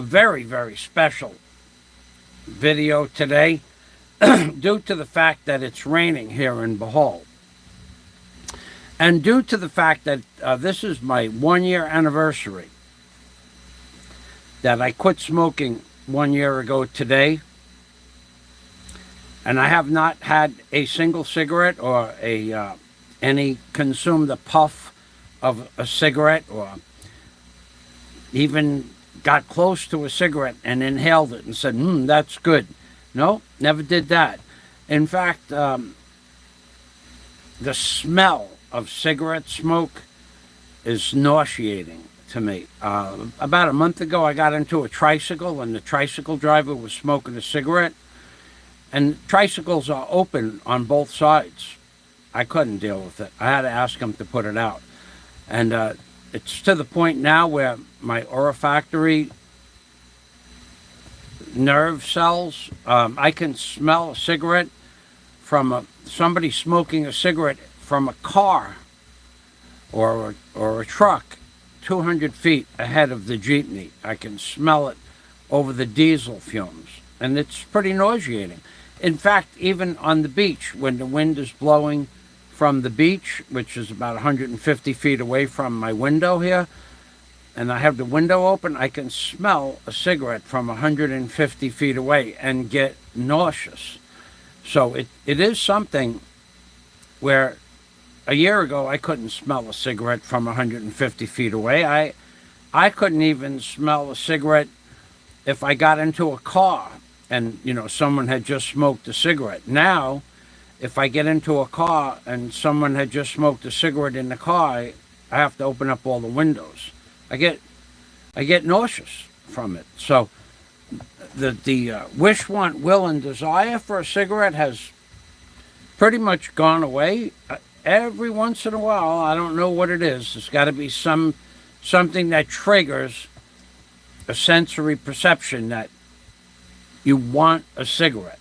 a very, very special video today due to the fact that it's raining here in Bohol. And due to the fact that this is my 1-year anniversary that I quit smoking 1 year ago today, and I have not had a single cigarette or any consumed a puff of a cigarette or even got close to a cigarette and inhaled it and said, that's good. No, never did that. In fact, the smell of cigarette smoke is nauseating to me. About a month ago, I got into a tricycle, and the tricycle driver was smoking a cigarette. And tricycles are open on both sides. I couldn't deal with it. I had to ask him to put it out. And it's to the point now where my olfactory nerve cells, I can smell a cigarette from somebody smoking a cigarette from a car or a truck 200 feet ahead of the jeepney. I can smell it over the diesel fumes, and it's pretty nauseating. In fact, even on the beach, when the wind is blowing from the beach, which is about 150 feet away from my window here, and I have the window open, I can smell a cigarette from 150 feet away and get nauseous. So it is something where a year ago I couldn't smell a cigarette from 150 feet away. I couldn't even smell a cigarette if I got into a car and, someone had just smoked a cigarette. Now, if I get into a car and someone had just smoked a cigarette in the car, I have to open up all the windows. I get nauseous from it. So the wish, want, will, and desire for a cigarette has pretty much gone away. Every once in a while, I don't know what it is. There's got to be something that triggers a sensory perception that you want a cigarette.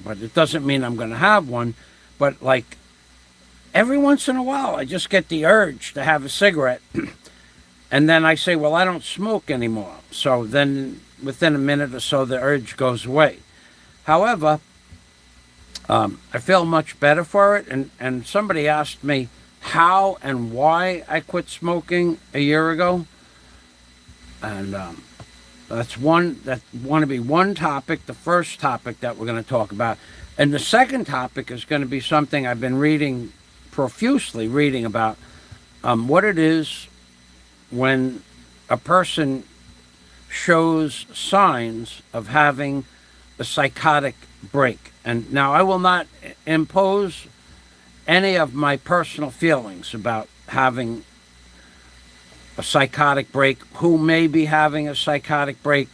But it doesn't mean I'm going to have one. But like every once in a while, I just get the urge to have a cigarette. And then I say, well, I don't smoke anymore. So then within a minute or so, the urge goes away. However, I feel much better for it. And somebody asked me how and why I quit smoking a year ago. And that's going to be one topic, the first topic that we're going to talk about. And the second topic is going to be something I've been profusely reading about, what it is when a person shows signs of having a psychotic break. And now I will not impose any of my personal feelings about having a psychotic break, who may be having a psychotic break,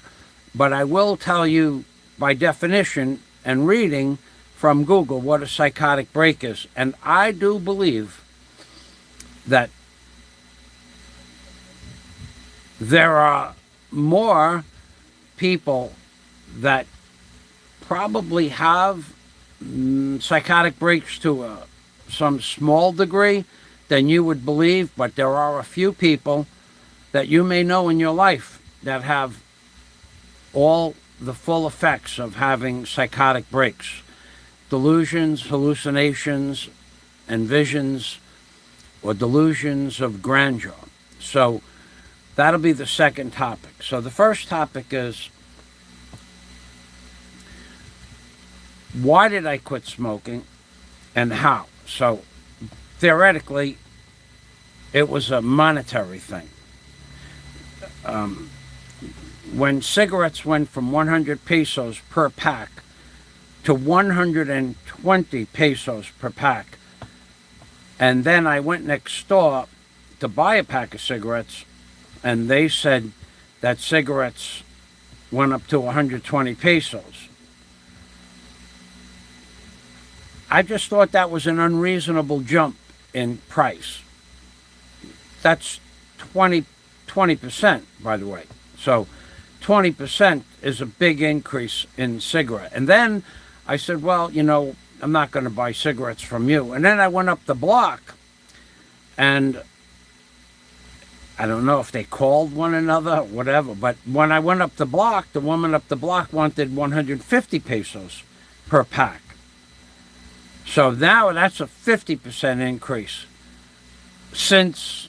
but I will tell you by definition and reading from Google what a psychotic break is. And I do believe that there are more people that probably have psychotic breaks to some small degree than you would believe, but there are a few people that you may know in your life that have all the full effects of having psychotic breaks. Delusions, hallucinations, and visions, or delusions of grandeur. So that'll be the second topic. So the first topic is, why did I quit smoking and how? So theoretically, it was a monetary thing. When cigarettes went from 100 pesos per pack to 120 pesos per pack, and then I went next door to buy a pack of cigarettes, and they said that cigarettes went up to 120 pesos. I just thought that was an unreasonable jump in price. That's 20%, by the way. So 20% is a big increase in cigarette. And then I said, well, I'm not going to buy cigarettes from you. And then I went up the block, and I don't know if they called one another, whatever. But when I went up the block, the woman up the block wanted 150 pesos per pack. So now that's a 50% increase since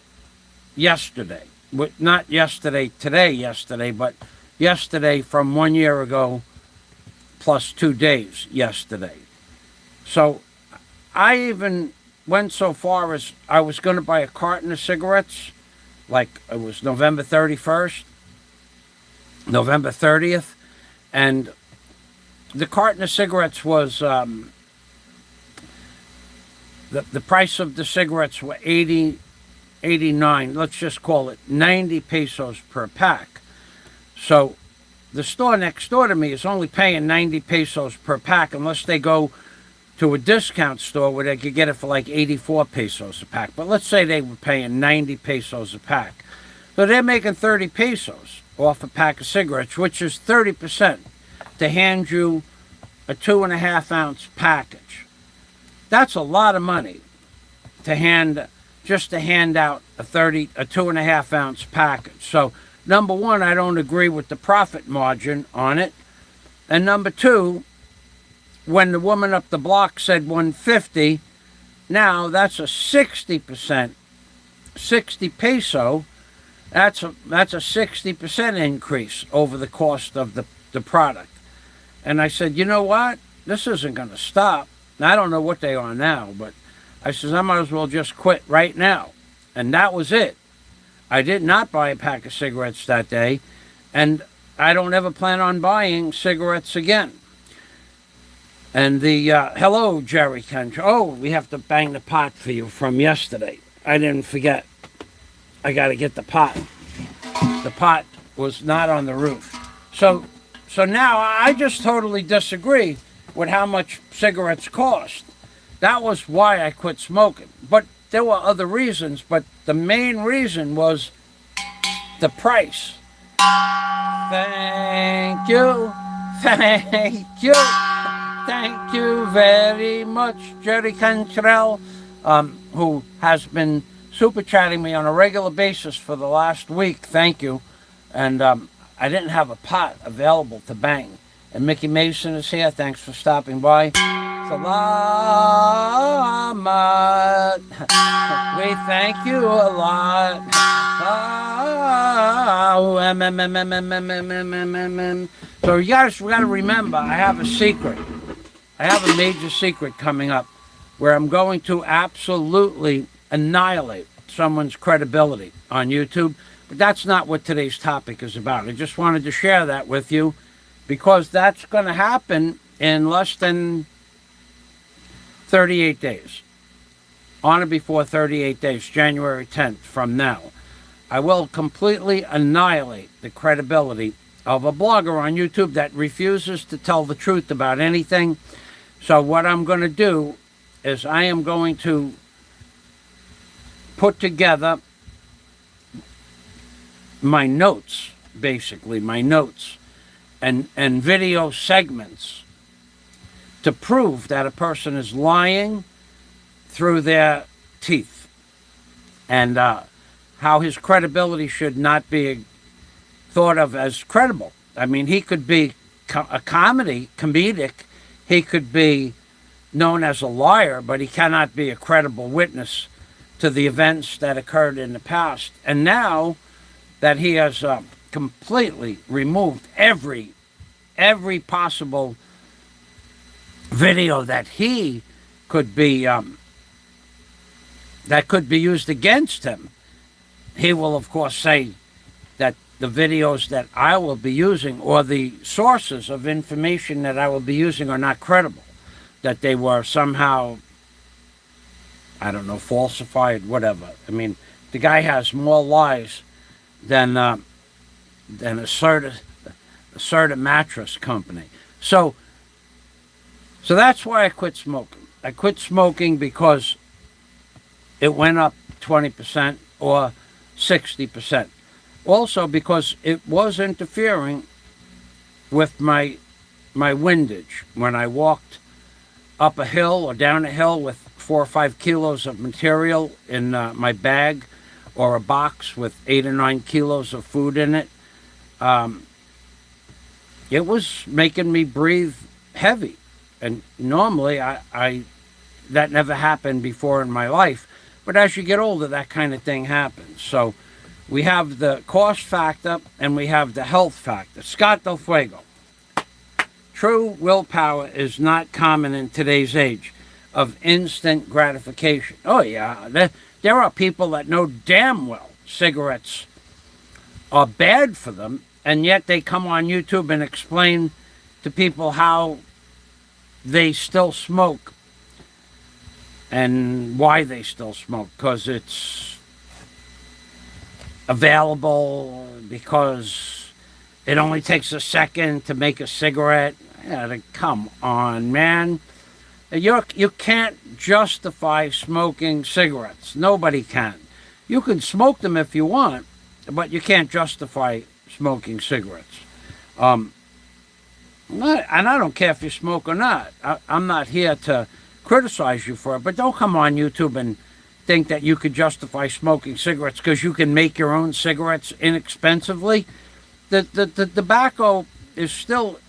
yesterday. Not yesterday, yesterday, but yesterday from 1 year ago plus 2 days yesterday. So I even went so far as I was going to buy a carton of cigarettes, like it was November 31st, November 30th, and the carton of cigarettes was, the price of the cigarettes were 89, let's just call it 90 pesos per pack. So the store next door to me is only paying 90 pesos per pack unless they go to a discount store where they could get it for like 84 pesos a pack. But let's say they were paying 90 pesos a pack. So they're making 30 pesos off a pack of cigarettes, which is 30%, to hand you a 2.5 ounce package. That's a lot of money to hand out a 2.5 ounce package. So number one, I don't agree with the profit margin on it. And number two, when the woman up the block said 150, now that's a 60%, 60 peso. That's a 60% increase over the cost of the product. And I said, you know what? This isn't going to stop. Now, I don't know what they are now, but I said, I might as well just quit right now. And that was it. I did not buy a pack of cigarettes that day, and I don't ever plan on buying cigarettes again. And hello, Jerry Country. Oh, we have to bang the pot for you from yesterday. I didn't forget. I got to get the pot. The pot was not on the roof. So now I just totally disagree with how much cigarettes cost. That was why I quit smoking. But there were other reasons, but the main reason was the price. Thank you. Thank you. Thank you very much, Jerry Cantrell, who has been super chatting me on a regular basis for the last week. Thank you. And I didn't have a pot available to bang. And Mickey Mason is here. Thanks for stopping by. Salamat. We thank you a lot. So you guys got to remember, I have a secret. I have a major secret coming up where I'm going to absolutely annihilate someone's credibility on YouTube. But that's not what today's topic is about. I just wanted to share that with you because that's going to happen in less than 38 days. On or before 38 days, January 10th from now. I will completely annihilate the credibility of a blogger on YouTube that refuses to tell the truth about anything. So what I'm going to do is I am going to put together my notes, basically, my notes and video segments to prove that a person is lying through their teeth and how his credibility should not be thought of as credible. I mean, he could be a comedic. He could be known as a liar, but he cannot be a credible witness to the events that occurred in the past. And now that he has completely removed every possible video that he could be that could be used against him, he will of course say that the videos that I will be using or the sources of information that I will be using are not credible, that they were somehow, I don't know, falsified, whatever. I mean, the guy has more lies than a Serta mattress company. So that's why I quit smoking. I quit smoking because it went up 20% or 60%. Also because it was interfering with my windage. When I walked up a hill or down a hill with 4 or 5 kilos of material in my bag, or a box with 8 or 9 kilos of food in it, it was making me breathe heavy. And normally I that never happened before in my life. But as you get older, that kind of thing happens. So we have the cost factor and we have the health factor. Scott Del Fuego. True willpower is not common in today's age of instant gratification. Oh, yeah. There are people that know damn well cigarettes are bad for them, and yet they come on YouTube and explain to people how they still smoke and why they still smoke. Because it's available, because it only takes a second to make a cigarette. Yeah, come on, man. You can't justify smoking cigarettes. Nobody can. You can smoke them if you want, but you can't justify smoking cigarettes. And I don't care if you smoke or not. I'm not here to criticize you for it, but don't come on YouTube and think that you could justify smoking cigarettes because you can make your own cigarettes inexpensively. The tobacco is still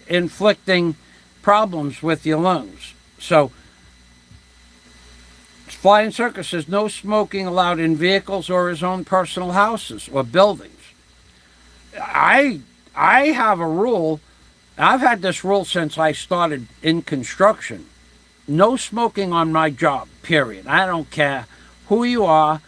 inflicting problems with your lungs. So, Flying Circus says no smoking allowed in vehicles or his own personal houses or buildings. I have a rule. I've had this rule since I started in construction. No smoking on my job, period. I don't care who you are.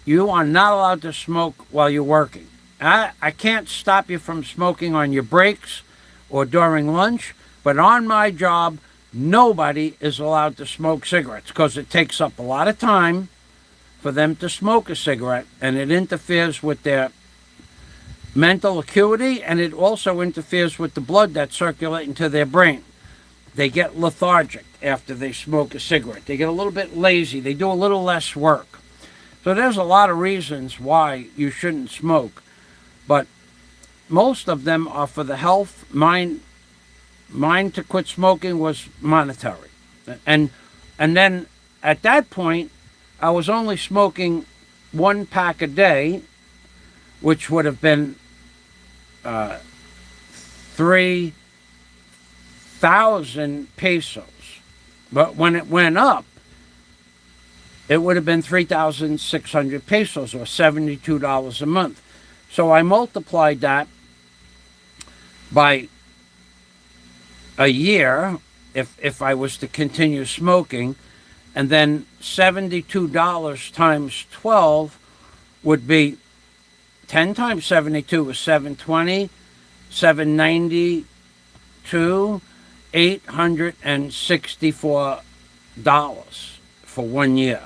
You are not allowed to smoke while you're working. I can't stop you from smoking on your breaks or during lunch, but on my job, nobody is allowed to smoke cigarettes because it takes up a lot of time for them to smoke a cigarette, and it interferes with their mental acuity, and it also interferes with the blood that's circulating to their brain. They get lethargic after they smoke a cigarette. They get a little bit lazy. They do a little less work. So there's a lot of reasons why you shouldn't smoke, but most of them are for the health. Mine to quit smoking was monetary. And then at that point, I was only smoking 1 pack a day, which would have been 3,000 pesos. But when it went up, it would have been 3,600 pesos or $72 a month. So I multiplied that by a year if I was to continue smoking, and then $72 times 12 would be 10 times 72 is 720, 792, $864 for 1 year.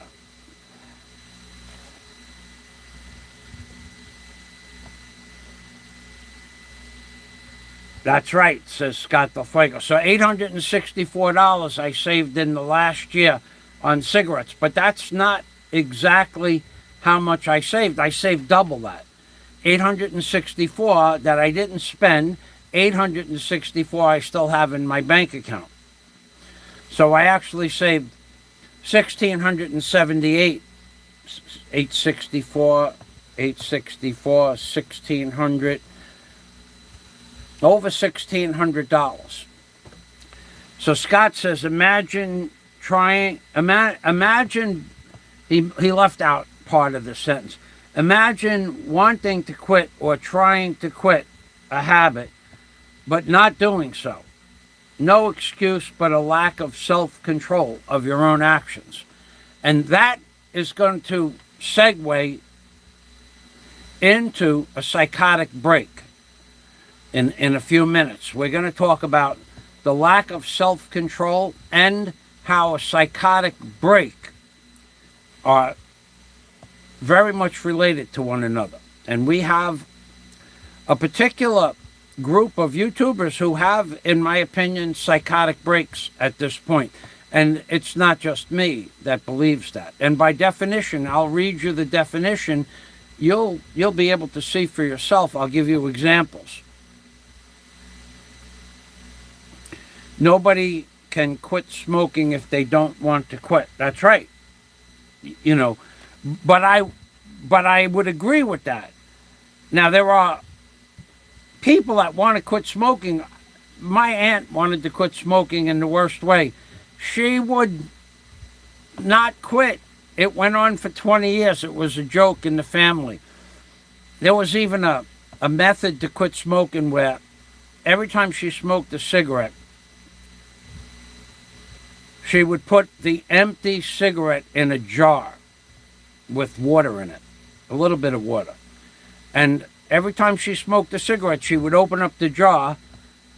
That's right, says Scott Del Fuego. So $864 I saved in the last year on cigarettes. But that's not exactly how much I saved. I saved double that. 864 that I didn't spend, 864 I still have in my bank account. So I actually saved 1,678. 864, 1,600. Over $1,600. So Scott says, imagine he left out part of the sentence. Imagine wanting to quit or trying to quit a habit, but not doing so. No excuse but a lack of self-control of your own actions. And that is going to segue into a psychotic break. In a few minutes, we're going to talk about the lack of self-control and how a psychotic break are very much related to one another. And we have a particular group of YouTubers who have, in my opinion, psychotic breaks at this point. And it's not just me that believes that. And by definition, I'll read you the definition. You'll be able to see for yourself. I'll give you examples. Nobody can quit smoking if they don't want to quit. That's right. You know, but But I would agree with that. Now, there are people that want to quit smoking. My aunt wanted to quit smoking in the worst way. She would not quit. It went on for 20 years. It was a joke in the family. There was even a method to quit smoking where every time she smoked a cigarette, she would put the empty cigarette in a jar with water in it, a little bit of water. And every time she smoked a cigarette, she would open up the jar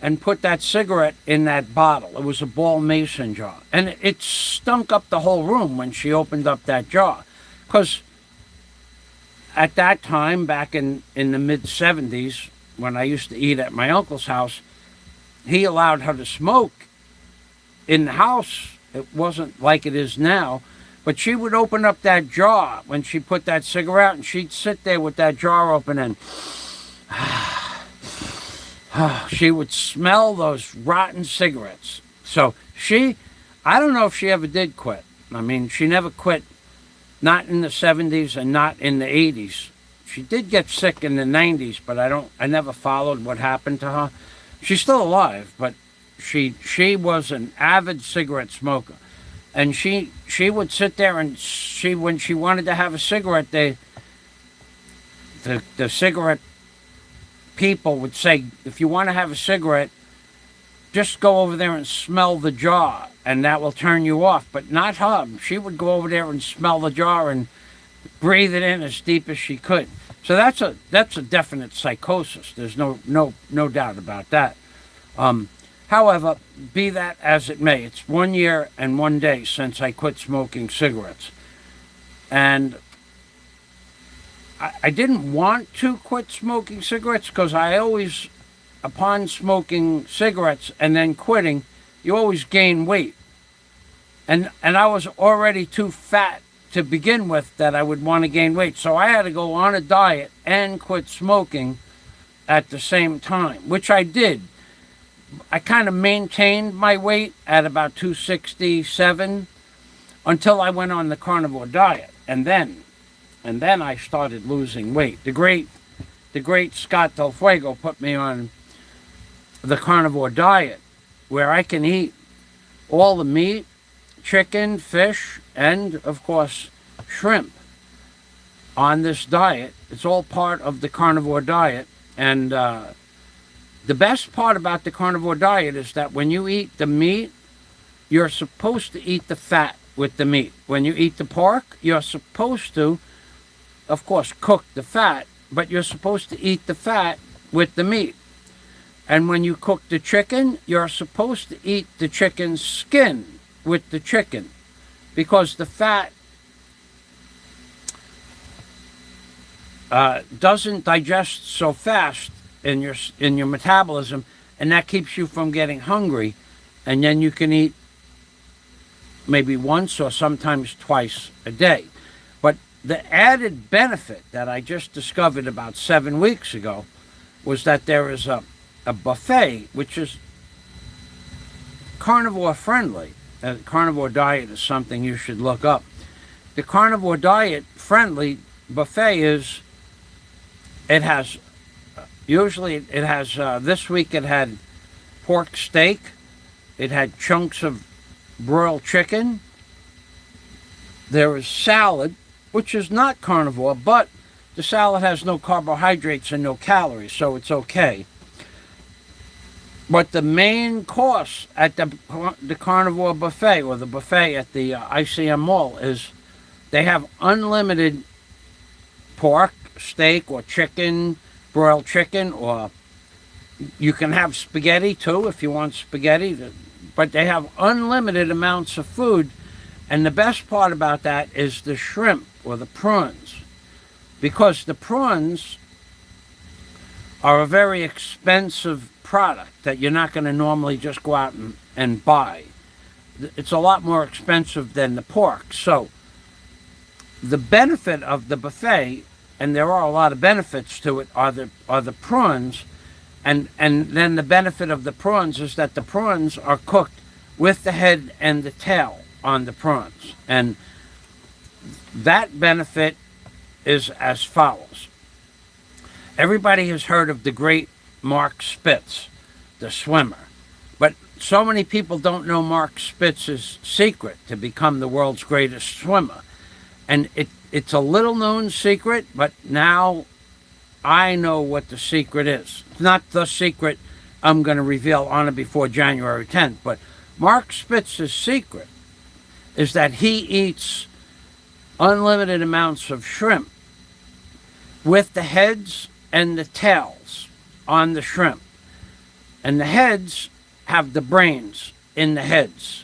and put that cigarette in that bottle. It was a ball mason jar. And it stunk up the whole room when she opened up that jar. Because at that time, back in the mid-70s, when I used to eat at my uncle's house, he allowed her to smoke in the house. It wasn't like it is now. But she would open up that jar when she put that cigarette, and she'd sit there with that jar open, and she would smell those rotten cigarettes. So I don't know if she ever did quit. I mean, she never quit, not in the 70s and not in the 80s. She did get sick in the 90s, but I never followed what happened to her. She's still alive, but she was an avid cigarette smoker. And she would sit there, and when she wanted to have a cigarette, the cigarette people would say, if you want to have a cigarette, just go over there and smell the jar, and that will turn you off. But not her. She would go over there and smell the jar and breathe it in as deep as she could. So that's a definite psychosis. There's no doubt about that. However, be that as it may, it's 1 year and 1 day since I quit smoking cigarettes. And I didn't want to quit smoking cigarettes because I always, upon smoking cigarettes and then quitting, you always gain weight. And I was already too fat to begin with that I would want to gain weight. So I had to go on a diet and quit smoking at the same time, which I did. I kind of maintained my weight at about 267 until I went on the Carnivore Diet. And then I started losing weight. The great Scott Del Fuego put me on the Carnivore Diet, where I can eat all the meat, chicken, fish, and, of course, shrimp on this diet. It's all part of the Carnivore Diet. And the best part about the Carnivore Diet is that when you eat the meat, you're supposed to eat the fat with the meat. When you eat the pork, you're supposed to, of course, cook the fat, but you're supposed to eat the fat with the meat. And when you cook the chicken, you're supposed to eat the chicken's skin with the chicken, because the fat doesn't digest so fast in your metabolism, and that keeps you from getting hungry, and then you can eat maybe once or sometimes twice a day. But the added benefit that I just discovered about 7 weeks ago was that there is a buffet which is carnivore friendly. The Carnivore Diet is something you should look up. The Carnivore Diet friendly buffet usually it has, this week it had pork steak, it had chunks of broiled chicken, there is salad, which is not carnivore, but the salad has no carbohydrates and no calories, so it's okay. But the main course at the Carnivore Buffet, or the buffet at the ICM Mall, is they have unlimited pork, steak, or chicken, broiled chicken, or you can have spaghetti too if you want spaghetti, but they have unlimited amounts of food. And the best part about that is the shrimp or the prawns, because the prawns are a very expensive product that you're not going to normally just go out and buy. It's a lot more expensive than the pork. So the benefit of the buffet, and there are a lot of benefits to it, are the prawns, and then the benefit of the prawns is that the prawns are cooked with the head and the tail on the prawns, and that benefit is as follows. Everybody has heard of the great Mark Spitz, the swimmer. But so many people don't know Mark Spitz's secret to become the world's greatest swimmer. And it's a little known secret, but now I know what the secret is. It's not the secret I'm going to reveal on or before January 10th, but Mark Spitz's secret is that he eats unlimited amounts of shrimp with the heads and the tails on the shrimp. And the heads have the brains in the heads.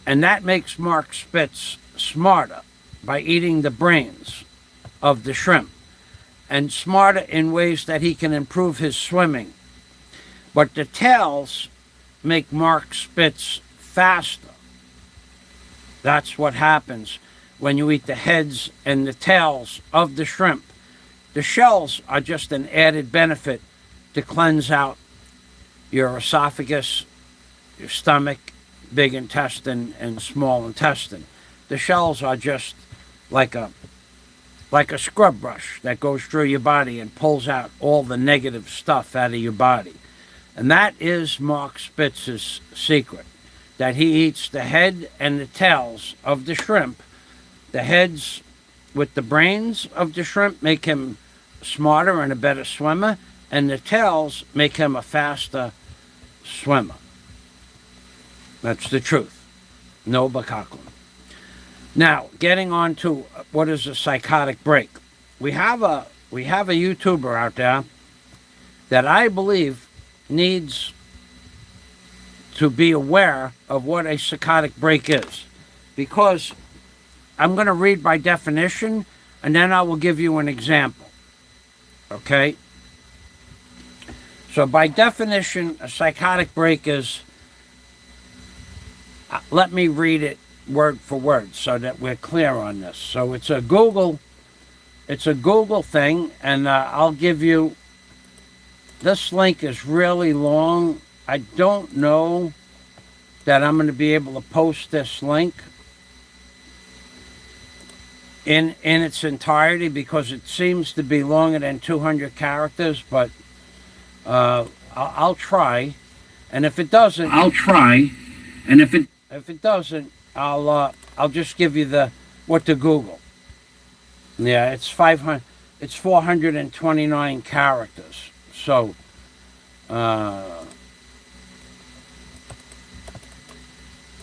And that makes Mark Spitz smarter by eating the brains of the shrimp, and smarter in ways that he can improve his swimming. But the tails make Mark Spitz faster. That's what happens when you eat the heads and the tails of the shrimp. The shells are just an added benefit to cleanse out your esophagus, your stomach, big intestine, and small intestine. The shells are just like a scrub brush that goes through your body and pulls out all the negative stuff out of your body. And that is Mark Spitz's secret, that he eats the head and the tails of the shrimp. The heads with the brains of the shrimp make him smarter and a better swimmer, and the tails make him a faster swimmer. That's the truth. No bakakun. Now, getting on to what is a psychotic break. We have a YouTuber out there that I believe needs to be aware of what a psychotic break is, because I'm going to read by definition and then I will give you an example. Okay? So by definition, a psychotic break is, let me read it word for word so that we're clear on this. So it's a Google thing, and I'll give you, this link is really long. I don't know that I'm going to be able to post this link in its entirety because it seems to be longer than 200 characters, but I'll try. And if it doesn't, if it doesn't, I'll just give you what to Google. Yeah, it's 429 characters. So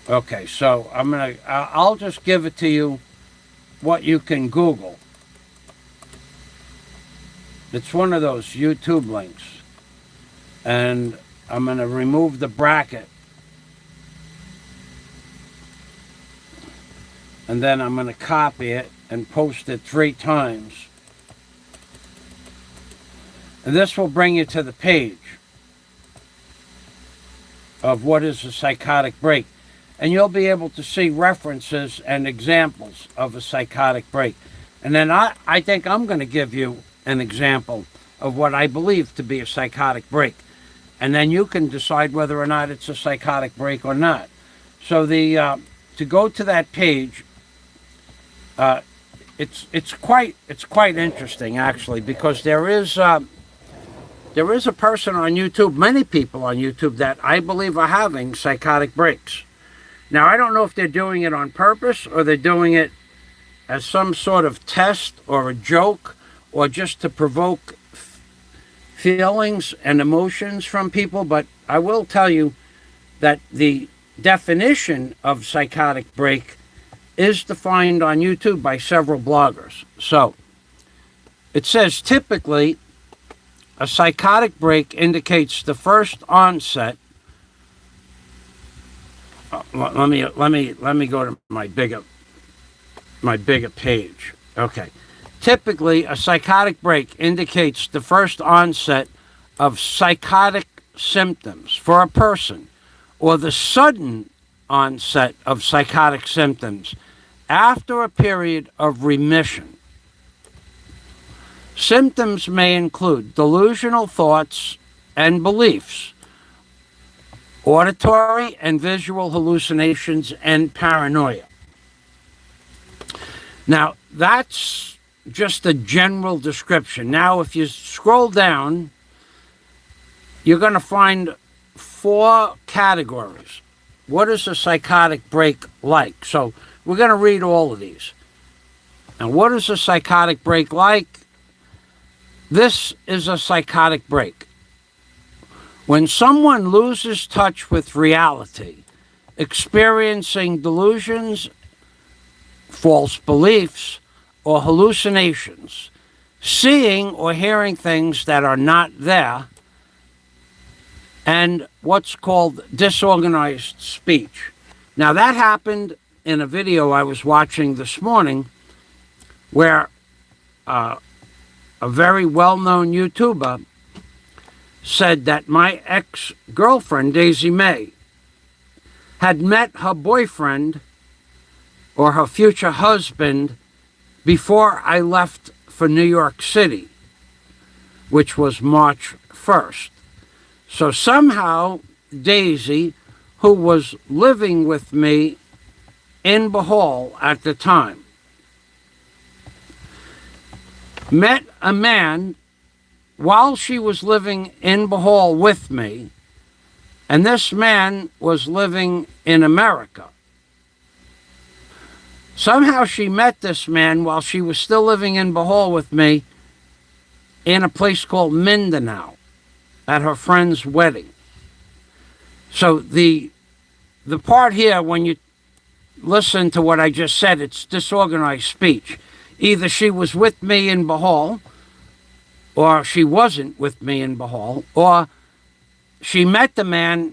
okay, so I'll just give it to you what you can Google. It's one of those YouTube links. And I'm going to remove the bracket. And then I'm going to copy it and post it 3 times. And this will bring you to the page of what is a psychotic break. And you'll be able to see references and examples of a psychotic break. And then I think I'm going to give you an example of what I believe to be a psychotic break. And then you can decide whether or not it's a psychotic break or not. So to go to that page, it's quite interesting actually, because there is a person on YouTube, many people on YouTube that I believe are having psychotic breaks. Now, I don't know if they're doing it on purpose or they're doing it as some sort of test or a joke or just to provoke feelings and emotions from people, but I will tell you that the definition of psychotic break is defined on YouTube by several bloggers. So, it says typically a psychotic break indicates the first onset. Let me go to my bigger page. Okay. Typically, a psychotic break indicates the first onset of psychotic symptoms for a person, or the sudden onset of psychotic symptoms after a period of remission. Symptoms may include delusional thoughts and beliefs, auditory and visual hallucinations, and paranoia. Now, that's just a general description. Now, if you scroll down, you're going to find 4 categories. What is a psychotic break like? So we're going to read all of these. And what is a psychotic break like? This is a psychotic break. When someone loses touch with reality, experiencing delusions, false beliefs, or hallucinations, seeing or hearing things that are not there, and what's called disorganized speech. Now, that happened in a video I was watching this morning where a very well-known YouTuber said that my ex-girlfriend, Daisy May, had met her boyfriend or her future husband before I left for New York City, which was March 1st. So somehow Daisy, who was living with me in Bohol at the time, met a man while she was living in Bohol with me, and this man was living in America. Somehow she met this man while she was still living in Bohol with me in a place called Mindanao at her friend's wedding. So the part here, when you listen to what I just said, it's disorganized speech. Either she was with me in Bohol, or she wasn't with me in Bohol, or she met the man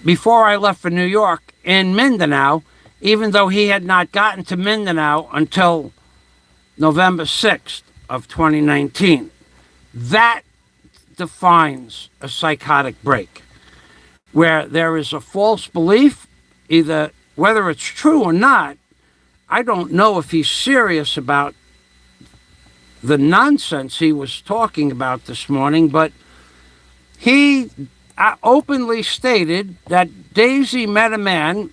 before I left for New York in Mindanao, even though he had not gotten to Mindanao until November 6th of 2019. That defines a psychotic break, where there is a false belief, either whether it's true or not. I don't know if he's serious about the nonsense he was talking about this morning, but he openly stated that Daisy met a man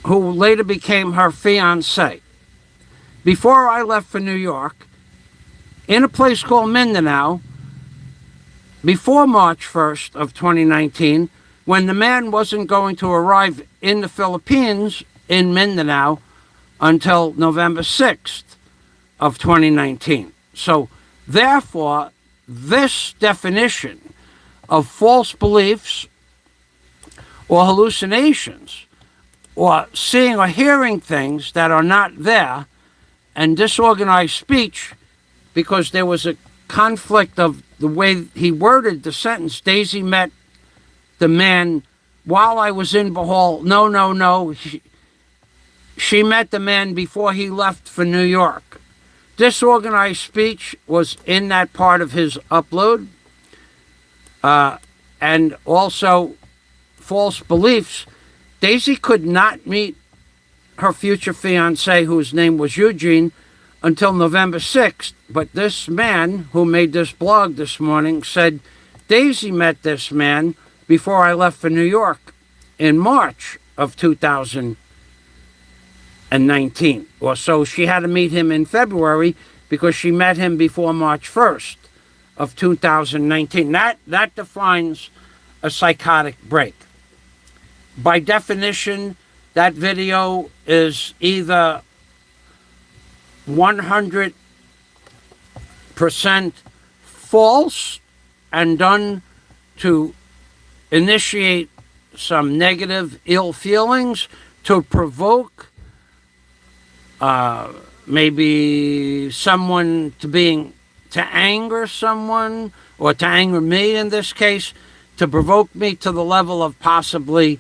who later became her fiancé before I left for New York in a place called Mindanao before March 1st of 2019, when the man wasn't going to arrive in the Philippines in Mindanao until November 6th of 2019. So therefore, this definition of false beliefs or hallucinations or seeing or hearing things that are not there, and disorganized speech, because there was a conflict of the way he worded the sentence. Daisy met the man while I was in Bohol. No. She met the man before he left for New York. Disorganized speech was in that part of his upload. And also false beliefs. Daisy could not meet her future fiancé, whose name was Eugene, until November 6th. But this man who made this blog this morning said Daisy met this man before I left for New York in March of 2019. Or so she had to meet him in February because she met him before March 1st of 2019. That defines a psychotic break. By definition, that video is either 100% false and done to initiate some negative ill feelings, to provoke maybe someone to anger someone, or to anger me in this case, to provoke me to the level of possibly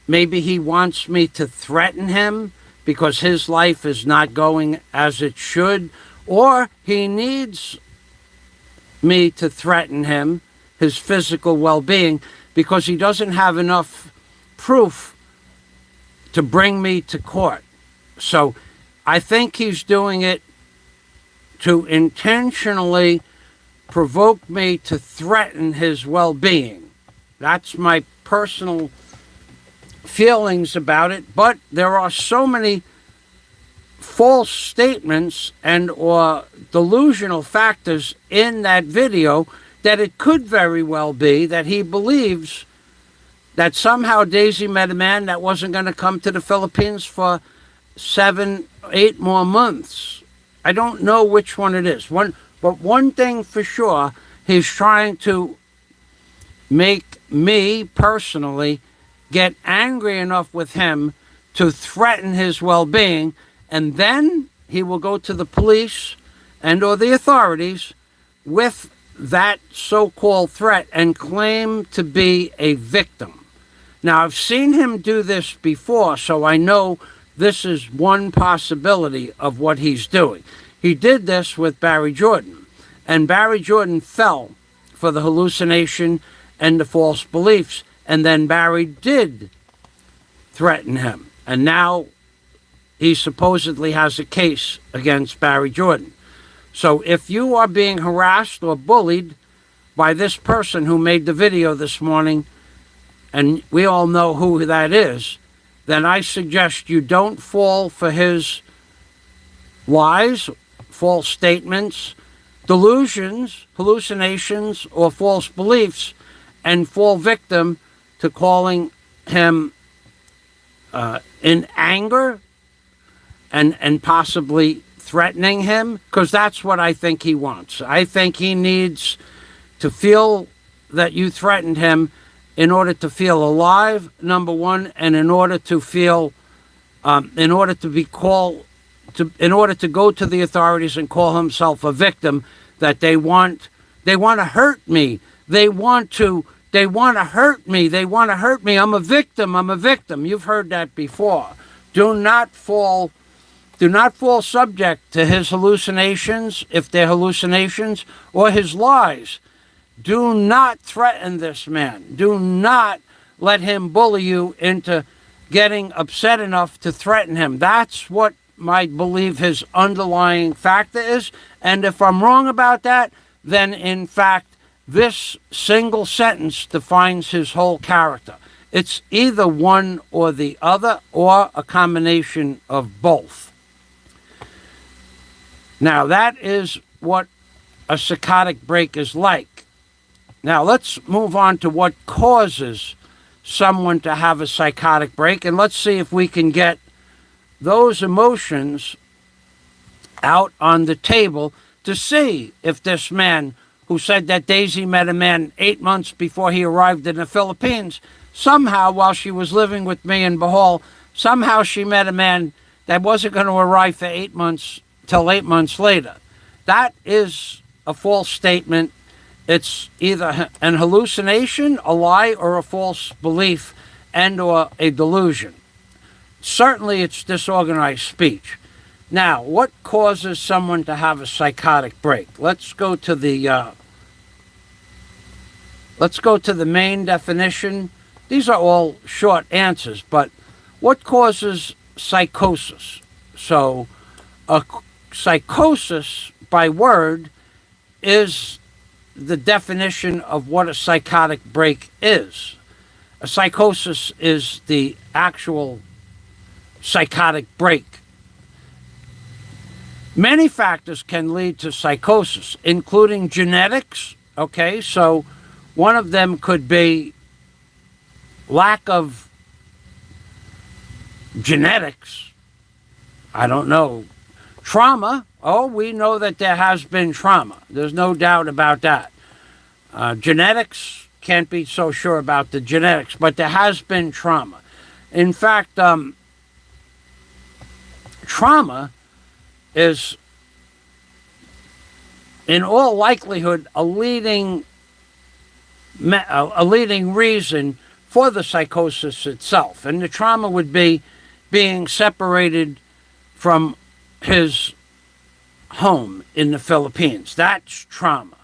maybe he wants me to threaten him because his life is not going as it should, or he needs me to threaten him, his physical well-being, because he doesn't have enough proof to bring me to court. So I think he's doing it to intentionally provoke me to threaten his well-being. That's my personal feelings about it, but there are so many false statements and or delusional factors in that video that it could very well be that he believes that somehow Daisy met a man that wasn't going to come to the Philippines for 7, 8 more months. I don't know which one it is. But one thing for sure, he's trying to make me personally get angry enough with him to threaten his well-being, and then he will go to the police and or the authorities with that so-called threat and claim to be a victim. Now, I've seen him do this before, so I know this is one possibility of what he's doing. He did this with Barry Jordan, and Barry Jordan fell for the hallucination and the false beliefs, and then Barry did threaten him, and now he supposedly has a case against Barry Jordan. So if you are being harassed or bullied by this person who made the video this morning, and we all know who that is, then I suggest you don't fall for his lies, false statements, delusions, hallucinations, or false beliefs, and fall victim to calling him in anger and possibly threatening him, because that's what I think he wants. I think he needs to feel that you threatened him in order to feel alive, number one, and in order to feel, in order to be called, in order to go to the authorities and call himself a victim, that they want to hurt me. They want to hurt me. They want to hurt me. I'm a victim. I'm a victim. You've heard that before. Do not fall subject to his hallucinations, if they're hallucinations, or his lies. Do not threaten this man. Do not let him bully you into getting upset enough to threaten him. That's what I believe his underlying factor is. And if I'm wrong about that, then in fact, this single sentence defines his whole character. It's either one or the other, or a combination of both. Now, that is what a psychotic break is like. Now, let's move on to what causes someone to have a psychotic break, and let's see if we can get those emotions out on the table to see if this man who said that Daisy met a man 8 months before he arrived in the Philippines, somehow, while she was living with me in Bohol, somehow she met a man that wasn't going to arrive for 8 months till 8 months later. That is a false statement. It's either an hallucination, a lie, or a false belief and or a delusion. Certainly it's disorganized speech. Now, what causes someone to have a psychotic break? Let's go to the main definition. These are all short answers, but what causes psychosis? So, a psychosis, by word, is the definition of what a psychotic break is. A psychosis is the actual psychotic break. Many factors can lead to psychosis, including genetics. Okay, so one of them could be lack of genetics. I don't know. Trauma. Oh, we know that there has been trauma. There's no doubt about that. Genetics, can't be so sure about the genetics, but there has been trauma. In fact, trauma is, in all likelihood, a leading reason for the psychosis itself. And the trauma would be being separated from his home in the Philippines. That's trauma.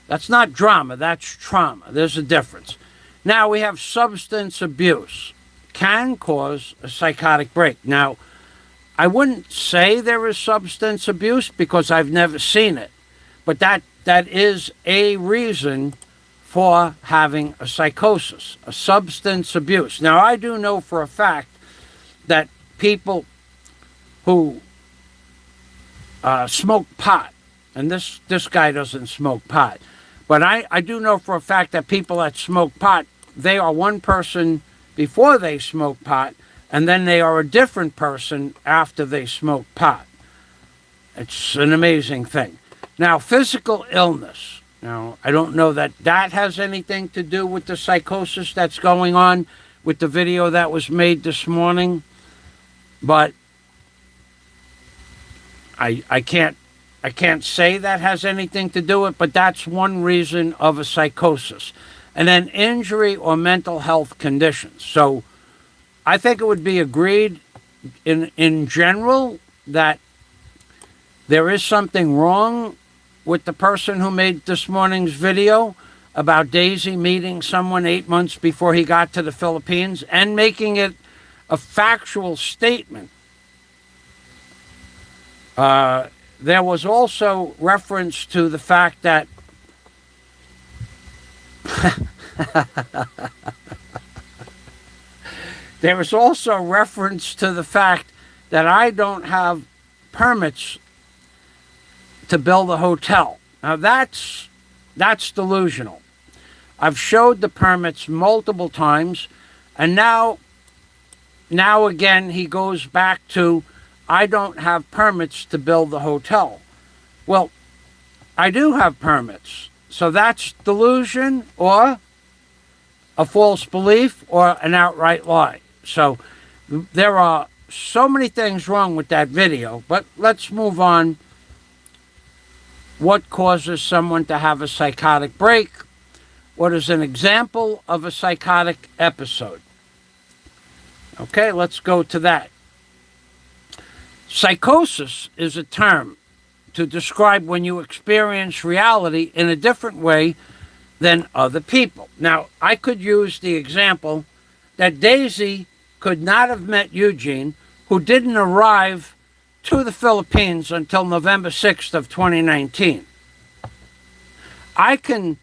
That's not drama, that's trauma. There's a difference. Now we have substance abuse. Can cause a psychotic break. Now, I wouldn't say there is substance abuse because I've never seen it. But that is a reason for having a psychosis, a substance abuse. Now, I do know for a fact that people who smoke pot. And this guy doesn't smoke pot. But I do know for a fact that people that smoke pot, they are one person before they smoke pot, and then they are a different person after they smoke pot. It's an amazing thing. Now, physical illness. Now, I don't know that has anything to do with the psychosis that's going on with the video that was made this morning, but I can't say that has anything to do with it, but that's one reason of a psychosis. And then injury or mental health conditions. So I think it would be agreed in general that there is something wrong with the person who made this morning's video about Daisy meeting someone 8 months before he got to the Philippines and making it a factual statement. There was also reference to the fact that there was also reference to the fact that I don't have permits to build a hotel. Now that's delusional. I've showed the permits multiple times, and now again he goes back to, I don't have permits to build the hotel. Well, I do have permits. So that's delusion or a false belief or an outright lie. So there are so many things wrong with that video, but let's move on. What causes someone to have a psychotic break? What is an example of a psychotic episode? Okay, let's go to that. Psychosis is a term to describe when you experience reality in a different way than other people. Now, I could use the example that Daisy could not have met Eugene, who didn't arrive to the Philippines until November 6th of 2019. I can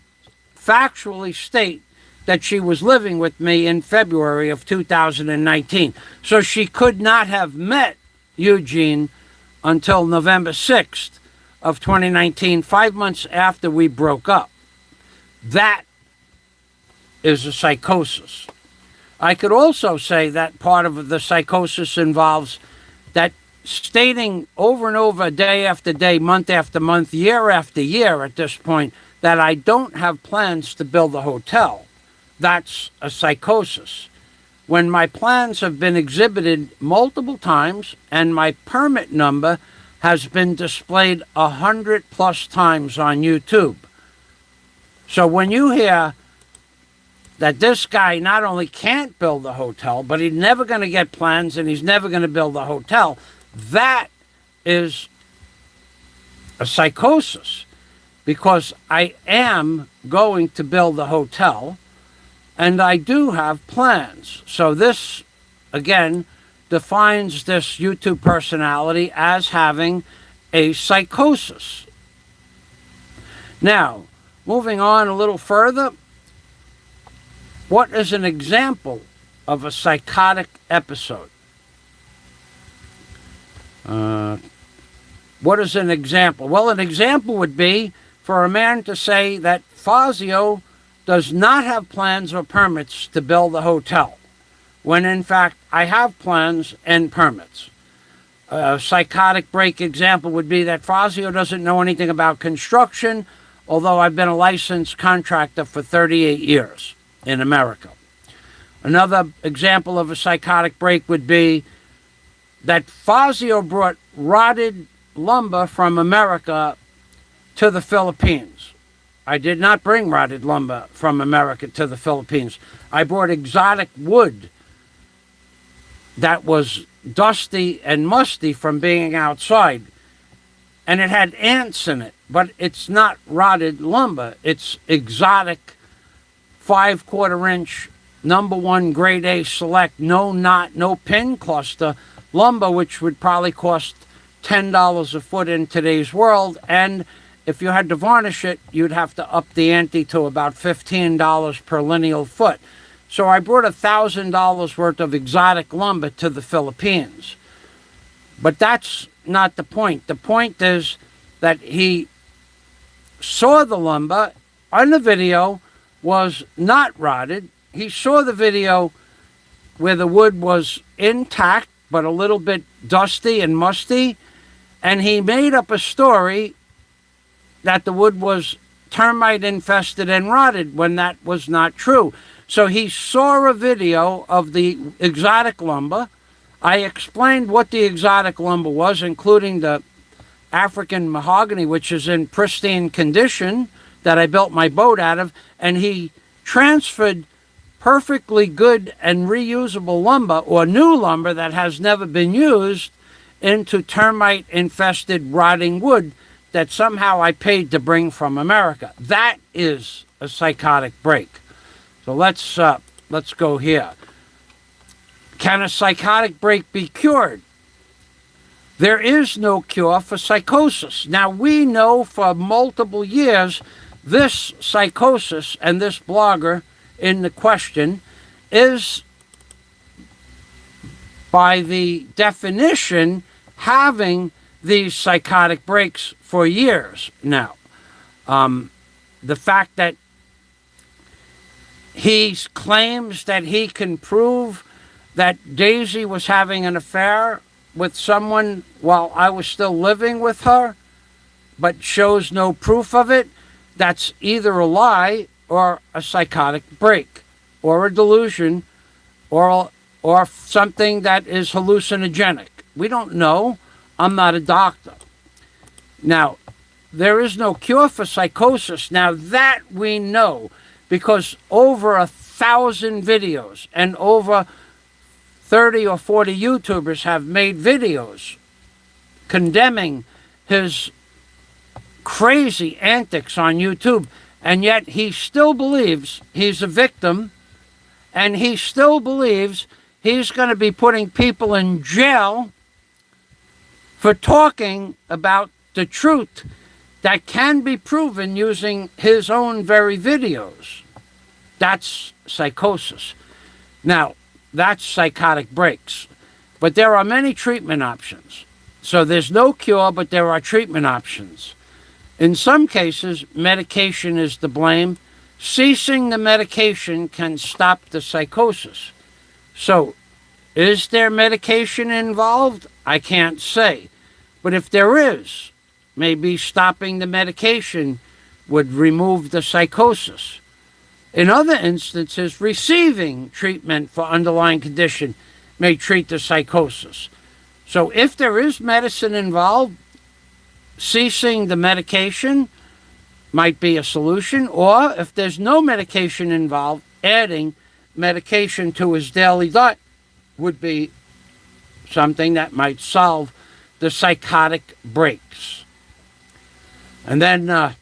factually state that she was living with me in February of 2019. So she could not have met Eugene until November 6th of 2019, 5 months after we broke up. That is a psychosis. I could also say that part of the psychosis involves that stating over and over, day after day, month after month, year after year at this point, that I don't have plans to build a hotel. That's a psychosis. When my plans have been exhibited multiple times and my permit number has been displayed 100+ times on YouTube. So when you hear that this guy not only can't build a hotel, but he's never going to get plans and he's never going to build a hotel, that is a psychosis, because I am going to build a hotel and I do have plans. So this, again, defines this YouTube personality as having a psychosis. Now, moving on a little further, what is an example of a psychotic episode? What is an example? Well, an example would be for a man to say that Fazio does not have plans or permits to build a hotel, when in fact I have plans and permits. A psychotic break example would be that Fazio doesn't know anything about construction, although I've been a licensed contractor for 38 years in America. Another example of a psychotic break would be that Fazio brought rotted lumber from America to the Philippines. I did not bring rotted lumber from America to the Philippines. I brought exotic wood that was dusty and musty from being outside, and it had ants in it, but it's not rotted lumber. It's exotic 5/4 inch #1 grade A select, no knot, no pin cluster lumber, which would probably cost $10 a foot in today's world, and if you had to varnish it, you'd have to up the ante to about $15 per lineal foot. So I brought $1,000 worth of exotic lumber to the Philippines. But that's not the point. The point is that he saw the lumber on the video was not rotted. He saw the video where the wood was intact but a little bit dusty and musty, and he made up a story that the wood was termite infested and rotted when that was not true. So he saw a video of the exotic lumber. I explained what the exotic lumber was, including the African mahogany, which is in pristine condition, that I built my boat out of, and he transferred perfectly good and reusable lumber, or new lumber that has never been used, into termite infested rotting wood that somehow I paid to bring from America. That is a psychotic break. So let's go here. Can a psychotic break be cured? There is no cure for psychosis. Now, we know for multiple years this psychosis, and this blogger in the question is, by the definition, having these psychotic breaks for years now. The fact that he claims that he can prove that Daisy was having an affair with someone while I was still living with her, but shows no proof of it, that's either a lie or a psychotic break, or a delusion, or something that is hallucinogenic. We don't know. I'm not a doctor. Now, there is no cure for psychosis. Now, that we know, because over 1,000 videos and over 30 or 40 YouTubers have made videos condemning his crazy antics on YouTube, and yet he still believes he's a victim, and he still believes he's going to be putting people in jail for talking about the truth that can be proven using his own very videos. That's psychosis. Now, that's psychotic breaks. But there are many treatment options. So there's no cure, but there are treatment options. In some cases, medication is to blame. Ceasing the medication can stop the psychosis. So, is there medication involved? I can't say. But if there is, maybe stopping the medication would remove the psychosis. In other instances, receiving treatment for underlying condition may treat the psychosis. So if there is medicine involved, ceasing the medication might be a solution, or if there's no medication involved, adding medication to his daily diet would be something that might solve the psychotic breaks. And then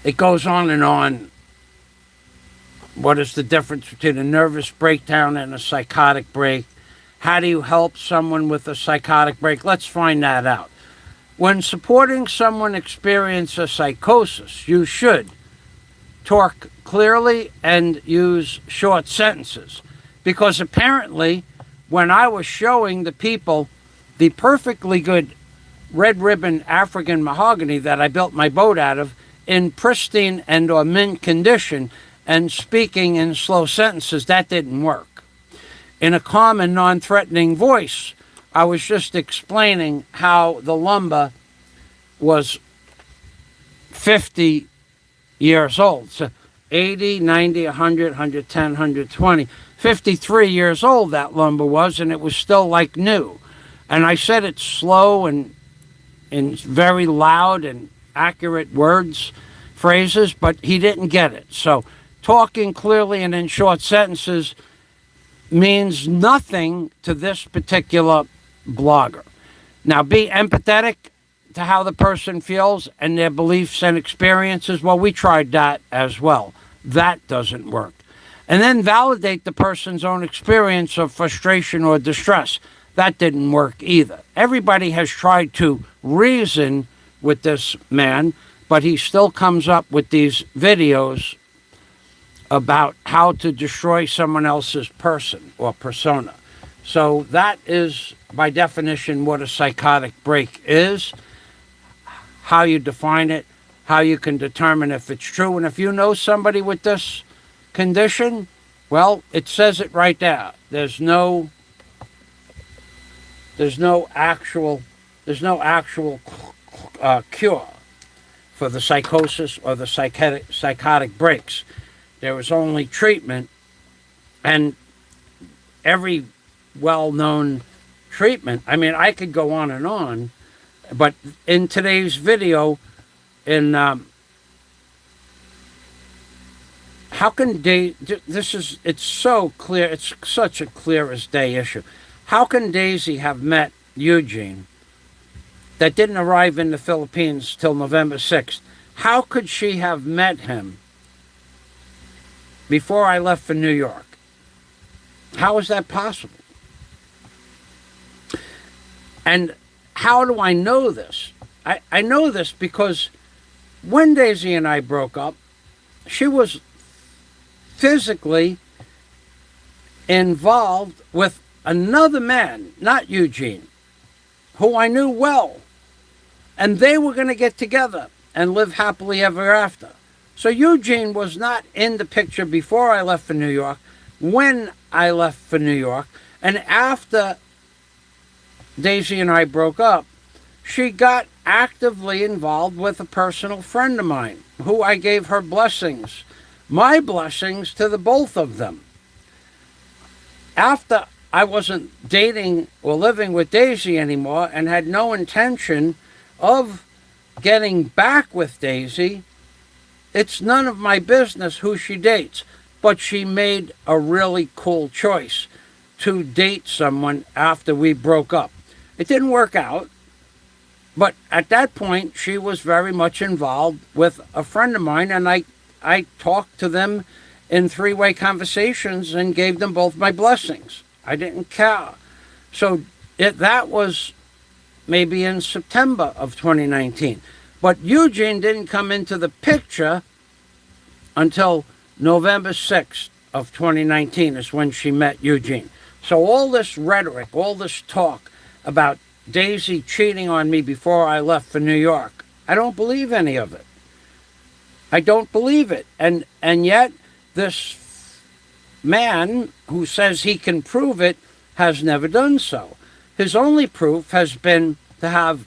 it goes on and on. What is the difference between a nervous breakdown and a psychotic break? How do you help someone with a psychotic break? Let's find that out. When supporting someone experience a psychosis, you should talk clearly and use short sentences. Because apparently, when I was showing the people the perfectly good red ribbon African mahogany that I built my boat out of in pristine and or mint condition and speaking in slow sentences, that didn't work. In a calm and non-threatening voice, I was just explaining how the lumber was 50 years old. So 80, 90, 100, 110, 120. 53 years old that lumber was, and it was still like new. And I said it slow and in very loud and accurate words, phrases, but he didn't get it. So talking clearly and in short sentences means nothing to this particular blogger. Now, be empathetic to how the person feels and their beliefs and experiences. Well, we tried that as well. That doesn't work. And then validate the person's own experience of frustration or distress. That didn't work either. Everybody has tried to reason with this man, but he still comes up with these videos about how to destroy someone else's person or persona. So that is by definition, what a psychotic break is, how you define it, how you can determine if it's true. And if you know somebody with this condition, well, it says it right there. There's no actual cure for the psychosis or the psychotic breaks. There was only treatment, and every well-known treatment. I mean, I could go on, but in today's video, how can it's so clear, it's such a clear as day issue. How can Daisy have met Eugene that didn't arrive in the Philippines till November 6th? How could she have met him before I left for New York? How is that possible? And how do I know this? I know this because when Daisy and I broke up, she was physically involved with another man, not Eugene, who I knew well. And they were going to get together and live happily ever after. So Eugene was not in the picture before I left for New York, when I left for New York, and after Daisy and I broke up, she got actively involved with a personal friend of mine who I gave her blessings, my blessings to the both of them. After I wasn't dating or living with Daisy anymore and had no intention of getting back with Daisy, it's none of my business who she dates, but she made a really cool choice to date someone after we broke up. It didn't work out, but at that point, she was very much involved with a friend of mine, and I talked to them in three-way conversations and gave them both my blessings. I didn't care. So that was maybe in September of 2019. But Eugene didn't come into the picture until November 6th of 2019 is when she met Eugene. So all this rhetoric, all this talk about Daisy cheating on me before I left for New York, I don't believe any of it. I don't believe it. And yet this man who says he can prove it has never done so. His only proof has been to have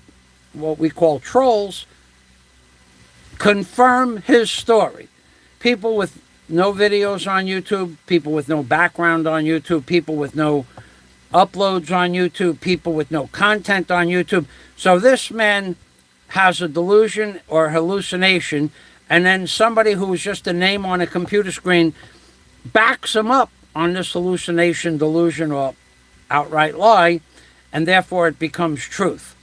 what we call trolls confirm his story. People with no videos on YouTube, people with no background on YouTube, people with no uploads on YouTube, people with no content on YouTube. So this man has a delusion or hallucination, and then somebody who is just a name on a computer screen backs him up on this hallucination, delusion, or outright lie, and therefore it becomes truth.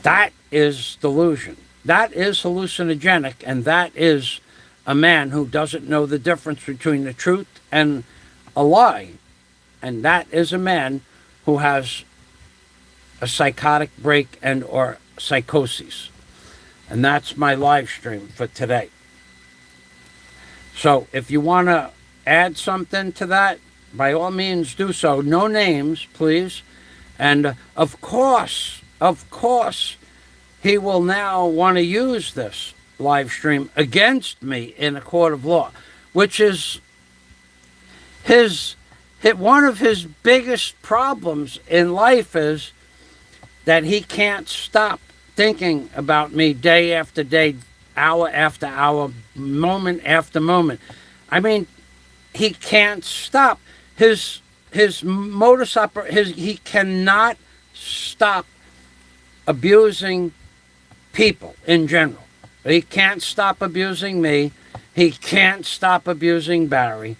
That is delusion. That is hallucinogenic, and that is a man who doesn't know the difference between the truth and a lie. And that is a man who has a psychotic break and or psychosis. And that's my live stream for today. So if you want to add something to that, by all means do so. No names, please. And of course, he will now want to use this live stream against me in a court of law, which is one of his biggest problems in life is that he can't stop thinking about me day after day, hour after hour, moment after moment. I mean, he can't stop. His modus operandi, he cannot stop abusing people in general. He can't stop abusing me. He can't stop abusing Barry.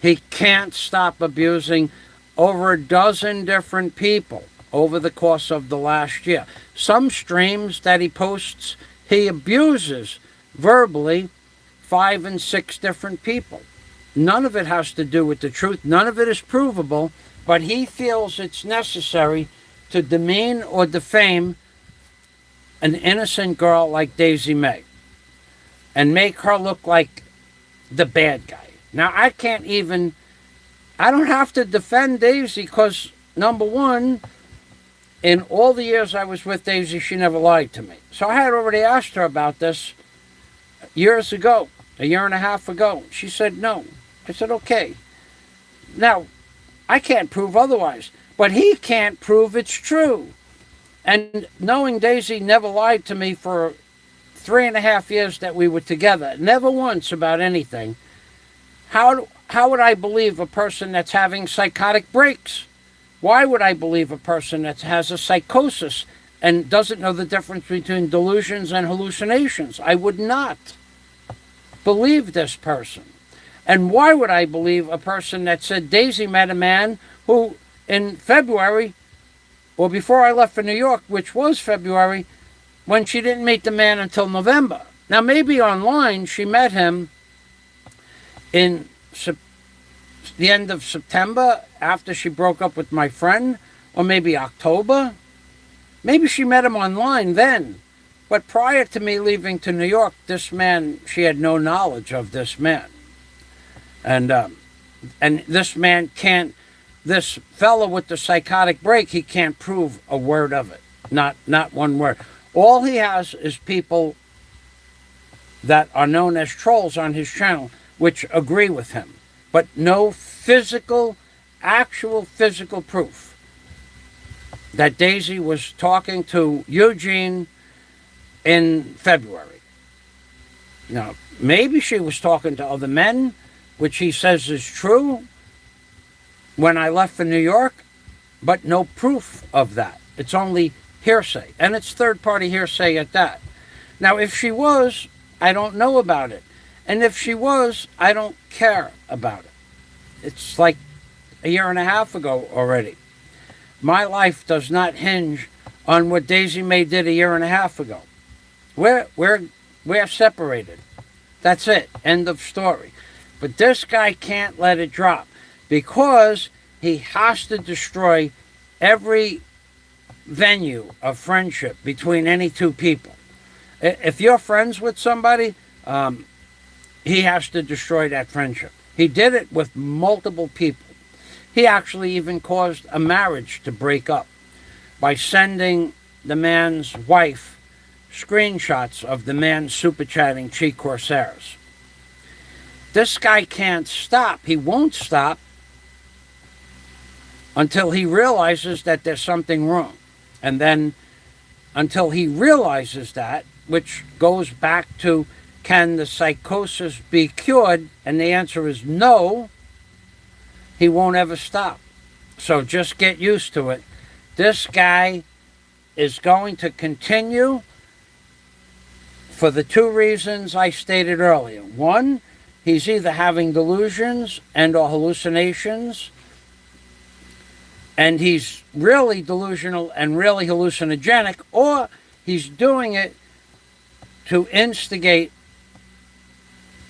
He can't stop abusing over a dozen different people over the course of the last year. Some streams that he posts, he abuses verbally 5 and 6 different people. None of it has to do with the truth. None of it is provable, but he feels it's necessary to demean or defame an innocent girl like Daisy May and make her look like the bad guy. Now, I don't have to defend Daisy because number one, in all the years I was with Daisy, she never lied to me. So I had already asked her about this years ago, a year and a half ago. She said no. I said, okay. Now, I can't prove otherwise, but he can't prove it's true. And knowing Daisy never lied to me for 3.5 years that we were together, never once about anything, how would I believe a person that's having psychotic breaks? Why would I believe a person that has a psychosis and doesn't know the difference between delusions and hallucinations? I would not believe this person. And why would I believe a person that said Daisy met a man who in February, or before I left for New York, which was February, when she didn't meet the man until November? Now, maybe online she met him in the end of September after she broke up with my friend, or maybe October. Maybe she met him online then. But prior to me leaving to New York, this man, she had no knowledge of this man. And this man can't, this fellow with the psychotic break, he can't prove a word of it. Not one word. All he has is people that are known as trolls on his channel, which agree with him. But no actual physical proof that Daisy was talking to Eugene in February. Now, maybe she was talking to other men, which he says is true, when I left for New York, but no proof of that. It's only hearsay, and it's third-party hearsay at that. Now, if she was, I don't know about it. And if she was, I don't care about it. It's like a year and a half ago already. My life does not hinge on what Daisy May did a year and a half ago. We're separated. That's it. End of story. But this guy can't let it drop because he has to destroy every venue of friendship between any two people. If you're friends with somebody, he has to destroy that friendship. He did it with multiple people. He actually even caused a marriage to break up by sending the man's wife screenshots of the man super chatting Chi Corsairs. This guy can't stop. He won't stop until he realizes that there's something wrong. And then until he realizes that, which goes back to, can the psychosis be cured? And the answer is no. He won't ever stop. So just get used to it. This guy is going to continue for the two reasons I stated earlier. One, he's either having delusions and or hallucinations, and he's really delusional and really hallucinogenic, or he's doing it to instigate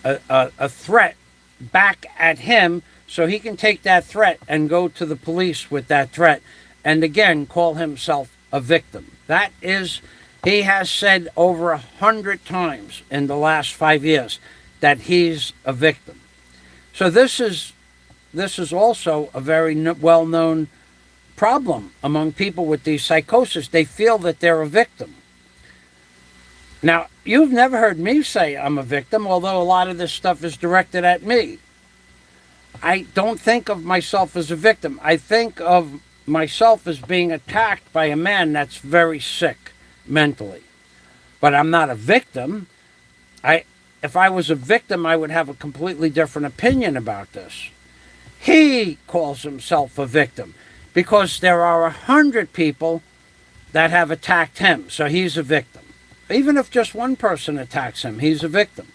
a threat back at him so he can take that threat and go to the police with that threat and again call himself a victim. That is, he has said over 100 times in the last 5 years that he's a victim. So this is also a very well-known problem among people with these psychosis. They feel that they're a victim. Now, you've never heard me say I'm a victim, although a lot of this stuff is directed at me. I don't think of myself as a victim. I think of myself as being attacked by a man that's very sick mentally. But I'm not a victim. If I was a victim, I would have a completely different opinion about this. He calls himself a victim because there are 100 people that have attacked him, so he's a victim. Even if just one person attacks him, he's a victim.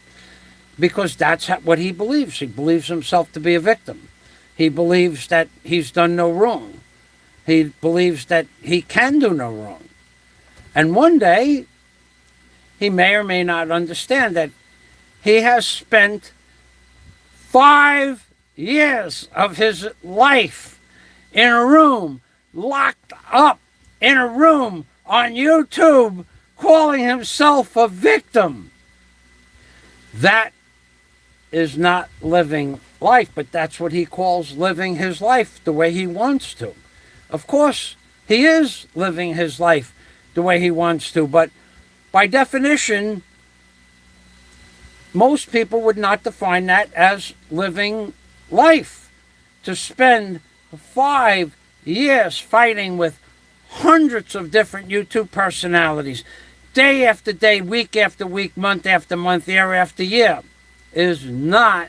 Because that's what he believes. He believes himself to be a victim. He believes that he's done no wrong. He believes that he can do no wrong. And one day, he may or may not understand that he has spent 5 years of his life in a room, locked up in a room on YouTube, calling himself a victim. That is not living life, but that's what he calls living his life the way he wants to. Of course, he is living his life the way he wants to, but by definition, most people would not define that as living life. To spend 5 years fighting with hundreds of different YouTube personalities, day after day, week after week, month after month, year after year, is not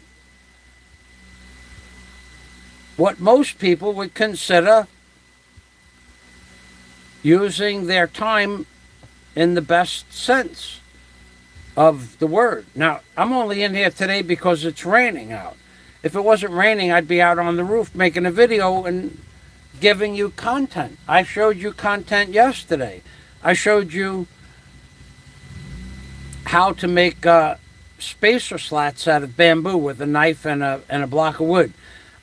what most people would consider using their time in the best sense of the word. Now, I'm only in here today because it's raining out. If it wasn't raining, I'd be out on the roof making a video and giving you content. I showed you content yesterday. I showed you how to make spacer slats out of bamboo with a knife and a block of wood.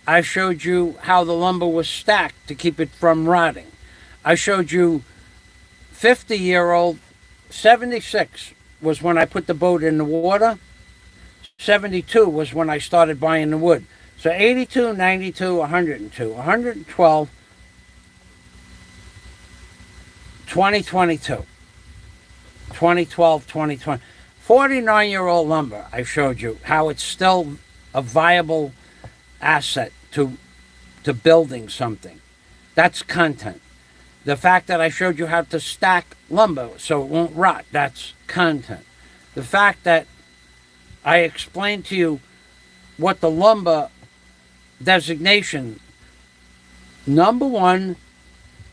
I showed you how the lumber was stacked to keep it from rotting. I showed you 50-year-old, 76 was when I put the boat in the water. 72 was when I started buying the wood. So 82, 92, 102, 112, 2022. 2012, 2020. 49-year-old lumber, I showed you how it's still a viable asset to building something. That's content. The fact that I showed you how to stack lumber so it won't rot, that's content. The fact that I explained to you what the lumber designation, number one,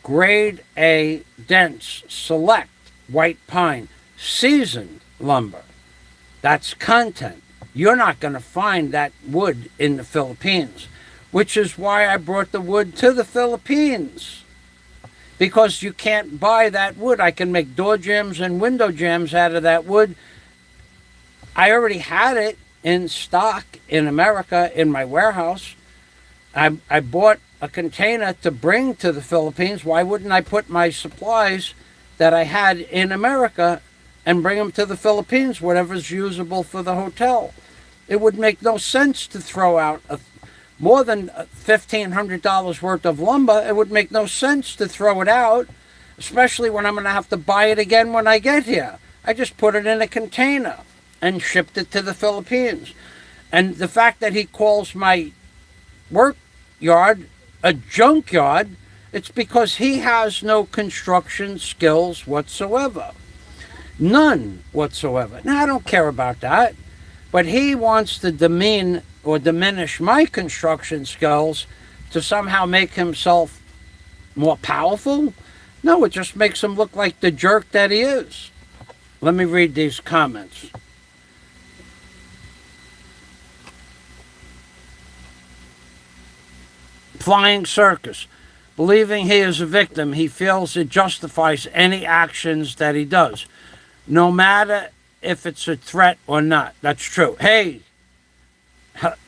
grade A, dense, select, white pine, seasoned lumber. That's content. You're not going to find that wood in the Philippines, which is why I brought the wood to the Philippines. Because you can't buy that wood. I can make door jambs and window jambs out of that wood. I already had it in stock in America in my warehouse. I bought a container to bring to the Philippines. Why wouldn't I put my supplies that I had in America and bring them to the Philippines, whatever's usable for the hotel? It would make no sense to throw out more than $1,500 worth of lumber. It would make no sense to throw it out, especially when I'm going to have to buy it again when I get here. I just put it in a container and shipped it to the Philippines. And the fact that he calls my work yard a junkyard, it's because he has no construction skills whatsoever. None whatsoever. Now, I don't care about that, but he wants to demean or diminish my construction skills to somehow make himself more powerful. No, it just makes him look like the jerk that he is. Let me read these comments. Flying circus. Believing he is a victim, he feels it justifies any actions that he does, no matter if it's a threat or not. That's true. Hey,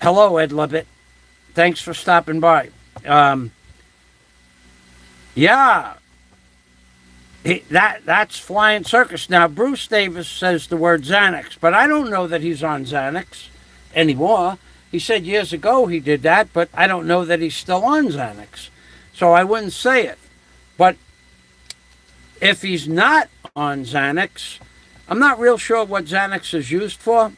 hello, Ed Libet. Thanks for stopping by. Yeah, that's flying circus. Now, Bruce Davis says the word Xanax, but I don't know that he's on Xanax anymore. He said years ago he did that, but I don't know that he's still on Xanax. So I wouldn't say it. But if he's not on Xanax, I'm not real sure what Xanax is used for.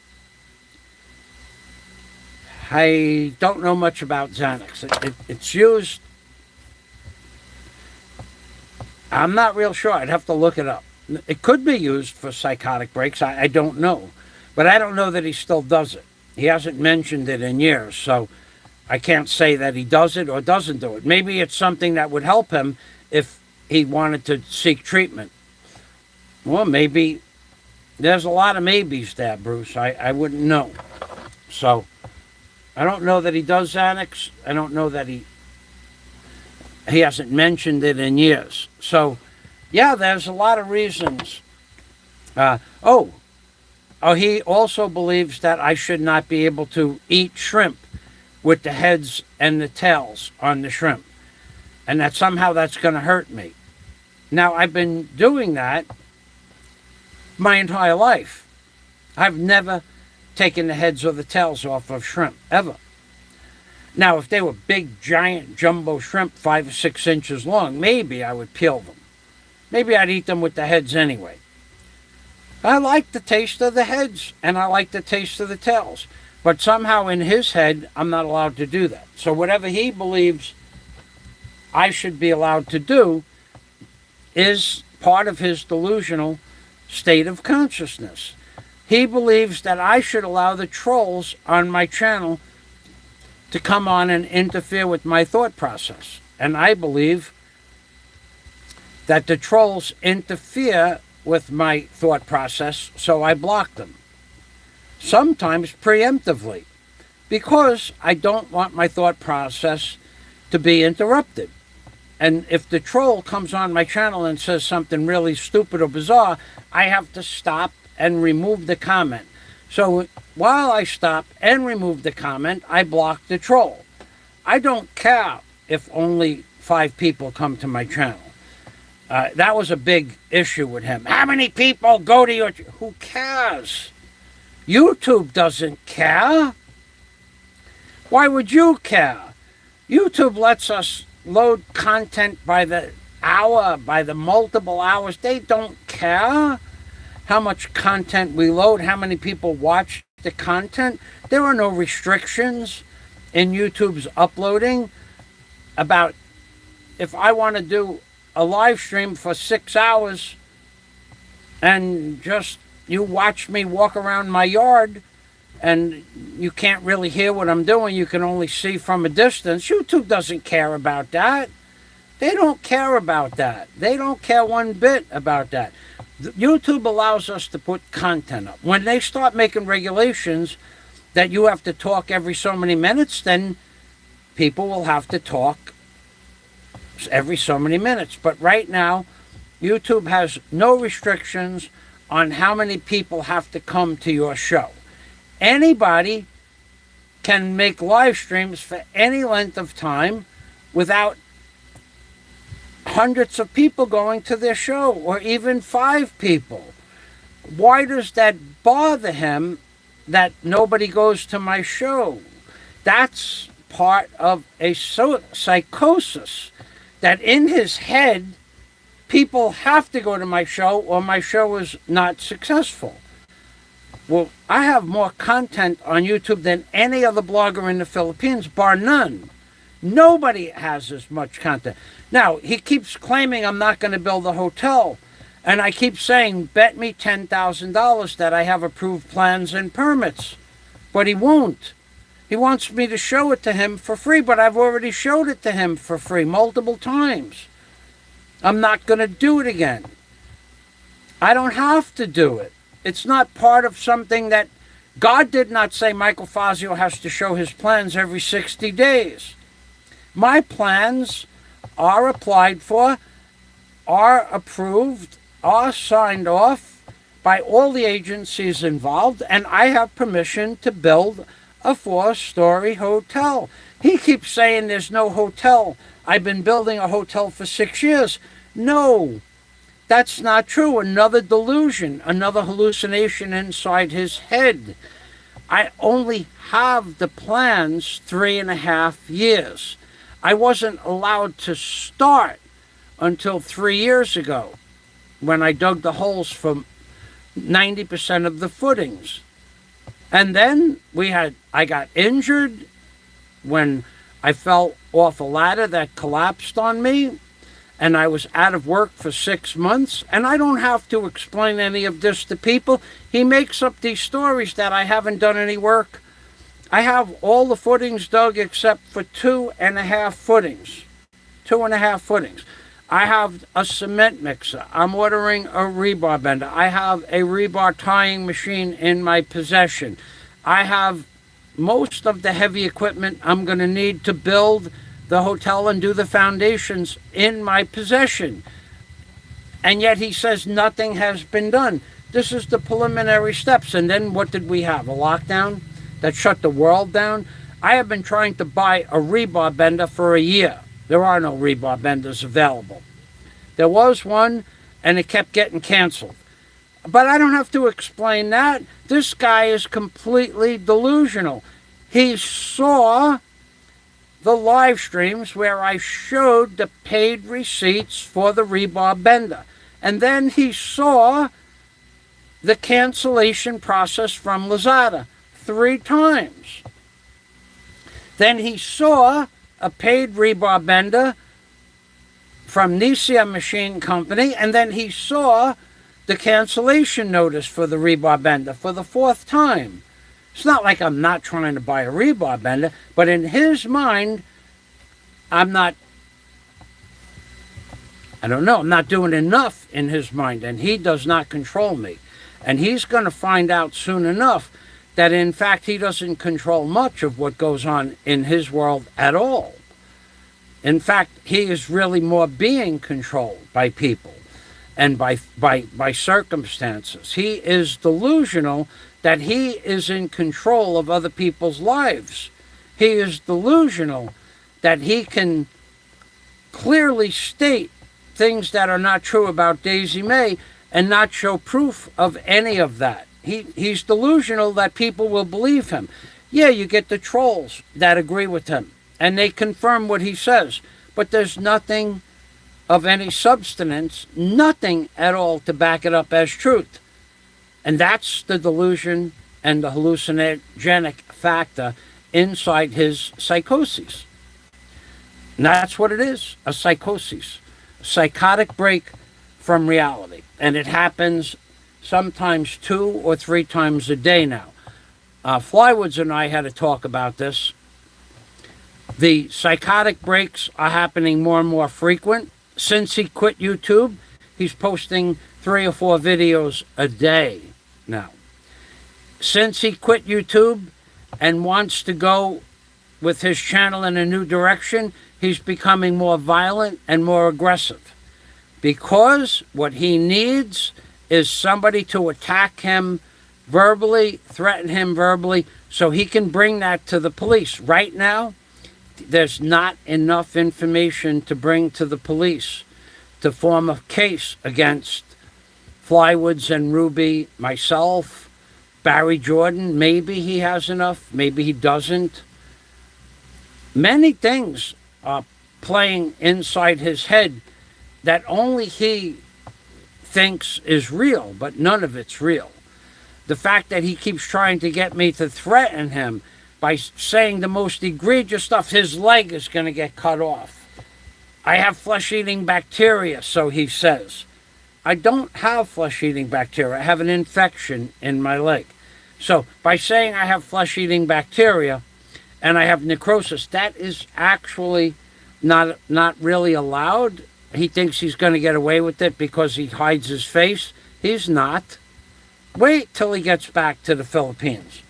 I don't know much about Xanax. It's used. I'm not real sure. I'd have to look it up. It could be used for psychotic breaks. I don't know. But I don't know that he still does it. He hasn't mentioned it in years, so I can't say that he does it or doesn't do it. Maybe it's something that would help him if he wanted to seek treatment. Well, maybe. There's a lot of maybes there, Bruce. I wouldn't know. So, I don't know that he does Xanax. I don't know that he hasn't mentioned it in years. So, yeah, there's a lot of reasons. He also believes that I should not be able to eat shrimp with the heads and the tails on the shrimp, and that somehow that's going to hurt me. Now, I've been doing that my entire life. I've never taken the heads or the tails off of shrimp, ever. Now, if they were big, giant, jumbo shrimp, 5 or 6 inches long, maybe I would peel them. Maybe I'd eat them with the heads anyway. I like the taste of the heads, and I like the taste of the tails. But somehow in his head, I'm not allowed to do that. So whatever he believes I should be allowed to do is part of his delusional state of consciousness. He believes that I should allow the trolls on my channel to come on and interfere with my thought process. And I believe that the trolls interfere with my thought process, so I block them. Sometimes preemptively, because I don't want my thought process to be interrupted. And if the troll comes on my channel and says something really stupid or bizarre, I have to stop and remove the comment. So while I stop and remove the comment, I block the troll. I don't care if only 5 people come to my channel. That was a big issue with him. How many people go to your... Who cares? YouTube doesn't care. Why would you care? YouTube lets us load content by the hour, by the multiple hours. They don't care how much content we load, how many people watch the content. There are no restrictions in YouTube's uploading about if I want to do a live stream for 6 hours and just you watch me walk around my yard and you can't really hear what I'm doing, you can only see from a distance. YouTube doesn't care about that. They don't care about that. They don't care one bit about that. YouTube allows us to put content up. When they start making regulations that you have to talk every so many minutes, then people will have to talk every so many minutes. But right now, YouTube has no restrictions on how many people have to come to your show. Anybody can make live streams for any length of time without hundreds of people going to their show, or even 5 people. Why does that bother him that nobody goes to my show? That's part of a psychosis, that in his head, people have to go to my show or my show is not successful. Well, I have more content on YouTube than any other blogger in the Philippines, bar none. Nobody has as much content. Now, he keeps claiming I'm not going to build a hotel. And I keep saying, bet me $10,000 that I have approved plans and permits. But he won't. He wants me to show it to him for free, but I've already showed it to him for free multiple times. I'm not going to do it again. I don't have to do it. It's not part of something that... God did not say Michael Fazio has to show his plans every 60 days. My plans are applied for, are approved, are signed off by all the agencies involved, and I have permission to build a 4-story hotel. He keeps saying there's no hotel. I've been building a hotel for 6 years. No, that's not true. Another delusion, another hallucination inside his head. I only have the plans 3.5 years. I wasn't allowed to start until 3 years ago when I dug the holes for 90% of the footings. And then I got injured when I fell off a ladder that collapsed on me, and I was out of work for 6 months. And I don't have to explain any of this to people. He makes up these stories that I haven't done any work. I have all the footings dug except for 2.5 footings. 2.5 footings. I have a cement mixer. I'm ordering a rebar bender. I have a rebar tying machine in my possession. I have most of the heavy equipment I'm going to need to build the hotel and do the foundations in my possession. And yet he says nothing has been done. This is the preliminary steps. And then what did we have? A lockdown that shut the world down? I have been trying to buy a rebar bender for a year. There are no rebar benders available. There was one, and it kept getting canceled. But I don't have to explain that. This guy is completely delusional. He saw the live streams where I showed the paid receipts for the rebar bender. And then he saw the cancellation process from Lazada 3 times. Then he saw a paid rebar bender from Nisia Machine Company, and then he saw the cancellation notice for the rebar bender for the 4th time. It's not like I'm not trying to buy a rebar bender, but in his mind, I'm not doing enough in his mind, and he does not control me. And he's going to find out soon enough that, in fact, he doesn't control much of what goes on in his world at all. In fact, he is really more being controlled by people and by circumstances. He is delusional that he is in control of other people's lives. He is delusional that he can clearly state things that are not true about Daisy May and not show proof of any of that. He's delusional that people will believe him. Yeah, you get the trolls that agree with him, and they confirm what he says, but there's nothing of any substance, nothing at all to back it up as truth. And that's the delusion and the hallucinogenic factor inside his psychosis. And that's what it is, a psychosis, a psychotic break from reality. And it happens sometimes 2 or 3 times a day now. Flywoods and I had a talk about this. The psychotic breaks are happening more and more frequent. Since he quit YouTube, he's posting 3 or 4 videos a day now. Since he quit YouTube and wants to go with his channel in a new direction, he's becoming more violent and more aggressive. Because what he needs is somebody to attack him verbally, threaten him verbally, so he can bring that to the police. Right now, there's not enough information to bring to the police to form a case against Flywoods and Ruby, myself, Barry Jordan. Maybe he has enough, maybe he doesn't. Many things are playing inside his head that only he thinks is real, but none of it's real. The fact that he keeps trying to get me to threaten him by saying the most egregious stuff, his leg is going to get cut off. I have flesh-eating bacteria, so he says. I don't have flesh-eating bacteria. I have an infection in my leg. So by saying I have flesh-eating bacteria and I have necrosis, that is actually not really allowed. He thinks he's going to get away with it because he hides his face. He's not. Wait till he gets back to the Philippines,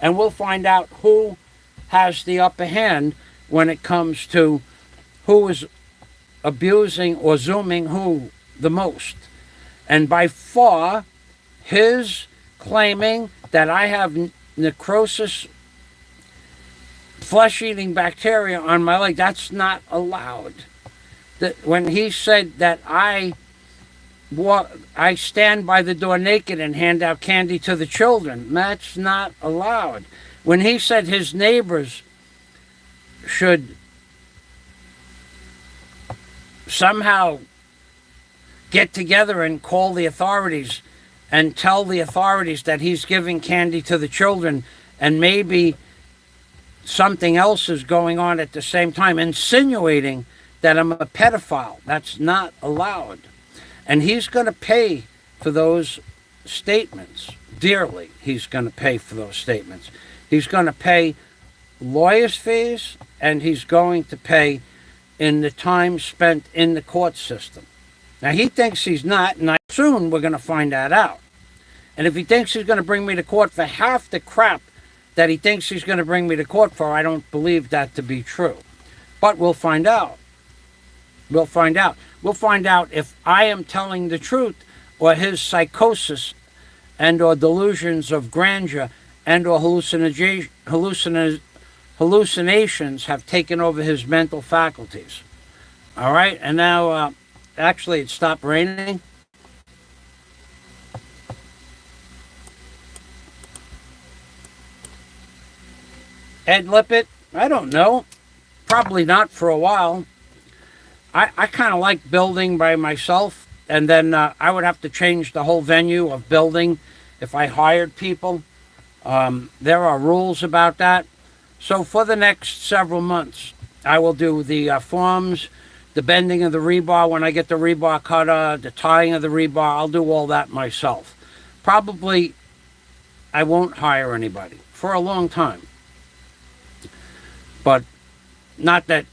and we'll find out who has the upper hand when it comes to who is abusing or zooming who the most. And by far, his claiming that I have necrosis, flesh-eating bacteria on my leg, that's not allowed. When he said that I stand by the door naked and hand out candy to the children, that's not allowed. When he said his neighbors should somehow get together and call the authorities and tell the authorities that he's giving candy to the children and maybe something else is going on at the same time, insinuating that I'm a pedophile, that's not allowed. And he's going to pay for those statements dearly. He's going to pay for those statements. He's going to pay lawyers' fees, and he's going to pay in the time spent in the court system. Now, he thinks he's not, and soon we're going to find that out. And if he thinks he's going to bring me to court for half the crap that he thinks he's going to bring me to court for, I don't believe that to be true. But we'll find out. We'll find out. We'll find out if I am telling the truth or his psychosis and or delusions of grandeur and or hallucinations have taken over his mental faculties. All right, and now, actually, it stopped raining. Ed Lippett, I don't know. Probably not for a while. I kind of like building by myself, and then I would have to change the whole venue of building if I hired people. There are rules about that. So for the next several months, I will do the forms, the bending of the rebar when I get the rebar cutter, the tying of the rebar. I'll do all that myself. Probably I won't hire anybody for a long time. But not that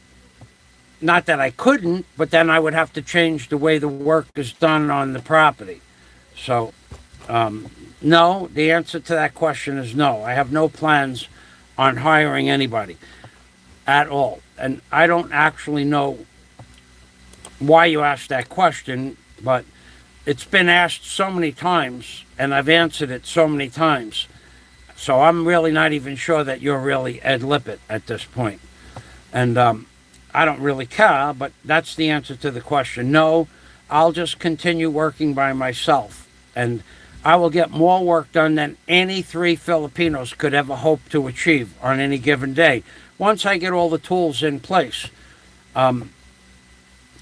I couldn't, but then I would have to change the way the work is done on the property. So, no, the answer to that question is no. I have no plans on hiring anybody at all. And I don't actually know why you asked that question, but it's been asked so many times, and I've answered it so many times. So I'm really not even sure that you're really Ed Lippert at this point. And I don't really care, but that's the answer to the question. No, I'll just continue working by myself. And I will get more work done than any 3 Filipinos could ever hope to achieve on any given day. Once I get all the tools in place, can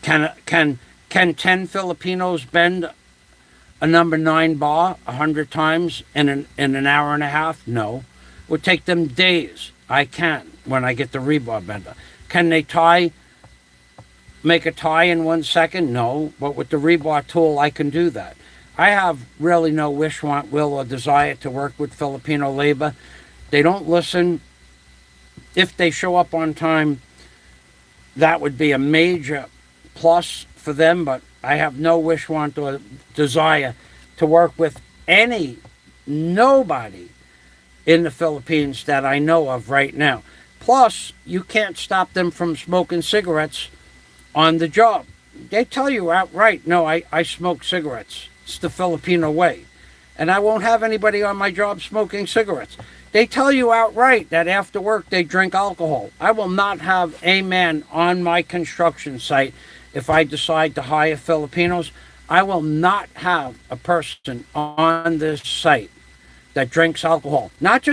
10 Filipinos bend a number 9 bar 100 times in an hour and a half? No. It would take them days. I can when I get the rebar bender. Can they make a tie in 1 second? No. But with the rebar tool, I can do that. I have really no wish, want, will, or desire to work with Filipino labor. They don't listen. If they show up on time, that would be a major plus for them, but I have no wish, want, or desire to work with nobody in the Philippines that I know of right now. Plus, you can't stop them from smoking cigarettes on the job. They tell you outright, no, I smoke cigarettes. It's the Filipino way. And I won't have anybody on my job smoking cigarettes. They tell you outright that after work they drink alcohol. I will not have a man on my construction site if I decide to hire Filipinos. I will not have a person on this site that drinks alcohol. Not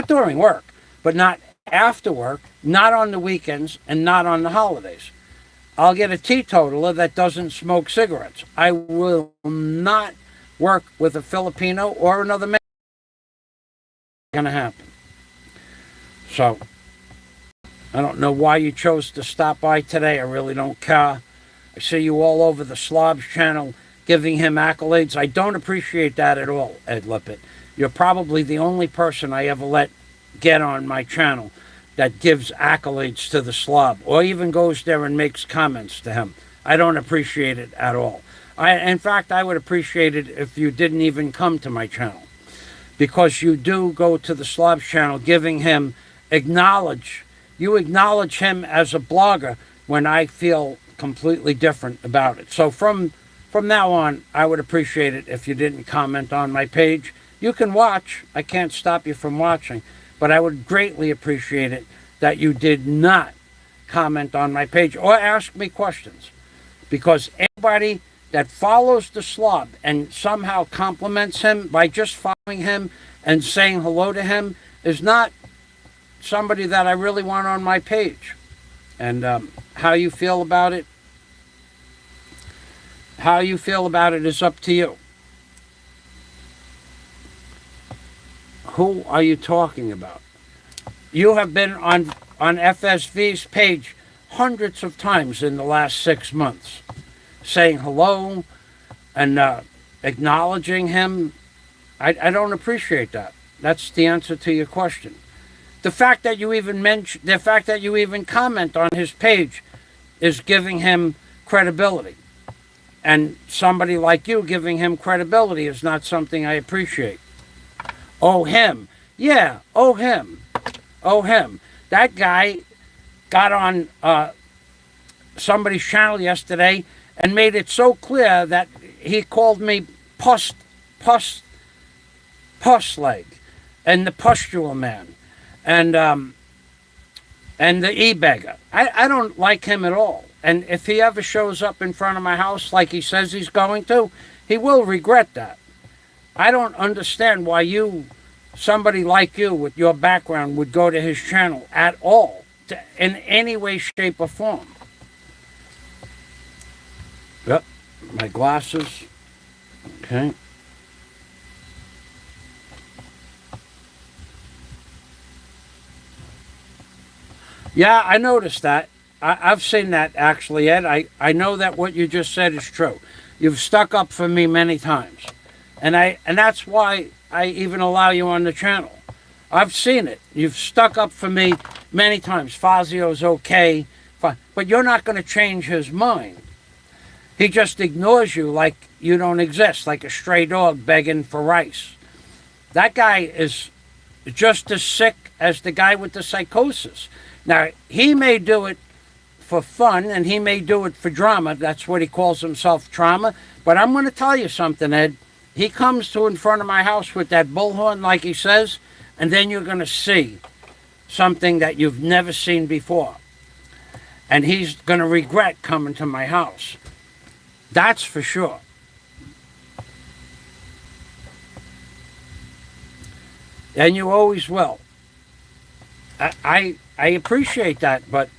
during work, but not after work, not on the weekends, and not on the holidays. I'll get a teetotaler that doesn't smoke cigarettes. I will not work with a Filipino or another man. It's going to happen. So, I don't know why you chose to stop by today. I really don't care. I see you all over the Slobs channel giving him accolades. I don't appreciate that at all, Ed Lippert. You're probably the only person I ever let get on my channel that gives accolades to the slob or even goes there and makes comments to him. I don't appreciate it at all. In fact, I would appreciate it if you didn't even come to my channel, because you do go to the Slobs channel giving him you acknowledge him as a blogger when I feel completely different about it. So from now on, I would appreciate it if you didn't comment on my page. You can watch. I can't stop you from watching. But I would greatly appreciate it that you did not comment on my page or ask me questions. Because anybody that follows the slob and somehow compliments him by just following him and saying hello to him is not somebody that I really want on my page. And how you feel about it is up to you. Who are you talking about? You have been on FSV's page hundreds of times in the last 6 months, saying hello and acknowledging him. I don't appreciate that. That's the answer to your question. The fact that you even comment on his page is giving him credibility. And somebody like you giving him credibility is not something I appreciate. Oh, him. Yeah, oh, him. Oh, him. That guy got on somebody's channel yesterday and made it so clear that he called me puss leg and the pustule man and the e-beggar. I don't like him at all. And if he ever shows up in front of my house like he says he's going to, he will regret that. I don't understand why somebody like you with your background would go to his channel at all in any way, shape, or form. Yep, my glasses. Okay. Yeah, I noticed that. I've seen that actually, Ed. I know that what you just said is true. You've stuck up for me many times. And that's why I even allow you on the channel. I've seen it. You've stuck up for me many times. Fazio's okay, but you're not going to change his mind. He just ignores you like you don't exist, like a stray dog begging for rice. That guy is just as sick as the guy with the psychosis. Now, he may do it for fun, and he may do it for drama. That's what he calls himself, trauma. But I'm going to tell you something, Ed. He comes to in front of my house with that bullhorn, like he says, and then you're going to see something that you've never seen before. And he's going to regret coming to my house. That's for sure. And you always will. I appreciate that, but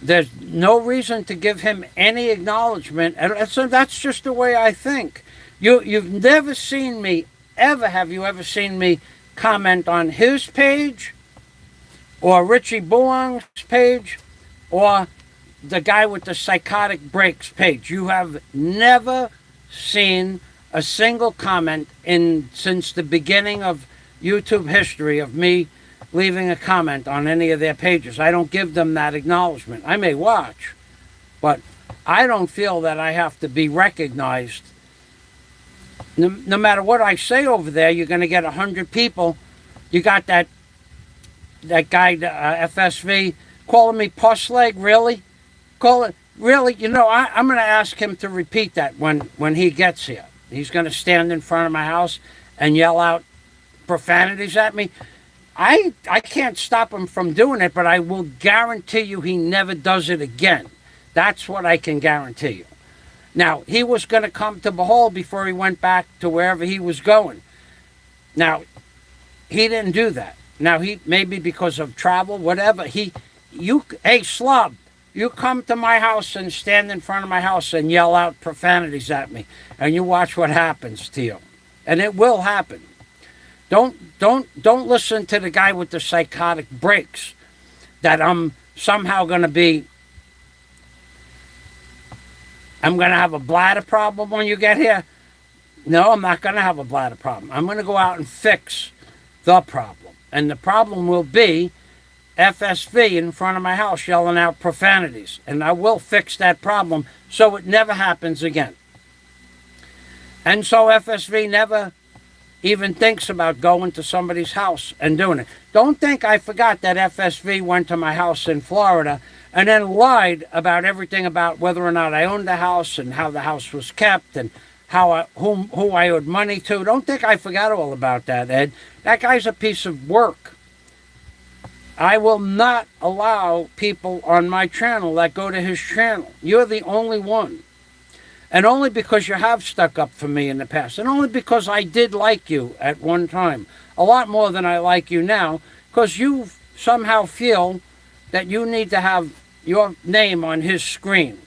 there's no reason to give him any acknowledgement. And so that's just the way I think. You've never seen me, have you ever seen me comment on his page, or Richie Buong's page, or the guy with the psychotic breaks page? You have never seen a single comment since the beginning of YouTube history of me leaving a comment on any of their pages. I don't give them that acknowledgement. I may watch, but I don't feel that I have to be recognized. No matter what I say over there, you're going to get 100 people. You got that guy, FSV, calling me puss leg, really? Really? You know, I'm going to ask him to repeat that when he gets here. He's going to stand in front of my house and yell out profanities at me. I can't stop him from doing it, but I will guarantee you he never does it again. That's what I can guarantee you. Now, he was going to come to Bohol before he went back to wherever he was going. Now, he didn't do that. Now, he maybe because of travel, whatever. Hey, Slub, you come to my house and stand in front of my house and yell out profanities at me, and you watch what happens to you. And it will happen. Don't listen to the guy with the psychotic breaks that I'm somehow going to have a bladder problem when you get here. No, I'm not going to have a bladder problem. I'm going to go out and fix the problem. And the problem will be FSV in front of my house yelling out profanities. And I will fix that problem so it never happens again. And so FSV never even thinks about going to somebody's house and doing it. Don't think I forgot that FSV went to my house in Florida and then lied about everything about whether or not I owned the house and how the house was kept and who I owed money to. Don't think I forgot all about that, Ed. That guy's a piece of work. I will not allow people on my channel that go to his channel. You're the only one. And only because you have stuck up for me in the past. And only because I did like you at one time. A lot more than I like you now. Because you somehow feel that you need to have your name on his screen.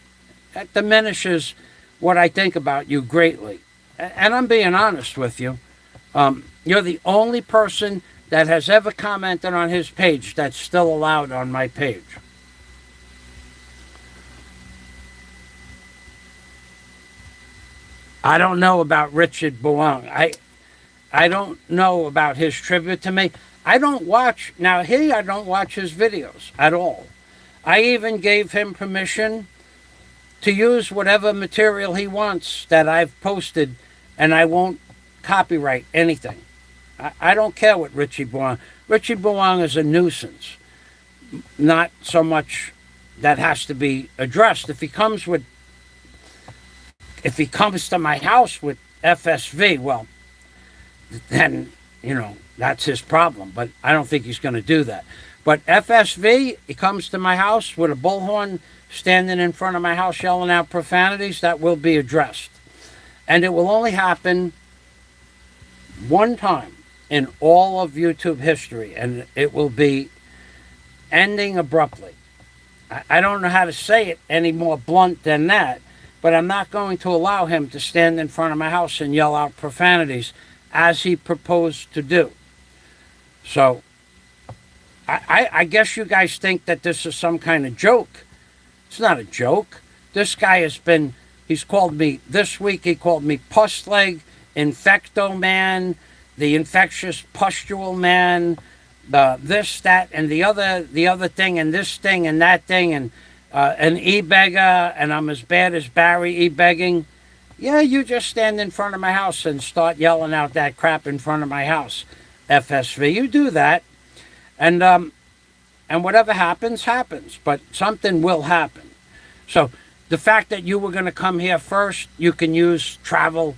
That diminishes what I think about you greatly. And I'm being honest with you. You're the only person that has ever commented on his page that's still allowed on my page. I don't know about Richard Buong. I don't know about his tribute to me. I don't watch his videos at all. I even gave him permission to use whatever material he wants that I've posted, and I won't copyright anything. I don't care what Richie Buong. Richie Buong is a nuisance. Not so much that has to be addressed. If he comes to my house with FSV, well, then, that's his problem. But I don't think he's going to do that. But FSV, he comes to my house with a bullhorn standing in front of my house yelling out profanities, that will be addressed. And it will only happen one time in all of YouTube history. And it will be ending abruptly. I don't know how to say it any more blunt than that, but I'm not going to allow him to stand in front of my house and yell out profanities as he proposed to do. So, I guess you guys think that this is some kind of joke. It's not a joke. This guy he's called me, this week he called me Puss Leg, Infecto Man, the Infectious Pustule Man, the this, that, and the other thing, and this thing, and that thing, and an e-beggar, and I'm as bad as Barry e-begging. Yeah, you just stand in front of my house and start yelling out that crap in front of my house, FSV. You do that, and whatever happens, happens. But something will happen. So the fact that you were going to come here first, you can use travel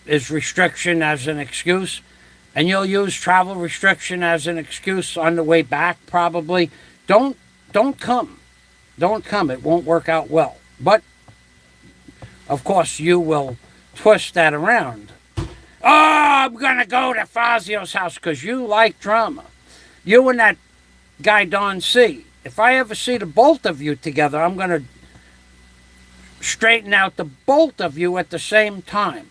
as restriction as an excuse. And you'll use travel restriction as an excuse on the way back, probably. Don't come. Don't come. It won't work out well. But, of course, you will twist that around. Oh, I'm going to go to Fazio's house because you like drama. You and that guy, Don C. If I ever see the both of you together, I'm going to straighten out the both of you at the same time.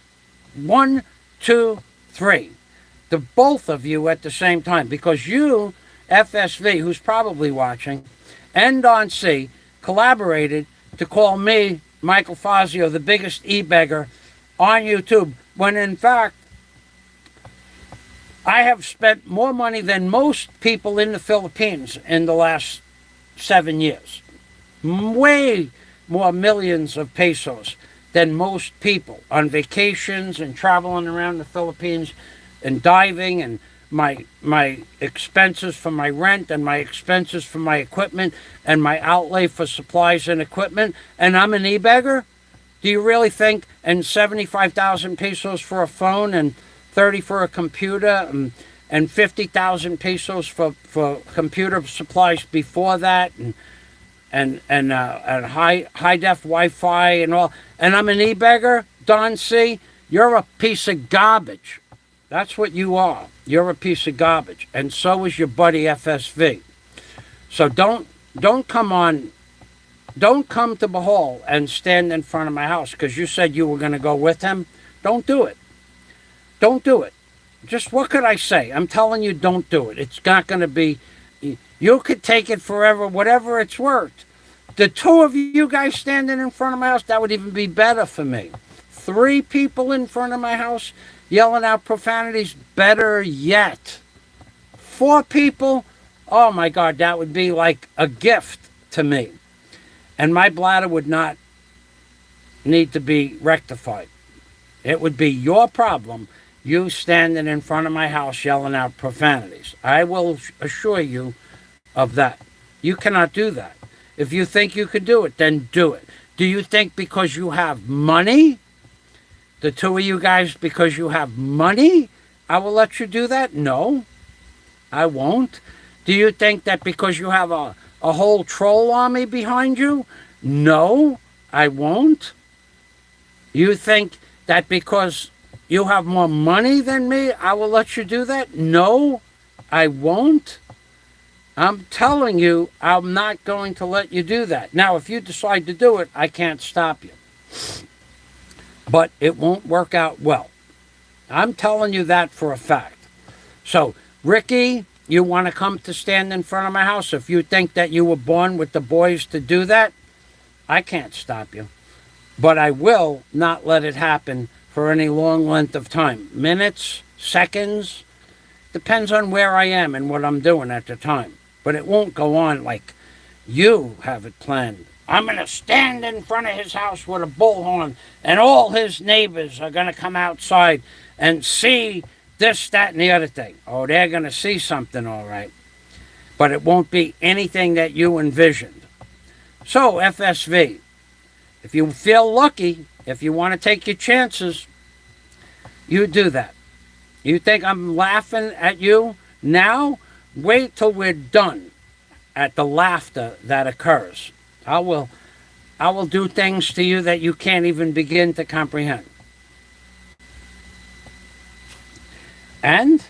1, 2, 3. The both of you at the same time, because you, FSV, who's probably watching, and Don C, collaborated to call me, Michael Fazio, the biggest e-beggar on YouTube, when in fact, I have spent more money than most people in the Philippines in the last 7 years. Way more millions of pesos than most people on vacations and traveling around the Philippines and diving, and my expenses for my rent, and my expenses for my equipment, and my outlay for supplies and equipment, and I'm an e-beggar? Do you really think? And 75,000 pesos for a phone, and 30 for a computer, and 50,000 pesos for computer supplies before that, and high def Wi-Fi and all, and I'm an e-beggar? Don C, you're a piece of garbage. That's what you are. You're a piece of garbage. And so is your buddy FSV. So don't come to Bahal and stand in front of my house because you said you were going to go with him. Don't do it. Don't do it. Just what could I say? I'm telling you, don't do it. It's not going to be, you could take it forever, whatever it's worth. The two of you guys standing in front of my house, that would even be better for me. 3 people in front of my house yelling out profanities, better yet. 4 people, oh my God, that would be like a gift to me. And my bladder would not need to be rectified. It would be your problem, you standing in front of my house yelling out profanities. I will assure you of that. You cannot do that. If you think you can do it, then do it. Do you think because you have money, the two of you guys, because you have money, I will let you do that? No, I won't. Do you think that because you have a whole troll army behind you? No, I won't. You think that because you have more money than me, I will let you do that? No, I won't. I'm telling you, I'm not going to let you do that. Now, if you decide to do it, I can't stop you. But it won't work out well. I'm telling you that for a fact. So, Ricky, you want to come to stand in front of my house? If you think that you were born with the boys to do that, I can't stop you. But I will not let it happen for any long length of time. Minutes, seconds, depends on where I am and what I'm doing at the time. But it won't go on like you have it planned. I'm going to stand in front of his house with a bullhorn, and all his neighbors are going to come outside and see this, that, and the other thing. Oh, they're going to see something, all right. But it won't be anything that you envisioned. So, FSV, if you feel lucky, if you want to take your chances, you do that. You think I'm laughing at you now? Wait till we're done at the laughter that occurs. I will do things to you that you can't even begin to comprehend. And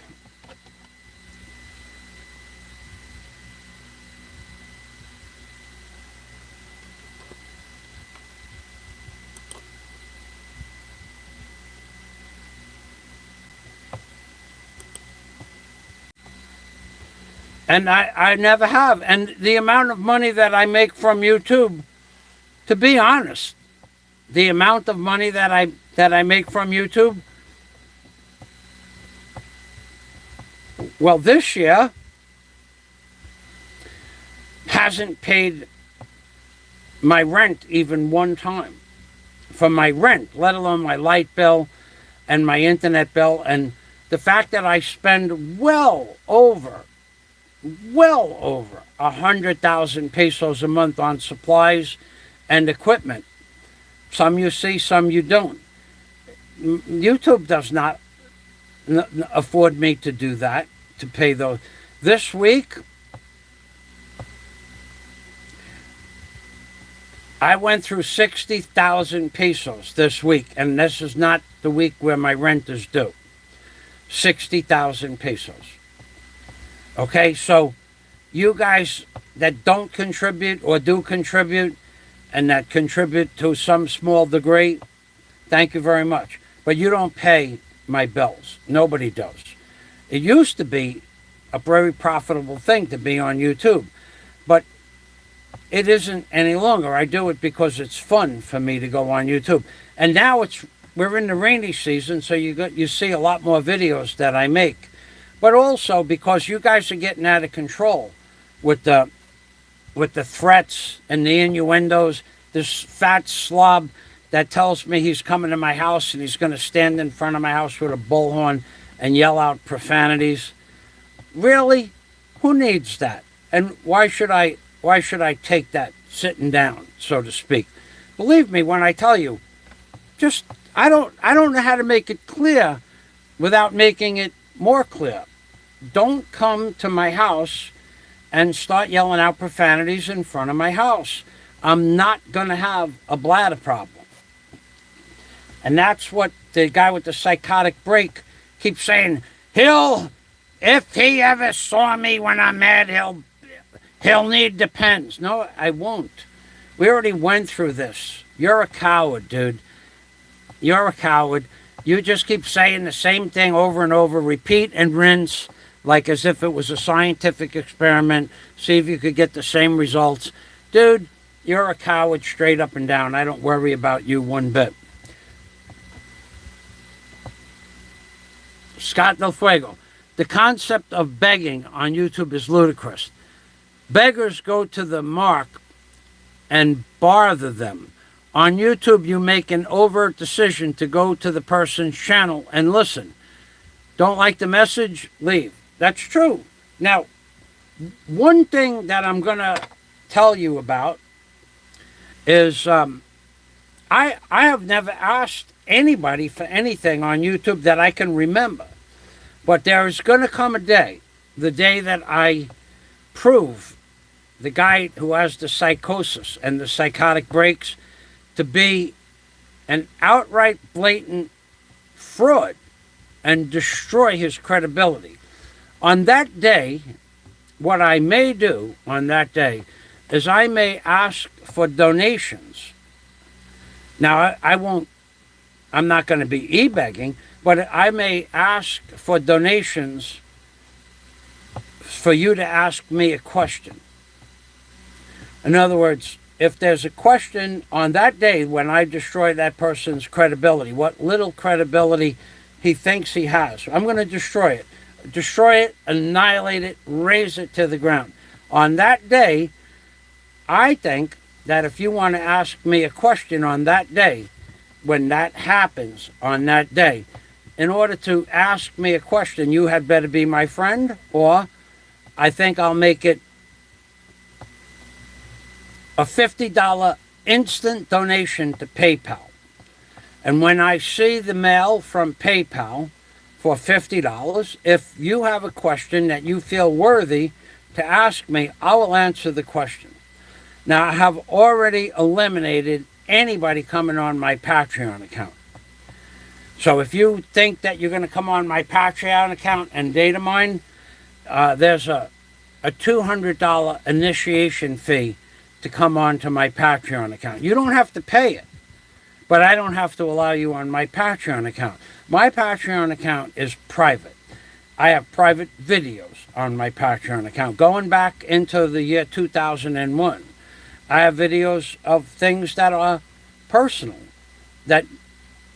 And I never have. And the amount of money that I make from YouTube, to be honest, the amount of money that I make from YouTube, well, this year hasn't paid my rent even one time. For my rent, let alone my light bill and my internet bill, and the fact that I spend well over 100,000 pesos a month on supplies and equipment. Some you see, some you don't. YouTube does not afford me to do that, to pay those. This week, I went through 60,000 pesos this week, and this is not the week where my rent is due. 60,000 pesos. Okay, so you guys that don't contribute or do contribute, and that contribute to some small degree, thank you very much. But you don't pay my bills. Nobody does. It used to be a very profitable thing to be on YouTube, but it isn't any longer. I do it because it's fun for me to go on YouTube. And now we're in the rainy season, so you see a lot more videos that I make. But also because you guys are getting out of control with the threats and the innuendos. This fat slob that tells me he's coming to my house and he's going to stand in front of my house with a bullhorn and yell out profanities. Really? Who needs that? And why should I take that sitting down, so to speak? Believe me when I tell you, I don't know how to make it clear without making it more clear. Don't come to my house and start yelling out profanities in front of my house. I'm not going to have a bladder problem. And that's what the guy with the psychotic break keeps saying. If he ever saw me when I'm mad, he'll need Depends. No, I won't. We already went through this. You're a coward, dude. You're a coward. You just keep saying the same thing over and over, repeat and rinse, like as if it was a scientific experiment, see if you could get the same results. Dude, you're a coward straight up and down. I don't worry about you one bit. Scott Del Fuego. The concept of begging on YouTube is ludicrous. Beggars go to the mark and bother them. On YouTube, you make an overt decision to go to the person's channel and listen. Don't like the message? Leave. That's true. Now, one thing that I'm going to tell you about is I have never asked anybody for anything on YouTube that I can remember. But there is going to come a day, the day that I prove the guy who has the psychosis and the psychotic breaks to be an outright blatant fraud and destroy his credibility. On that day, what I may do on that day is I may ask for donations. Now, I'm not going to be e-begging, but I may ask for donations for you to ask me a question. In other words, if there's a question on that day when I destroy that person's credibility, what little credibility he thinks he has, I'm going to destroy it. Destroy it, annihilate it, raze it to the ground. On that day, I think that if you want to ask me a question on that day, when that happens on that day, in order to ask me a question, you had better be my friend, or I think I'll make it a $50 instant donation to PayPal. And when I see the mail from PayPal for $50, if you have a question that you feel worthy to ask me, I will answer the question. Now, I have already eliminated anybody coming on my Patreon account. So if you think that you're going to come on my Patreon account and data mine, there's a $200 initiation fee to come on to my Patreon account. You don't have to pay it, but I don't have to allow you on my Patreon account. My Patreon account is private. I have private videos on my Patreon account going back into the year 2001. I have videos of things that are personal that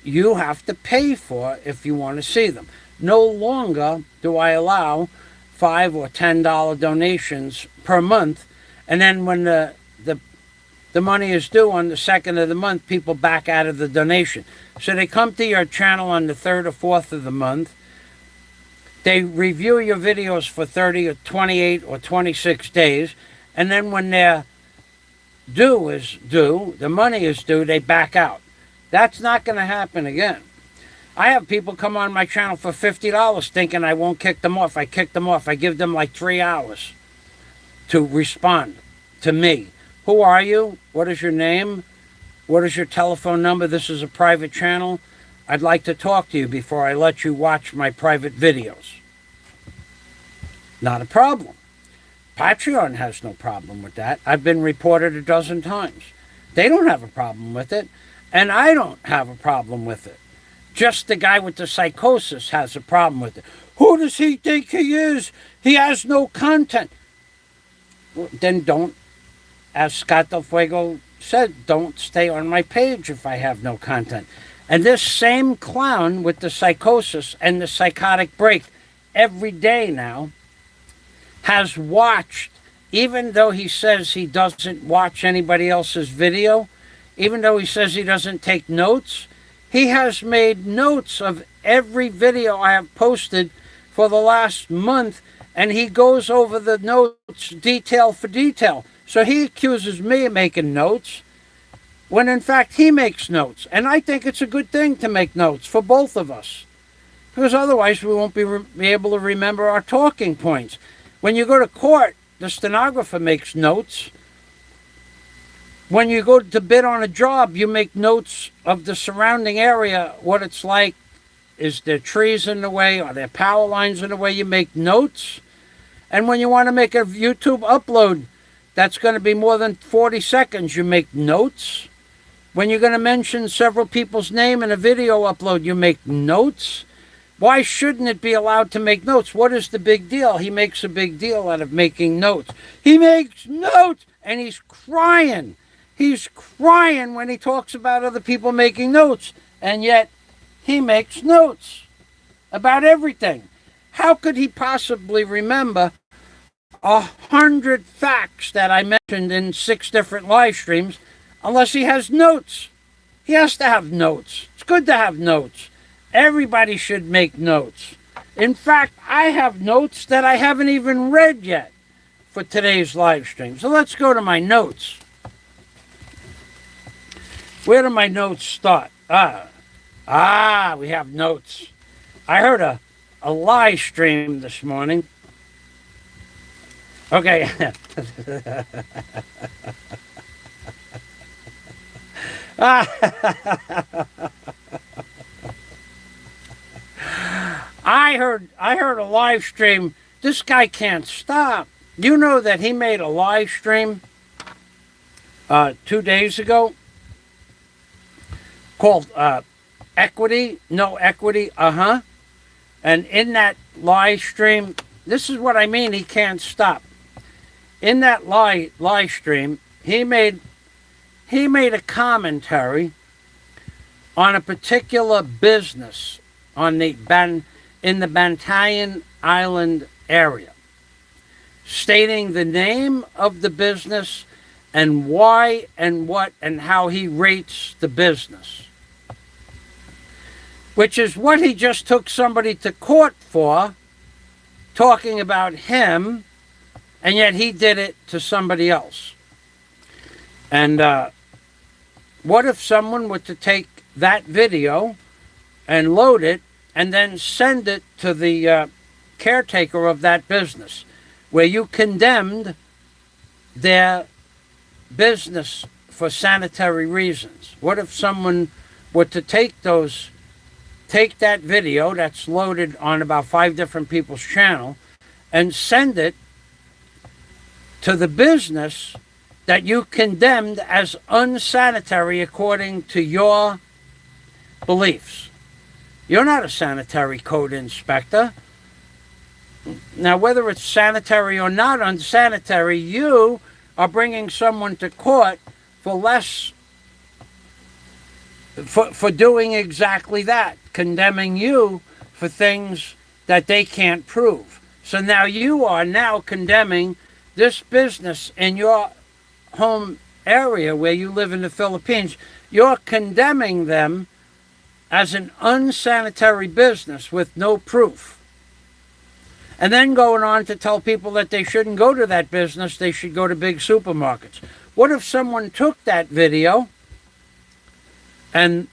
you have to pay for if you want to see them. No longer do I allow $5 or $10 donations per month, and then when the money is due on the 2nd of the month, people back out of the donation. So they come to your channel on the 3rd or 4th of the month. They review your videos for 30 or 28 or 26 days, and then when their due is due, the money is due, they back out. That's not going to happen again. I have people come on my channel for $50 thinking I won't kick them off. I kick them off. I give them like 3 hours to respond to me. Who are you? What is your name? What is your telephone number? This is a private channel. I'd like to talk to you before I let you watch my private videos. Not a problem. Patreon has no problem with that. I've been reported a dozen times. They don't have a problem with it, and I don't have a problem with it. Just the guy with the psychosis has a problem with it. Who does he think he is? He has no content. Well, then don't, as Scott Del Fuego said, don't stay on my page if I have no content. And this same clown with the psychosis and the psychotic break every day now has watched, even though he says he doesn't watch anybody else's video, even though he says he doesn't take notes, he has made notes of every video I have posted for the last month, and he goes over the notes detail for detail. So he accuses me of making notes, when in fact he makes notes. And I think it's a good thing to make notes for both of us, because otherwise we won't be able to remember our talking points. When you go to court, the stenographer makes notes. When you go to bid on a job, you make notes of the surrounding area, what it's like. Is there trees in the way? Are there power lines in the way? You make notes. And when you want to make a YouTube upload that's going to be more than 40 seconds, you make notes. When you're going to mention several people's name in a video upload, you make notes. Why shouldn't it be allowed to make notes? What is the big deal? He makes a big deal out of making notes. He makes notes, and he's crying. He's crying when he talks about other people making notes, and yet he makes notes about everything. How could he possibly remember 100 facts that I mentioned in 6 different live streams unless he has notes? He has to have notes. It's good to have notes. Everybody should make notes. In fact, I have notes that I haven't even read yet for today's live stream. So let's go to my notes. Where do my notes start? We have notes. I heard a live stream this morning. Okay. I heard a live stream. This guy can't stop. You know that he made a live stream 2 days ago called Equity, No Equity, And in that live stream, this is what I mean, he can't stop. In that live stream, he made a commentary on a particular business in the Bantayan Island area, stating the name of the business and why and what and how he rates the business, which is what he just took somebody to court for, talking about him, and yet he did it to somebody else. And what if someone were to take that video and load it and then send it to the caretaker of that business, where you condemned their business for sanitary reasons? What if someone were to take that video that's loaded on about 5 different people's channel and send it to the business that you condemned as unsanitary according to your beliefs? You're not a sanitary code inspector. Now, whether it's sanitary or not unsanitary, you are bringing someone to court for less, for doing exactly that, condemning you for things that they can't prove. So now you are now condemning this business in your home area where you live in the Philippines. You're condemning them as an unsanitary business with no proof. And then going on to tell people that they shouldn't go to that business, they should go to big supermarkets. What if someone took that video and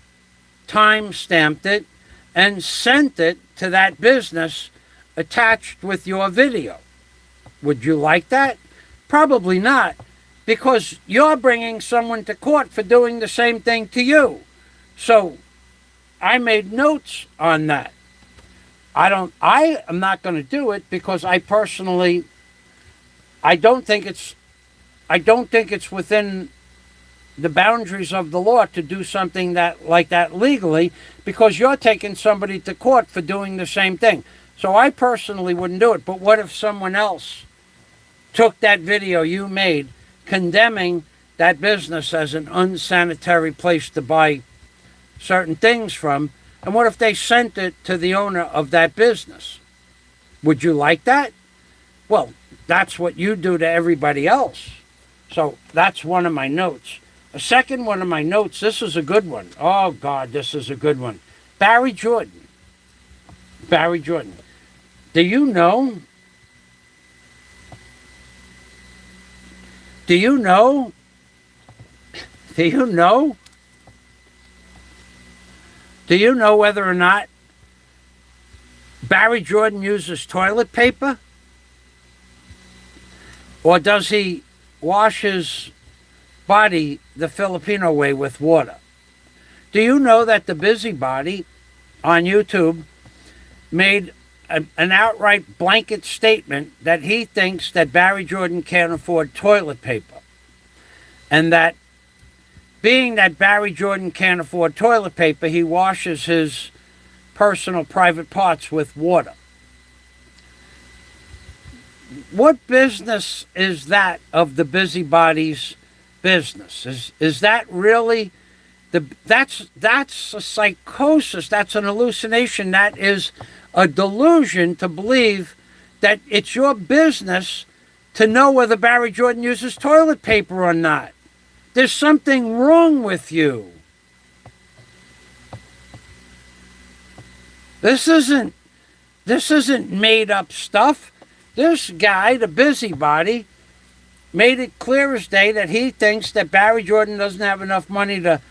time-stamped it and sent it to that business attached with your video? Would you like that? Probably not, because you're bringing someone to court for doing the same thing to you. So I made notes on that. I am not going to do it because I personally, I don't think it's within the boundaries of the law to do something like that legally, because you're taking somebody to court for doing the same thing. So I personally wouldn't do it. But what if someone else took that video you made condemning that business as an unsanitary place to buy certain things from, and what if they sent it to the owner of that business? Would you like that? Well, that's what you do to everybody else. So that's one of my notes. A second one of my notes, this is a good one. Oh, God, this is a good one. Barry Jordan. Barry Jordan. Do you know? Do you know? Do you know? Do you know whether or not Barry Jordan uses toilet paper? Or does he wash his body the Filipino way with water? Do you know that the Busybody on YouTube made an outright blanket statement that he thinks that Barry Jordan can't afford toilet paper? And that being that Barry Jordan can't afford toilet paper, he washes his personal private parts with water. What business is that of the Busybody's business? Is that really that's a psychosis, that's an hallucination, that is a delusion to believe that it's your business to know whether Barry Jordan uses toilet paper or not. There's something wrong with you. This isn't made up stuff. This guy, the Busybody, made it clear as day that he thinks that Barry Jordan doesn't have enough money to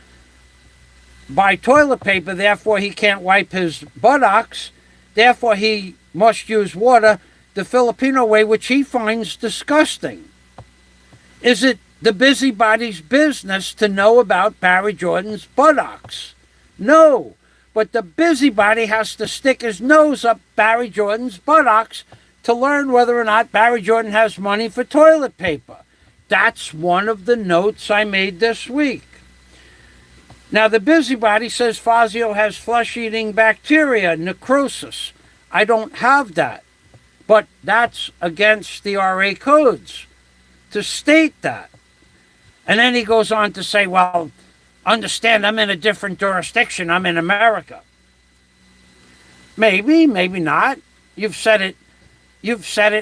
buy toilet paper, therefore he can't wipe his buttocks, therefore he must use water the Filipino way, which he finds disgusting. Is it the Busybody's business to know about Barry Jordan's buttocks? No, but the Busybody has to stick his nose up Barry Jordan's buttocks to learn whether or not Barry Jordan has money for toilet paper. That's one of the notes I made this week. Now, the Busybody says Fazio has flesh-eating bacteria, necrosis. I don't have that, but that's against the RA codes to state that. And then he goes on to say, well, understand, I'm in a different jurisdiction. I'm in America. Maybe, maybe not. You've said it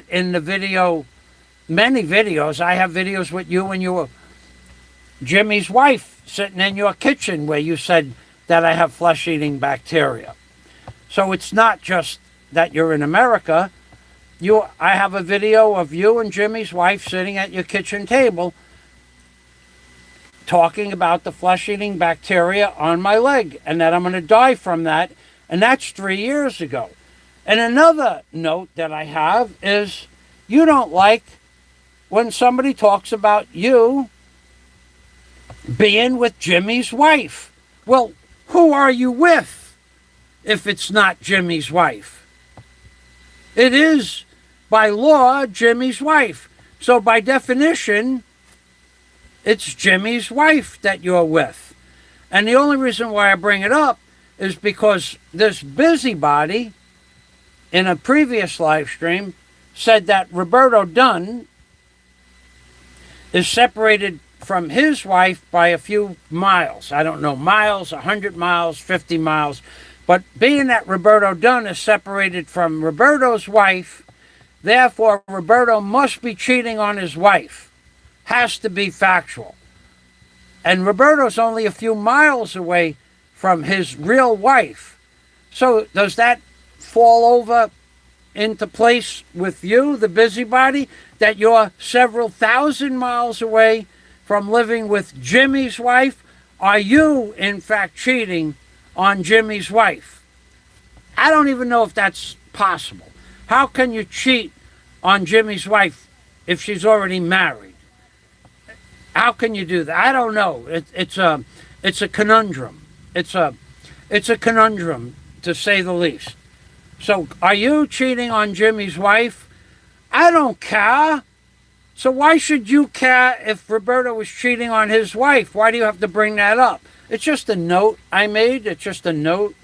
in the video, many videos. I have videos with you when you were Jimmy's wife sitting in your kitchen where you said that I have flesh-eating bacteria. So it's not just that you're in America. I have a video of you and Jimmy's wife sitting at your kitchen table talking about the flesh-eating bacteria on my leg and that I'm going to die from that. And that's 3 years ago. And another note that I have is you don't like when somebody talks about you being with Jimmy's wife. Well, who are you with if it's not Jimmy's wife? It is, by law, Jimmy's wife. So by definition, it's Jimmy's wife that you're with. And the only reason why I bring it up is because this Busybody in a previous live stream, said that Roberto Dunn is separated from his wife by a few miles. I don't know, miles, 100 miles, 50 miles. But being that Roberto Dunn is separated from Roberto's wife, therefore Roberto must be cheating on his wife. Has to be factual. And Roberto's only a few miles away from his real wife. So does that fall over into place with you, the busybody, that you're several thousand miles away from living with Jimmy's wife? Are you, in fact, cheating on Jimmy's wife? I don't even know if that's possible. How can you cheat on Jimmy's wife if she's already married? How can you do that? I don't know. It's a conundrum. It's a conundrum, to say the least. So, are you cheating on Jimmy's wife? I don't care. So why should you care if Roberto was cheating on his wife? Why do you have to bring that up? It's just a note I made. It's just a note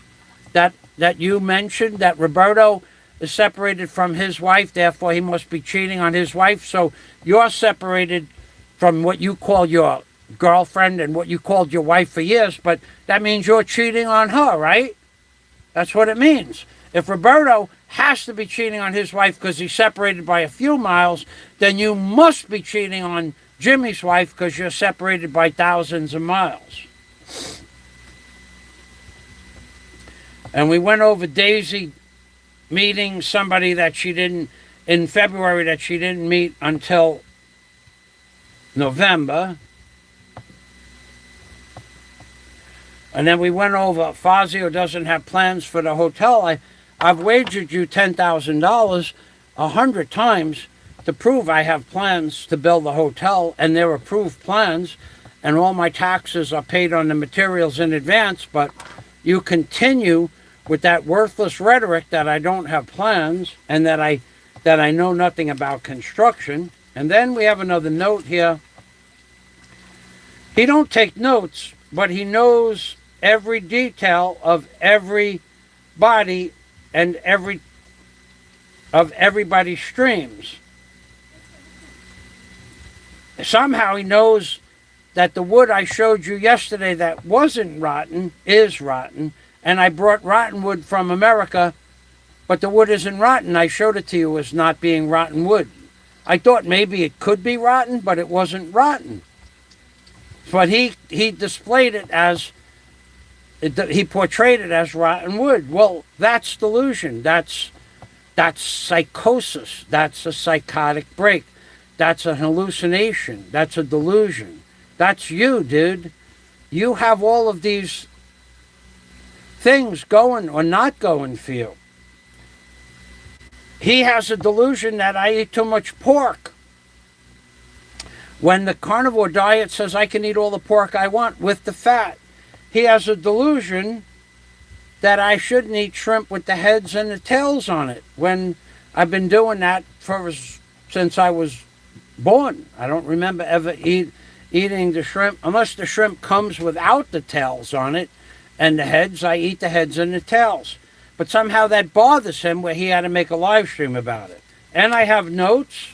that you mentioned, that Roberto is separated from his wife, therefore he must be cheating on his wife. So you're separated from what you call your girlfriend and what you called your wife for years, but that means you're cheating on her, right? That's what it means. If Roberto has to be cheating on his wife because he's separated by a few miles, then you must be cheating on Jimmy's wife because you're separated by thousands of miles. And we went over Daisy meeting somebody that she didn't, in February, that she didn't meet until November. And then we went over Fazio doesn't have plans for the hotel. I've wagered you $10,000 100 times to prove I have plans to build the hotel, and they're approved plans, and all my taxes are paid on the materials in advance, but you continue with that worthless rhetoric that I don't have plans and that I know nothing about construction. And then we have another note here. He don't take notes, but he knows every detail of every body and everybody's streams. Somehow he knows that the wood I showed you yesterday that wasn't rotten is rotten, and I brought rotten wood from America, but the wood isn't rotten. I showed it to you as not being rotten wood. I thought maybe it could be rotten, but it wasn't rotten. But he displayed it as, he portrayed it as rotten wood. Well, that's delusion. That's psychosis. That's a psychotic break. That's a hallucination. That's a delusion. That's you, dude. You have all of these things going or not going for you. He has a delusion that I eat too much pork, when the carnivore diet says I can eat all the pork I want with the fat. He has a delusion that I shouldn't eat shrimp with the heads and the tails on it, when I've been doing that since I was born. I don't remember ever eating the shrimp, unless the shrimp comes without the tails on it and the heads. I eat the heads and the tails. But somehow that bothers him, where he had to make a live stream about it. And I have notes.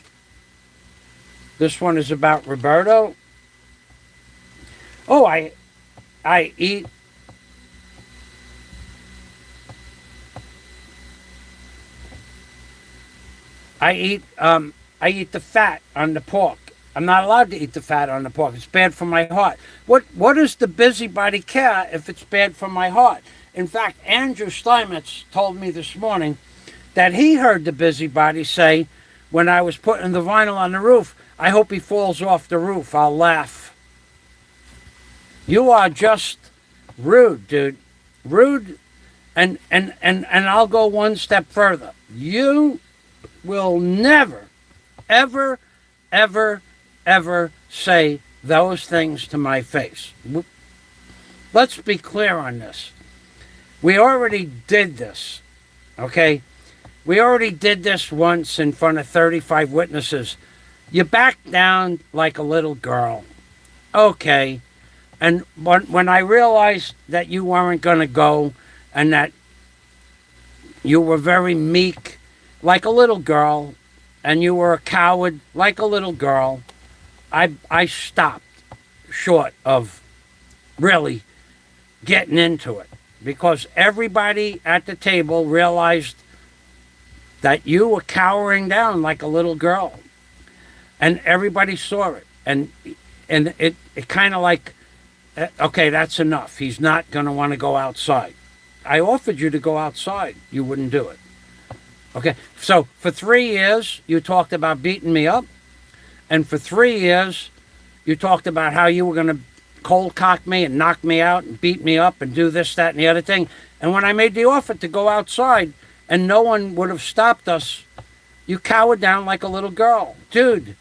This one is about Roberto. Oh, I eat the fat on the pork. I'm not allowed to eat the fat on the pork. It's bad for my heart. What does the busybody care if it's bad for my heart? In fact, Andrew Steinmetz told me this morning that he heard the busybody say, when I was putting the vinyl on the roof, I hope he falls off the roof. I'll laugh. You are just rude, dude. Rude, and I'll go one step further. You will never, ever, ever, ever say those things to my face. Let's be clear on this. We already did this, okay? We already did this once in front of 35 witnesses. You backed down like a little girl. Okay. And when I realized that you weren't going to go and that You were very meek, like a little girl, and you were a coward, like a little girl. I stopped short of really getting into it because everybody at the table realized that you were cowering down like a little girl, and everybody saw it, and it kind of like, okay, that's enough. He's not going to want to go outside. I offered you to go outside. You wouldn't do it. Okay, so for 3 years you talked about beating me up, and for 3 years you talked about how you were going to cold cock me and knock me out and beat me up and do this, that, and the other thing. And when I made the offer to go outside and no one would have stopped us, you cowered down like a little girl. Dude,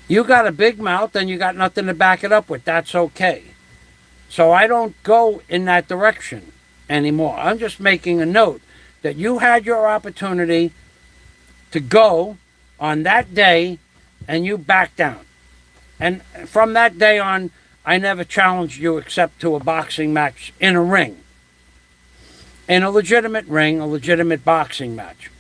you got a big mouth and you got nothing to back it up with. That's okay. So I don't go in that direction anymore. I'm just making a note that you had your opportunity to go on that day and you backed down. And from that day on, I never challenged you except to a boxing match in a ring. In a legitimate ring, a legitimate boxing match.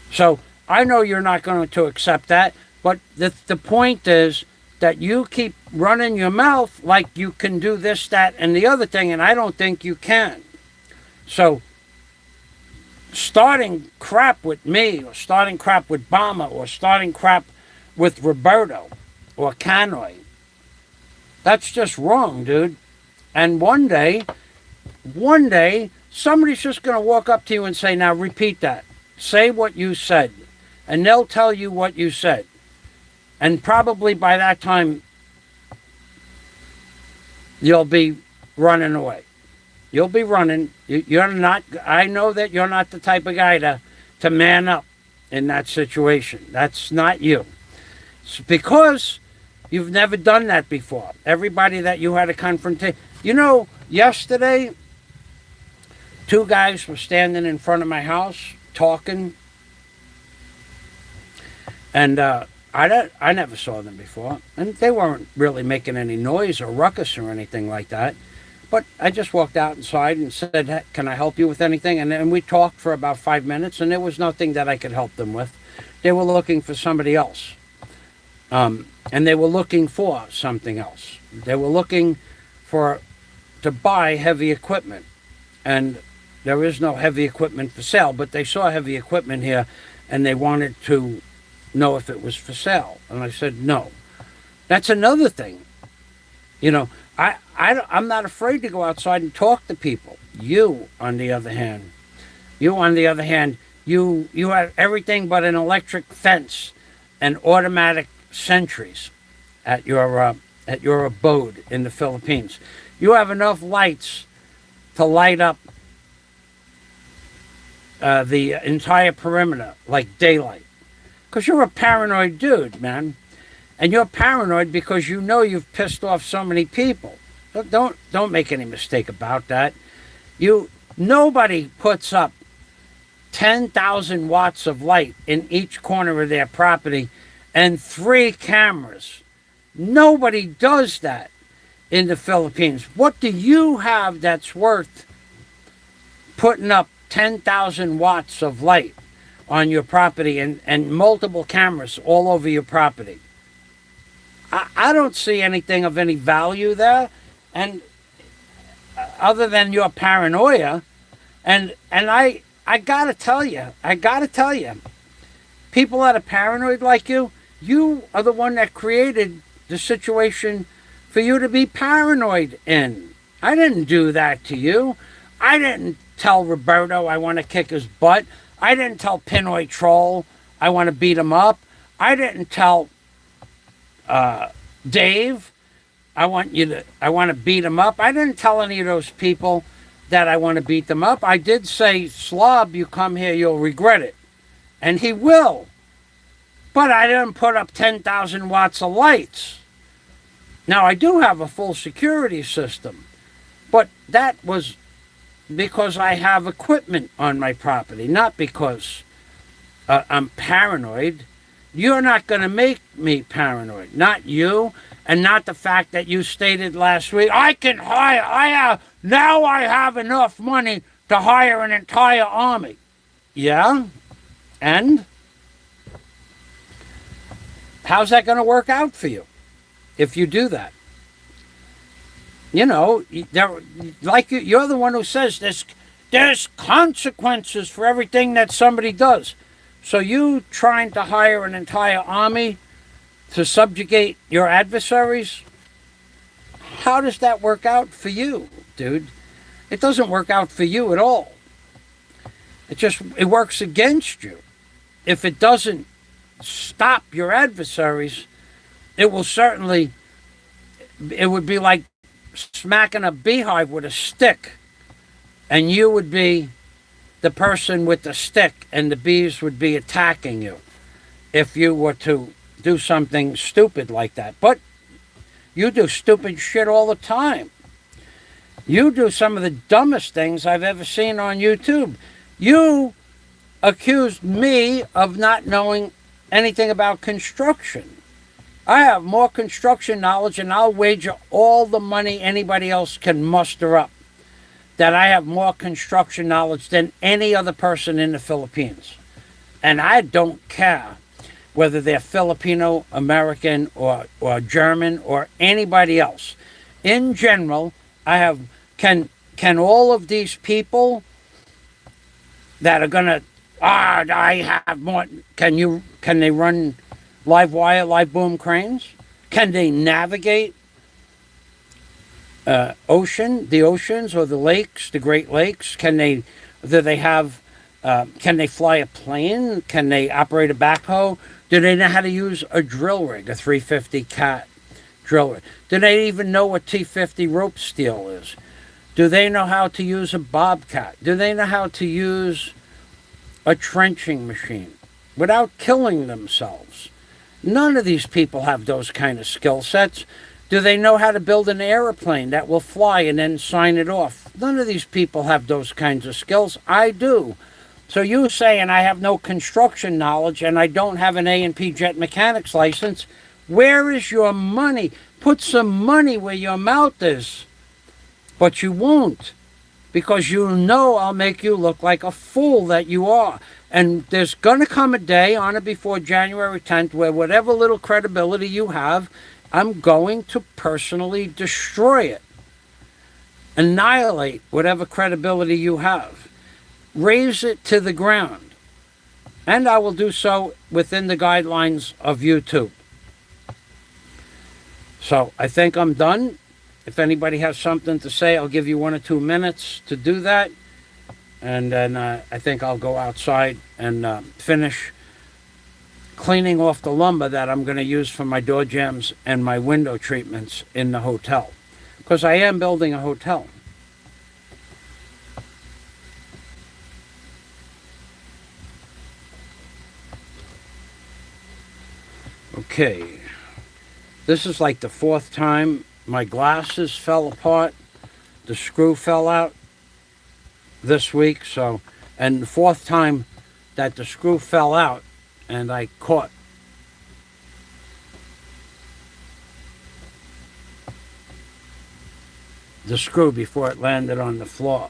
So I know you're not going to accept that, but the point is that you keep running your mouth like you can do this, that, and the other thing, and I don't think you can. So starting crap with me, or starting crap with Bama, or starting crap with Roberto, or Canoy, that's just wrong, dude. And one day, somebody's just going to walk up to you and say, now repeat that. Say what you said. And they'll tell you what you said. And probably by that time, you'll be running away. You'll be running. You're not, I know that you're not the type of guy to man up in that situation. That's not you. It's because you've never done that before. Everybody that you had a confrontation. You know, yesterday, 2 guys were standing in front of my house talking. And I never saw them before. And they weren't really making any noise or ruckus or anything like that. But I just walked out inside and said, hey, can I help you with anything? And we talked for about 5 minutes, and there was nothing that I could help them with. They were looking for somebody else. And they were looking for something else. They were looking to buy heavy equipment. And there is no heavy equipment for sale, but they saw heavy equipment here, and they wanted to know if it was for sale. And I said, no. That's another thing. You know, I'm not afraid to go outside and talk to people. You, on the other hand, you have everything but an electric fence and automatic sentries at your abode in the Philippines. You have enough lights to light up the entire perimeter like daylight. Because you're a paranoid dude, man. And you're paranoid because you know you've pissed off so many people. Don't make any mistake about that. Nobody puts up 10,000 watts of light in each corner of their property and 3 cameras. Nobody does that in the Philippines. What do you have that's worth putting up 10,000 watts of light on your property and multiple cameras all over your property? I don't see anything of any value there, and other than your paranoia, and I gotta tell you, people that are paranoid like you are the one that created the situation for you to be paranoid in. I didn't do that to you. I didn't tell Roberto I want to kick his butt. I didn't tell Pinoy Troll I want to beat him up. I didn't tell Dave I want to beat him up. I didn't tell any of those people that I want to beat them up. I did say, Slob, you come here, you'll regret it. And he will. But I didn't put up 10,000 watts of lights. Now, I do have a full security system, but that was because I have equipment on my property, not because I'm paranoid. You're not going to make me paranoid. Not you, and not the fact that you stated last week, now I have enough money to hire an entire army. Yeah? And? How's that going to work out for you if you do that? You know, like you're the one who says there's consequences for everything that somebody does. So you trying to hire an entire army to subjugate your adversaries? How does that work out for you, dude? It doesn't work out for you at all. It works against you. If it doesn't stop your adversaries, it would be like smacking a beehive with a stick, and you would be the person with the stick and the bees would be attacking you if you were to do something stupid like that. But you do stupid shit all the time. You do some of the dumbest things I've ever seen on YouTube. You accused me of not knowing anything about construction. I have more construction knowledge, and I'll wager all the money anybody else can muster up that I have more construction knowledge than any other person in the Philippines. And I don't care whether they're Filipino, American, or German, or anybody else. In general, can all of these people that are gonna I have more, can they run live wire, live boom cranes? Can they navigate the oceans or the lakes, the Great Lakes? Can they fly a plane? Can they operate a backhoe? Do they know how to use a drill rig, a 350 cat drill rig? Do they even know what T50 rope steel is? Do they know how to use a bobcat? Do they know how to use a trenching machine without killing themselves? None of these people have those kind of skill sets. Do they know how to build an airplane that will fly and then sign it off? None of these people have those kinds of skills. I do. So you saying I have no construction knowledge and I don't have an A&P jet mechanics license, where is your money? Put some money where your mouth is. But you won't, because you know I'll make you look like a fool that you are. And there's going to come a day on or before January 10th where whatever little credibility you have, I'm going to personally destroy it. Annihilate whatever credibility you have. Raise it to the ground. And I will do so within the guidelines of YouTube. So I think I'm done. If anybody has something to say, I'll give you 1 or 2 minutes to do that. And then I think I'll go outside and finish cleaning off the lumber that I'm going to use for my door jambs and my window treatments in the hotel. Because I am building a hotel. Okay. This is like the 4th time my glasses fell apart. The screw fell out this week. And the 4th time that the screw fell out and I caught the screw before it landed on the floor.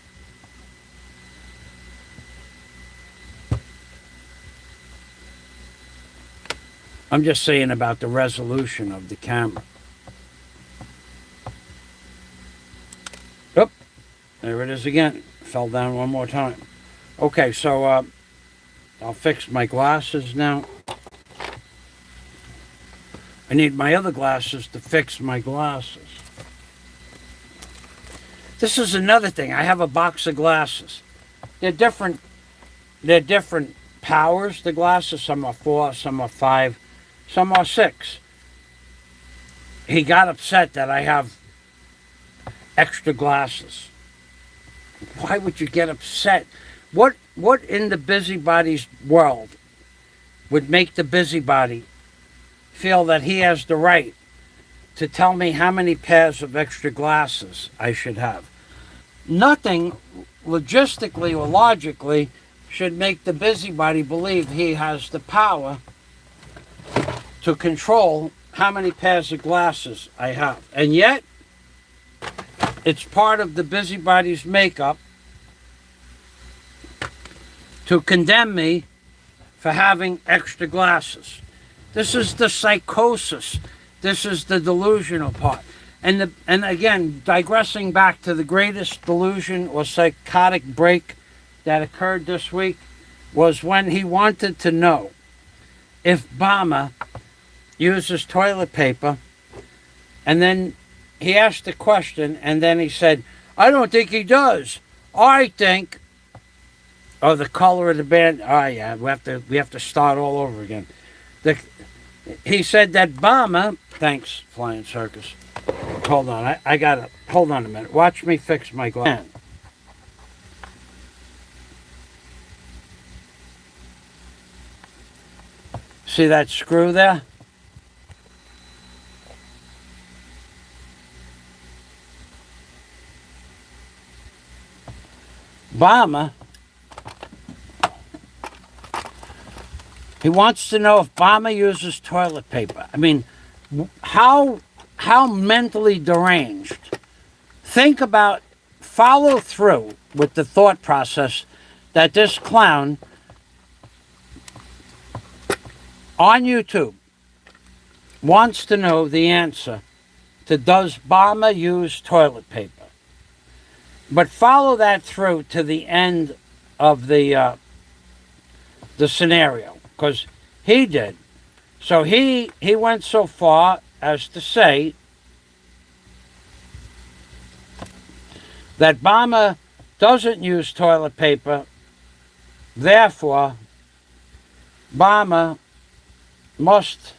I'm just saying about the resolution of the camera. Oop, there it is again. Fell down one more time. Okay, so I'll fix my glasses now. I need my other glasses to fix my glasses. This is another thing. I have a box of glasses. They're different powers, the glasses. Some are 4, some are 5, some are 6. He got upset that I have extra glasses. Why would you get upset? What in the busybody's world would make the busybody feel that he has the right to tell me how many pairs of extra glasses I should have? Nothing logistically or logically should make the busybody believe he has the power to control how many pairs of glasses I have. And yet, it's part of the busybody's makeup to condemn me for having extra glasses. This is the psychosis. This is the delusional part. And again, digressing back to the greatest delusion or psychotic break that occurred this week was when he wanted to know if Obama uses toilet paper, and then he asked a question, and then he said, I don't think he does. I think, oh, the color of the band, oh yeah, we have to start all over again. He said that Obama, thanks, Flying Circus. Hold on, I gotta, hold on a minute. Watch me fix my glass. See that screw there? Obama, he wants to know if Obama uses toilet paper. I mean, how mentally deranged. Think about, follow through with the thought process that this clown on YouTube wants to know the answer to does Obama use toilet paper? But follow that through to the end of the scenario, because he did. So he went so far as to say that Obama doesn't use toilet paper, therefore Obama must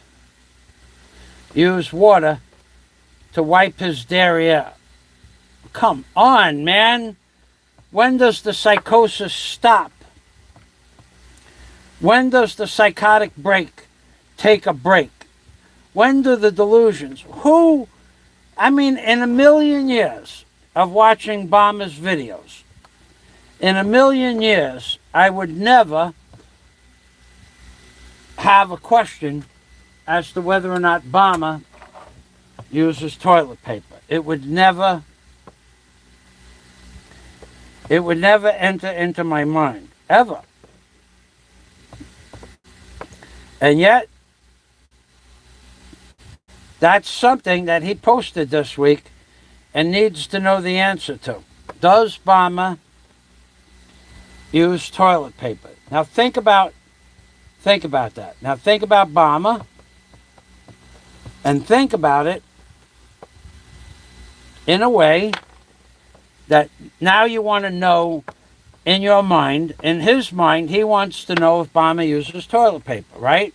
use water to wipe his derriere. Come on, man. When does the psychosis stop? When does the psychotic break take a break? When do the delusions? In a million years of watching Obama's videos, in a million years, I would never have a question as to whether or not Obama uses toilet paper. It would never enter into my mind, ever. And yet, that's something that he posted this week and needs to know the answer to. Does Obama use toilet paper? Now think about that. Now think about Obama and think about it in a way that now you want to know in your mind, in his mind, he wants to know if Obama uses toilet paper, right?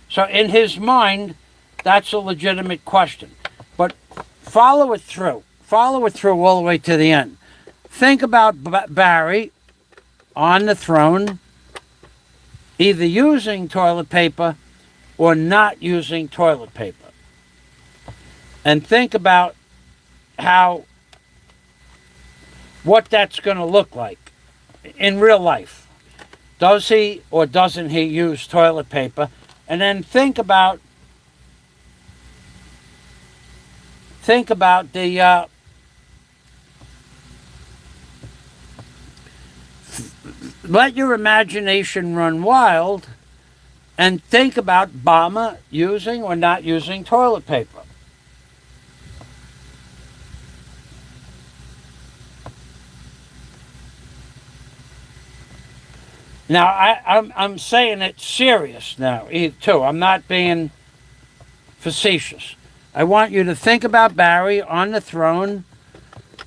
So in his mind, that's a legitimate question. But follow it through. Follow it through all the way to the end. Think about Barry on the throne, either using toilet paper or not using toilet paper. And think about what that's going to look like in real life. Does he or doesn't he use toilet paper? And then think about the let your imagination run wild and think about Obama using or not using toilet paper. Now, I'm saying it serious now, too. I'm not being facetious. I want you to think about Barry on the throne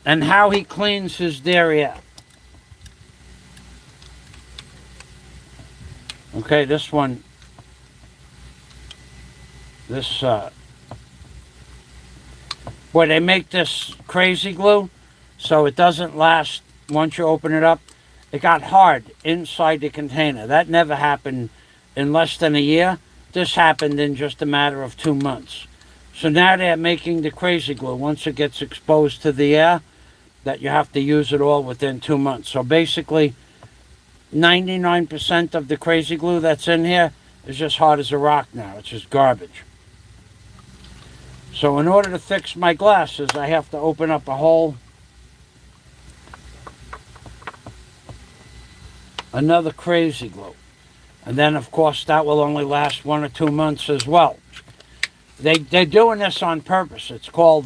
and how he cleans his derriere. Okay, this one, boy, they make this crazy glue so it doesn't last once you open it up. It got hard inside the container. That never happened in less than a year. This happened in just a matter of 2 months. So now they're making the crazy glue. Once it gets exposed to the air, that you have to use it all within 2 months. So basically, 99% of the crazy glue that's in here is just hard as a rock now. It's just garbage. So in order to fix my glasses, I have to open up a whole another crazy glue. And then, of course, that will only last 1 or 2 months as well. They're doing this on purpose. It's called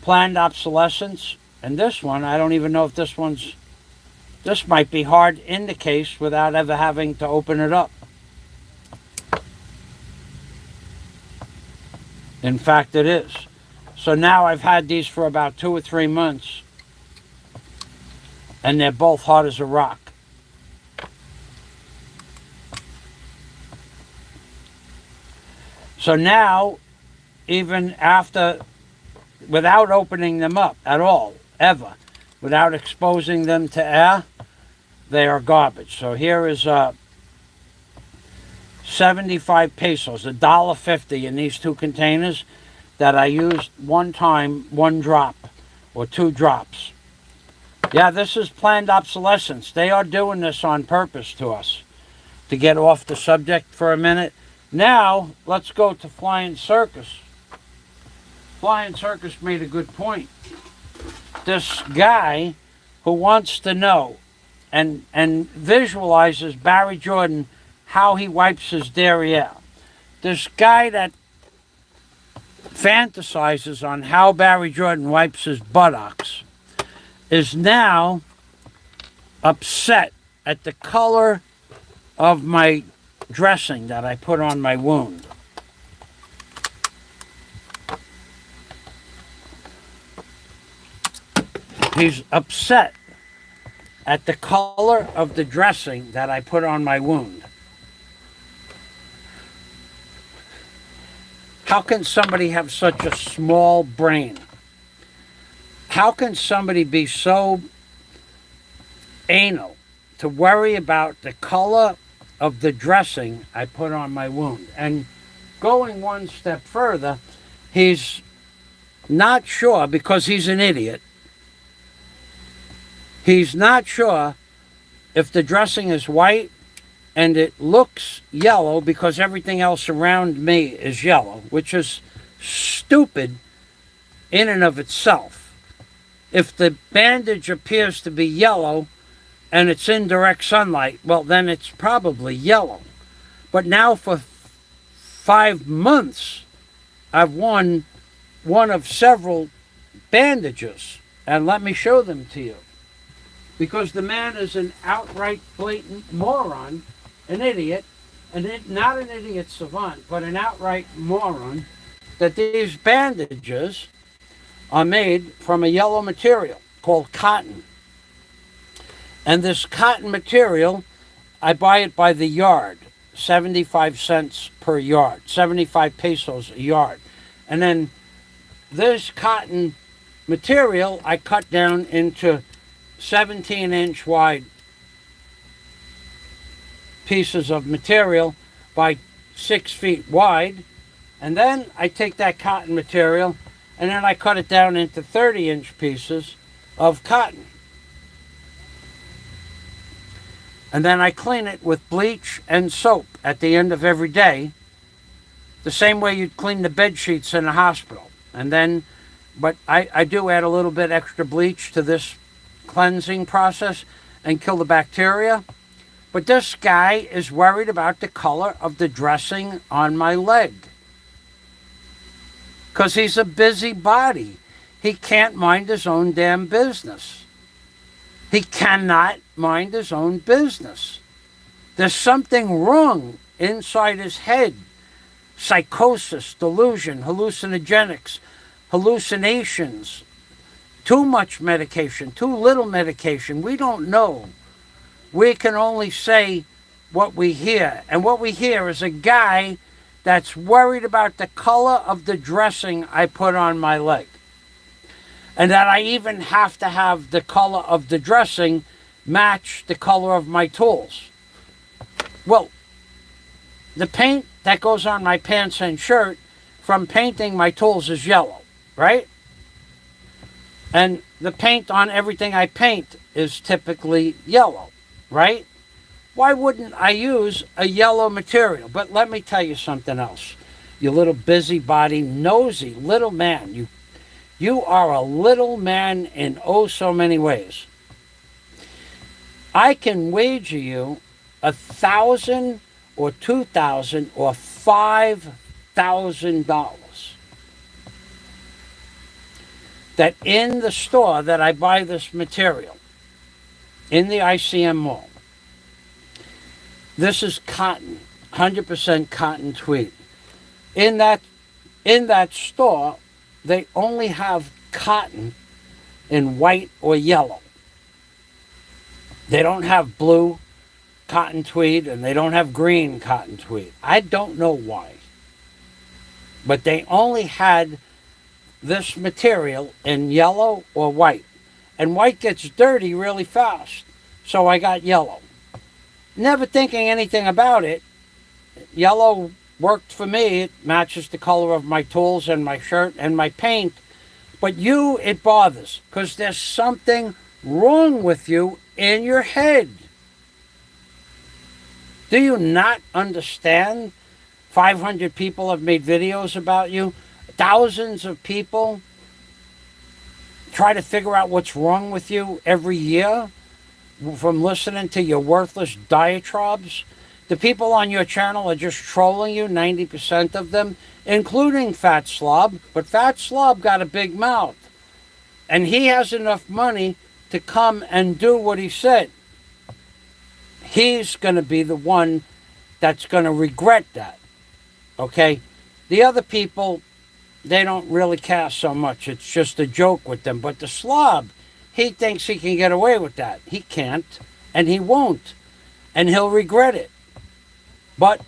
planned obsolescence. And this one, I don't even know if this might be hard in the case without ever having to open it up. In fact, it is. So now I've had these for about 2 or 3 months, and they're both hard as a rock. So now, even after, without opening them up at all, ever, without exposing them to air, they are garbage. So here is 75 pesos, $1.50 in these 2 containers that I used one time, 1 drop or 2 drops. Yeah, this is planned obsolescence. They are doing this on purpose to us. To get off the subject for a minute. Now, let's go to Flying Circus. Flying Circus made a good point. This guy who wants to know and visualizes Barry Jordan, how he wipes his derriere. This guy that fantasizes on how Barry Jordan wipes his buttocks is now upset at the color of my dressing that I put on my wound. He's upset at the color of the dressing that I put on my wound. How can somebody have such a small brain? How can somebody be so anal to worry about the color of the dressing I put on my wound? And going one step further, he's not sure, because he's an idiot, he's not sure if the dressing is white and it looks yellow because everything else around me is yellow, which is stupid in and of itself. If the bandage appears to be yellow and it's in direct sunlight, well, then it's probably yellow. But now for 5 months, I've worn one of several bandages, and let me show them to you. Because the man is an outright blatant moron, an idiot, and not an idiot savant, but an outright moron, that these bandages are made from a yellow material called cotton. And this cotton material, I buy it by the yard, 75 cents per yard, 75 pesos a yard. And then this cotton material I cut down into 17-inch wide pieces of material by 6 feet wide. And then I take that cotton material and then I cut it down into 30-inch pieces of cotton. And then I clean it with bleach and soap at the end of every day, the same way you'd clean the bed sheets in a hospital. And then, but I do add a little bit extra bleach to this cleansing process and kill the bacteria. But this guy is worried about the color of the dressing on my leg, because he's a busybody. He can't mind his own damn business. He cannot mind his own business. There's something wrong inside his head. Psychosis, delusion, hallucinogenics, hallucinations, too much medication, too little medication. We don't know. We can only say what we hear. And what we hear is a guy that's worried about the color of the dressing I put on my leg. And that I even have to have the color of the dressing match the color of my tools. Well, the paint that goes on my pants and shirt from painting my tools is yellow, right? And the paint on everything I paint is typically yellow, right? Why wouldn't I use a yellow material? But let me tell you something else. You little busybody, nosy little man. You are a little man in oh so many ways. I can wager you $1,000 or $2,000 or $5,000 that in the store that I buy this material, in the ICM mall, this is cotton, 100% cotton tweed. In that store, they only have cotton in white or yellow. They don't have blue cotton tweed and they don't have green cotton tweed. I don't know why. But they only had this material in yellow or white. And white gets dirty really fast. So I got yellow. Never thinking anything about it. Yellow worked for me. It matches the color of my tools and my shirt and my paint. But you, it bothers. Because there's something wrong with you in your head. Do you not understand? 500 people have made videos about you. Thousands of people try to figure out what's wrong with you every year from listening to your worthless diatribes. The people on your channel are just trolling you, 90% of them, including Fat Slob. But Fat Slob got a big mouth. And he has enough money to come and do what he said. He's going to be the one that's going to regret that. Okay? The other people, they don't really care so much. It's just a joke with them. But the slob, he thinks he can get away with that. He can't. And he won't. And he'll regret it. But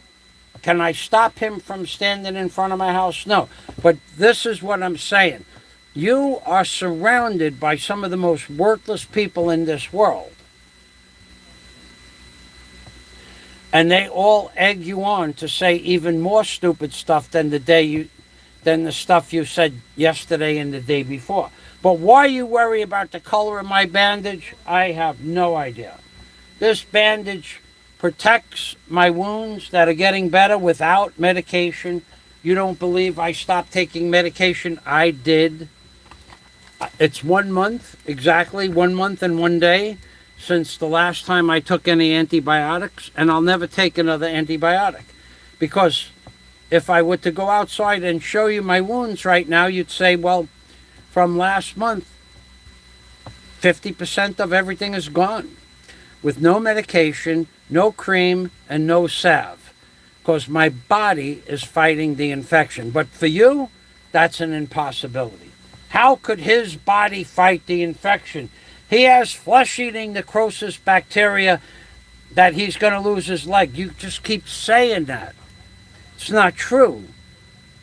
can I stop him from standing in front of my house? No. But this is what I'm saying. You are surrounded by some of the most worthless people in this world. And they all egg you on to say even more stupid stuff than the stuff you said yesterday and the day before. But why you worry about the color of my bandage, I have no idea. This bandage protects my wounds that are getting better without medication. You don't believe I stopped taking medication? I did. It's 1 month, exactly 1 month and 1 day since the last time I took any antibiotics, and I'll never take another antibiotic. Because if I were to go outside and show you my wounds right now, you'd say, well, from last month, 50% of everything is gone. With no medication, no cream, and no salve. Because my body is fighting the infection. But for you, that's an impossibility. How could his body fight the infection? He has flesh-eating necrosis bacteria that he's going to lose his leg. You just keep saying that. It's not true.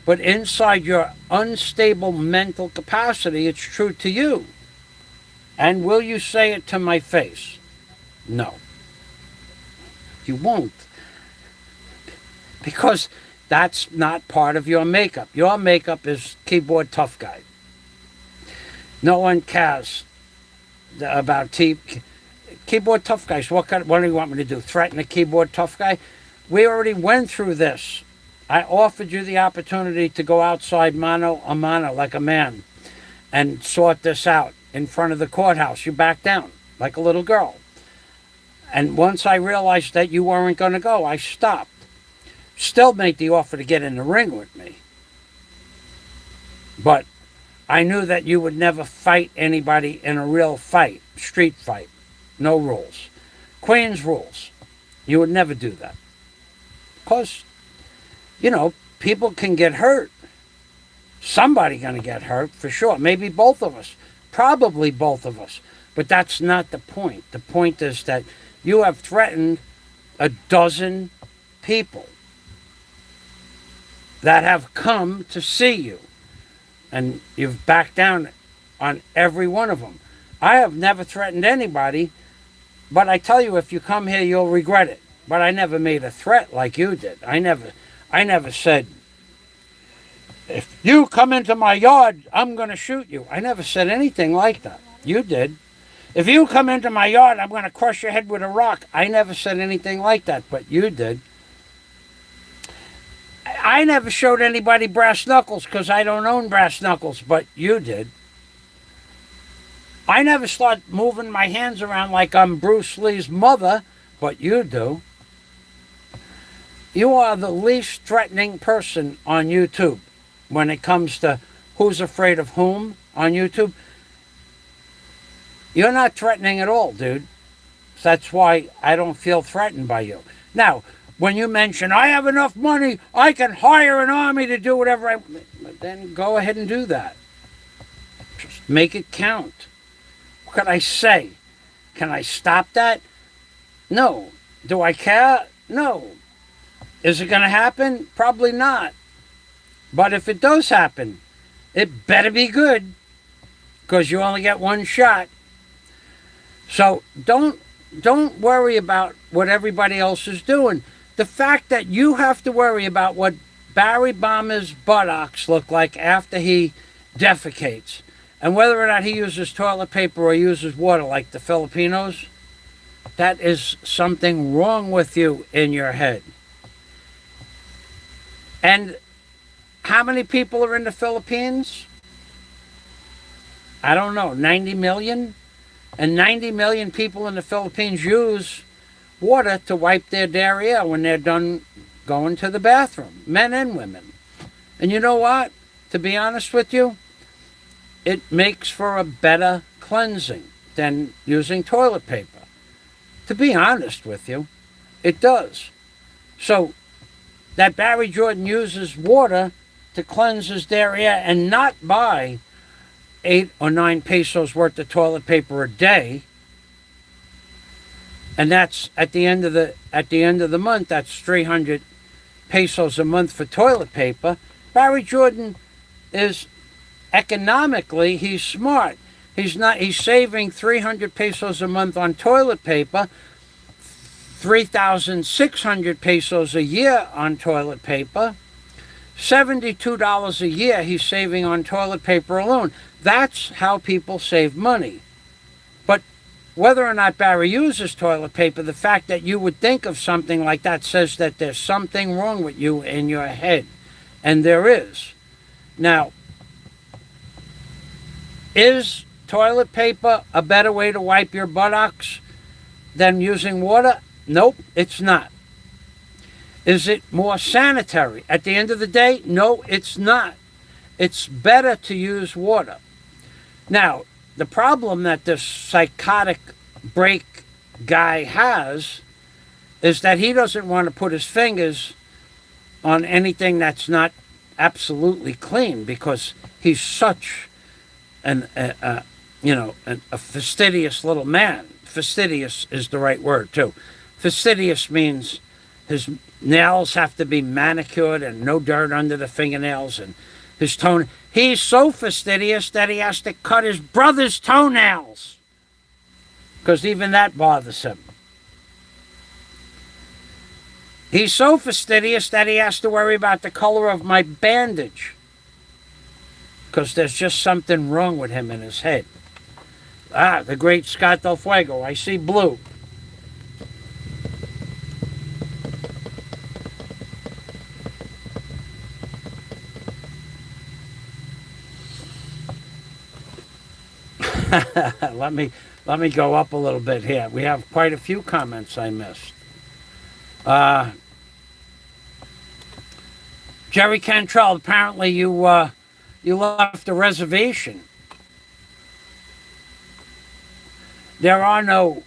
But inside your unstable mental capacity, it's true to you. And will you say it to my face? No. You won't. Because that's not part of your makeup. Your makeup is keyboard tough guy. No one cares about keyboard tough guys. What do you want me to do? Threaten a keyboard tough guy? We already went through this. I offered you the opportunity to go outside mano a mano like a man and sort this out in front of the courthouse. You backed down like a little girl. And once I realized that you weren't going to go, I stopped. Still made the offer to get in the ring with me. But I knew that you would never fight anybody in a real fight, street fight. No rules. Queen's rules. You would never do that. Because, people can get hurt. Somebody going to get hurt, for sure. Maybe both of us. Probably both of us. But that's not the point. The point is that you have threatened a dozen people that have come to see you. And you've backed down on every one of them. I have never threatened anybody, but I tell you, if you come here, you'll regret it. But I never made a threat like you did. I never said, if you come into my yard, I'm going to shoot you. I never said anything like that. You did. If you come into my yard, I'm going to crush your head with a rock. I never said anything like that, but you did. I never showed anybody brass knuckles because I don't own brass knuckles, but you did. I never start moving my hands around like I'm Bruce Lee's mother, but you do. You are the least threatening person on YouTube when it comes to who's afraid of whom on YouTube. You're not threatening at all, dude. That's why I don't feel threatened by you. Now, when you mention, I have enough money, I can hire an army to do whatever then go ahead and do that. Just make it count. What can I say? Can I stop that? No. Do I care? No. Is it going to happen? Probably not. But if it does happen, it better be good, because you only get one shot. So don't worry about what everybody else is doing. The fact that you have to worry about what Barry Bomber's buttocks look like after he defecates, and whether or not he uses toilet paper or uses water like the Filipinos, that is something wrong with you in your head. And how many people are in the Philippines? I don't know, 90 million? And 90 million people in the Philippines use water to wipe their diarrhea when they're done going to the bathroom, men and women. And you know what? To be honest with you, it makes for a better cleansing than using toilet paper. To be honest with you, it does. So that Barry Jordan uses water to cleanse his diarrhea and not buy 8 or 9 pesos worth of toilet paper a day, and that's at the end of the month, that's 300 pesos a month for toilet paper. Barry Jordan is economically, he's smart. He's saving 300 pesos a month on toilet paper, 3,600 pesos a year on toilet paper, $72 a year he's saving on toilet paper alone. That's how people save money. But whether or not Barry uses toilet paper, the fact that you would think of something like that says that there's something wrong with you in your head. And there is. Now, is toilet paper a better way to wipe your buttocks than using water? Nope, it's not. Is it more sanitary? At the end of the day, no, it's not. It's better to use water. Now, the problem that this psychotic break guy has is that he doesn't want to put his fingers on anything that's not absolutely clean, because he's such a fastidious little man. Fastidious is the right word, too. Fastidious means his nails have to be manicured and no dirt under the fingernails, and his tone. He's so fastidious that he has to cut his brother's toenails, because even that bothers him. He's so fastidious that he has to worry about the color of my bandage, because there's just something wrong with him in his head. Ah, the great Scott Del Fuego. I see blue. let me go up a little bit here. We have quite a few comments I missed. Jerry Cantrell, apparently you left a reservation. There are no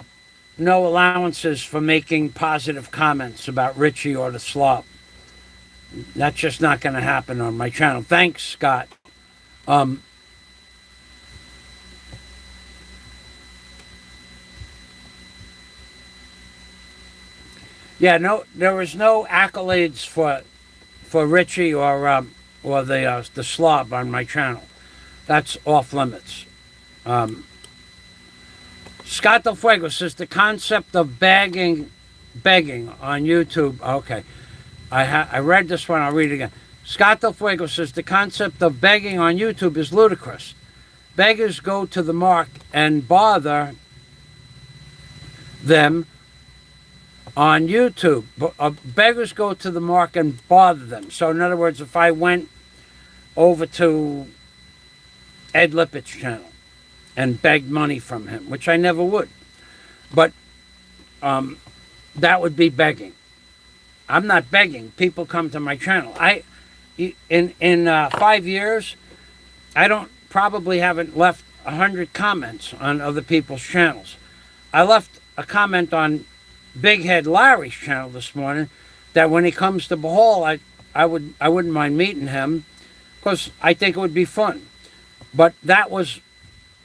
allowances for making positive comments about Richie or the Slob. That's just not going to happen on my channel. Thanks, Scott. Yeah, no, there was no accolades for Richie or the Slob on my channel. That's off limits. Scott Del Fuego says the concept of begging on YouTube. Okay, I read this one. I'll read it again. Scott Del Fuego says the concept of begging on YouTube is ludicrous. Beggars go to the mark and bother them on YouTube. Beggars go to the mark and bother them. So in other words, if I went over to Ed Lippitt's channel and begged money from him, which I never would. But that would be begging. I'm not begging. People come to my channel. In 5 years, I probably haven't left 100 comments on other people's channels. I left a comment on Big Head Larry's channel this morning that when he comes to Bohol, I wouldn't mind meeting him because I think it would be fun. But that was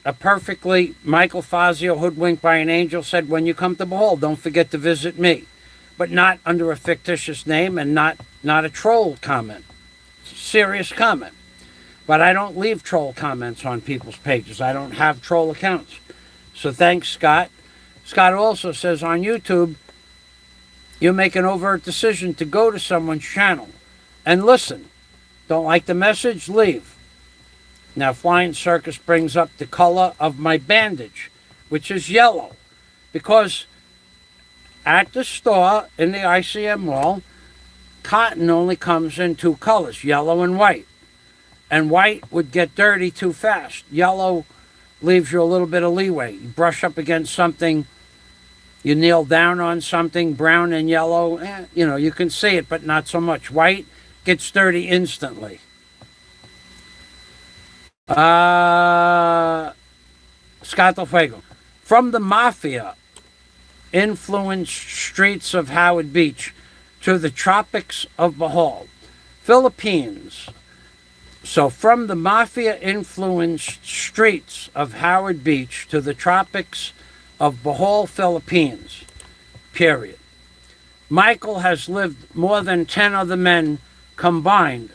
a perfectly Michael Fazio, Hoodwinked by an Angel, said, when you come to Bohol, don't forget to visit me. But not under a fictitious name and not a troll comment. Serious comment. But I don't leave troll comments on people's pages. I don't have troll accounts. So thanks, Scott. Scott also says on YouTube, you make an overt decision to go to someone's channel and listen. Don't like the message? Leave. Now, Flying Circus brings up the color of my bandage, which is yellow, because at the store in the ICM mall, cotton only comes in two colors, yellow and white. And white would get dirty too fast. Yellow leaves you a little bit of leeway. You brush up against something, you kneel down on something, brown and yellow, you can see it, but not so much. White gets dirty instantly. Scott Del Fuego. From the mafia influenced streets of Howard Beach to the tropics of Bohol, Philippines. So from the mafia influenced streets of Howard Beach to the tropics of Bohol, Philippines, period. Michael has lived more than 10 other men combined.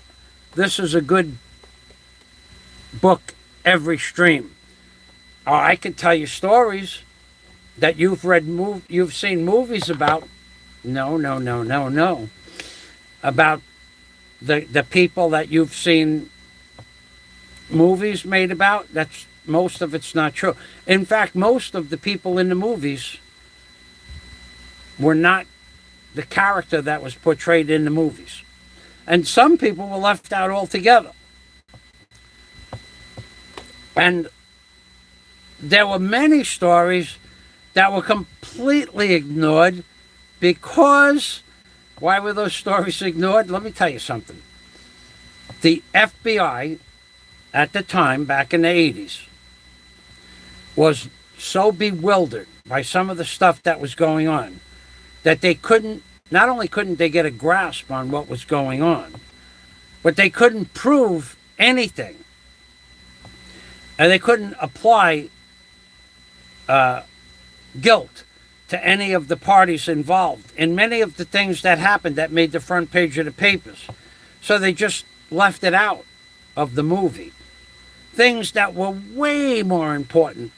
This is a good book every stream. I could tell you stories that you've seen movies about. No. About the people that you've seen movies made about. Most of it's not true. In fact, most of the people in the movies were not the character that was portrayed in the movies. And some people were left out altogether. And there were many stories that were completely ignored because, why were those stories ignored? Let me tell you something. The FBI at the time, back in the 80s, was so bewildered by some of the stuff that was going on that they not only couldn't they get a grasp on what was going on, but they couldn't prove anything. And they couldn't apply guilt to any of the parties involved in many of the things that happened that made the front page of the papers. So they just left it out of the movie. Things that were way more important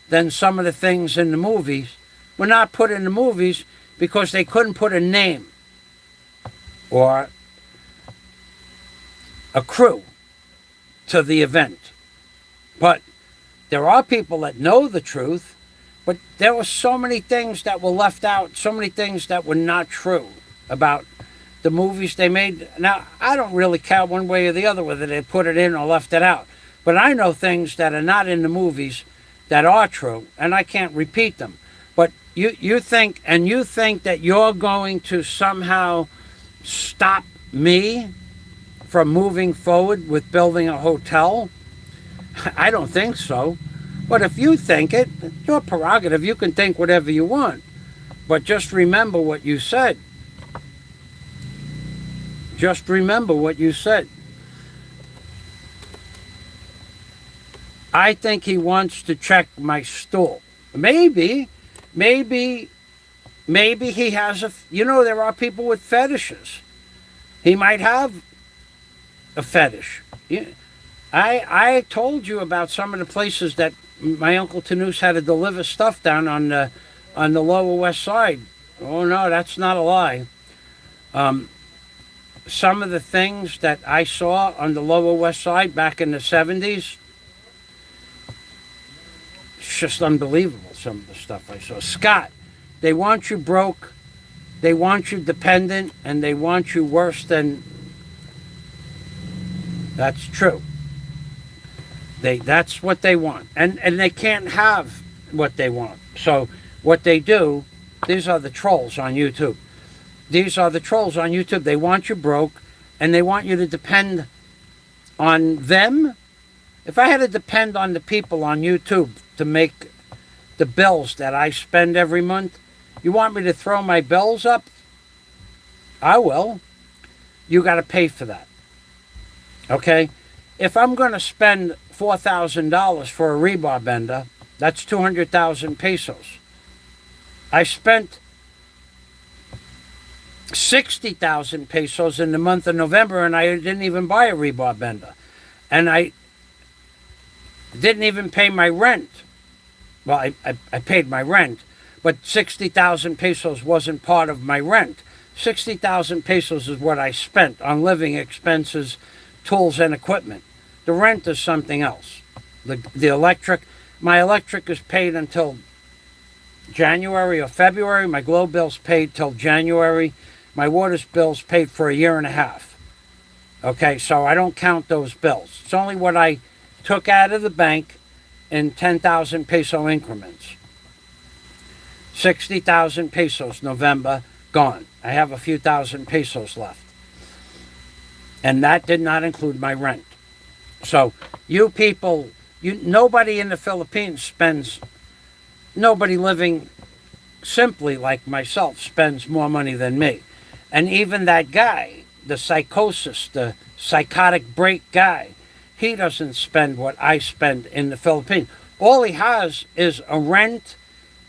than some of the things in the movies were not put in the movies because they couldn't put a name or a crew to the event. But there are people that know the truth, but there were so many things that were left out, so many things that were not true about the movies they made. Now, I don't really care one way or the other whether they put it in or left it out. But I know things that are not in the movies that are true, and I can't repeat them. But you think that you're going to somehow stop me from moving forward with building a hotel? I don't think so. But if you think it, your prerogative. You can think whatever you want. But just remember what you said. Just remember what you said. I think he wants to check my stool. Maybe he has there are people with fetishes. He might have a fetish. I told you about some of the places that my Uncle Tanous had to deliver stuff down on the Lower West Side. Oh no, that's not a lie. Some of the things that I saw on the Lower West Side back in the 70s, it's just unbelievable, some of the stuff I saw. Scott, they want you broke, they want you dependent, and they want you worse than... That's true. That's what they want. And they can't have what they want. So what they do, these are the trolls on YouTube. These are the trolls on YouTube. They want you broke, and they want you to depend on them. If I had to depend on the people on YouTube to make the bills that I spend every month, you want me to throw my bills up? I will. You got to pay for that. Okay? If I'm going to spend $4,000 for a rebar bender, that's 200,000 pesos. I spent 60,000 pesos in the month of November, and I didn't even buy a rebar bender. And I didn't even pay my rent. Well, I paid my rent, but 60,000 pesos wasn't part of my rent. 60,000 pesos is what I spent on living expenses, tools, and equipment. The rent is something else. The electric, my electric is paid until January or February. My glow bill's paid till January. My water bill's paid for a year and a half. Okay, so I don't count those bills. It's only what I took out of the bank in 10,000 peso increments. 60,000 pesos November, gone. I have a few thousand pesos left. And that did not include my rent. So you people, nobody in the Philippines spends, nobody living simply like myself spends more money than me. And even that guy, the Psychosis, the psychotic break guy, he doesn't spend what I spend in the Philippines. All he has is a rent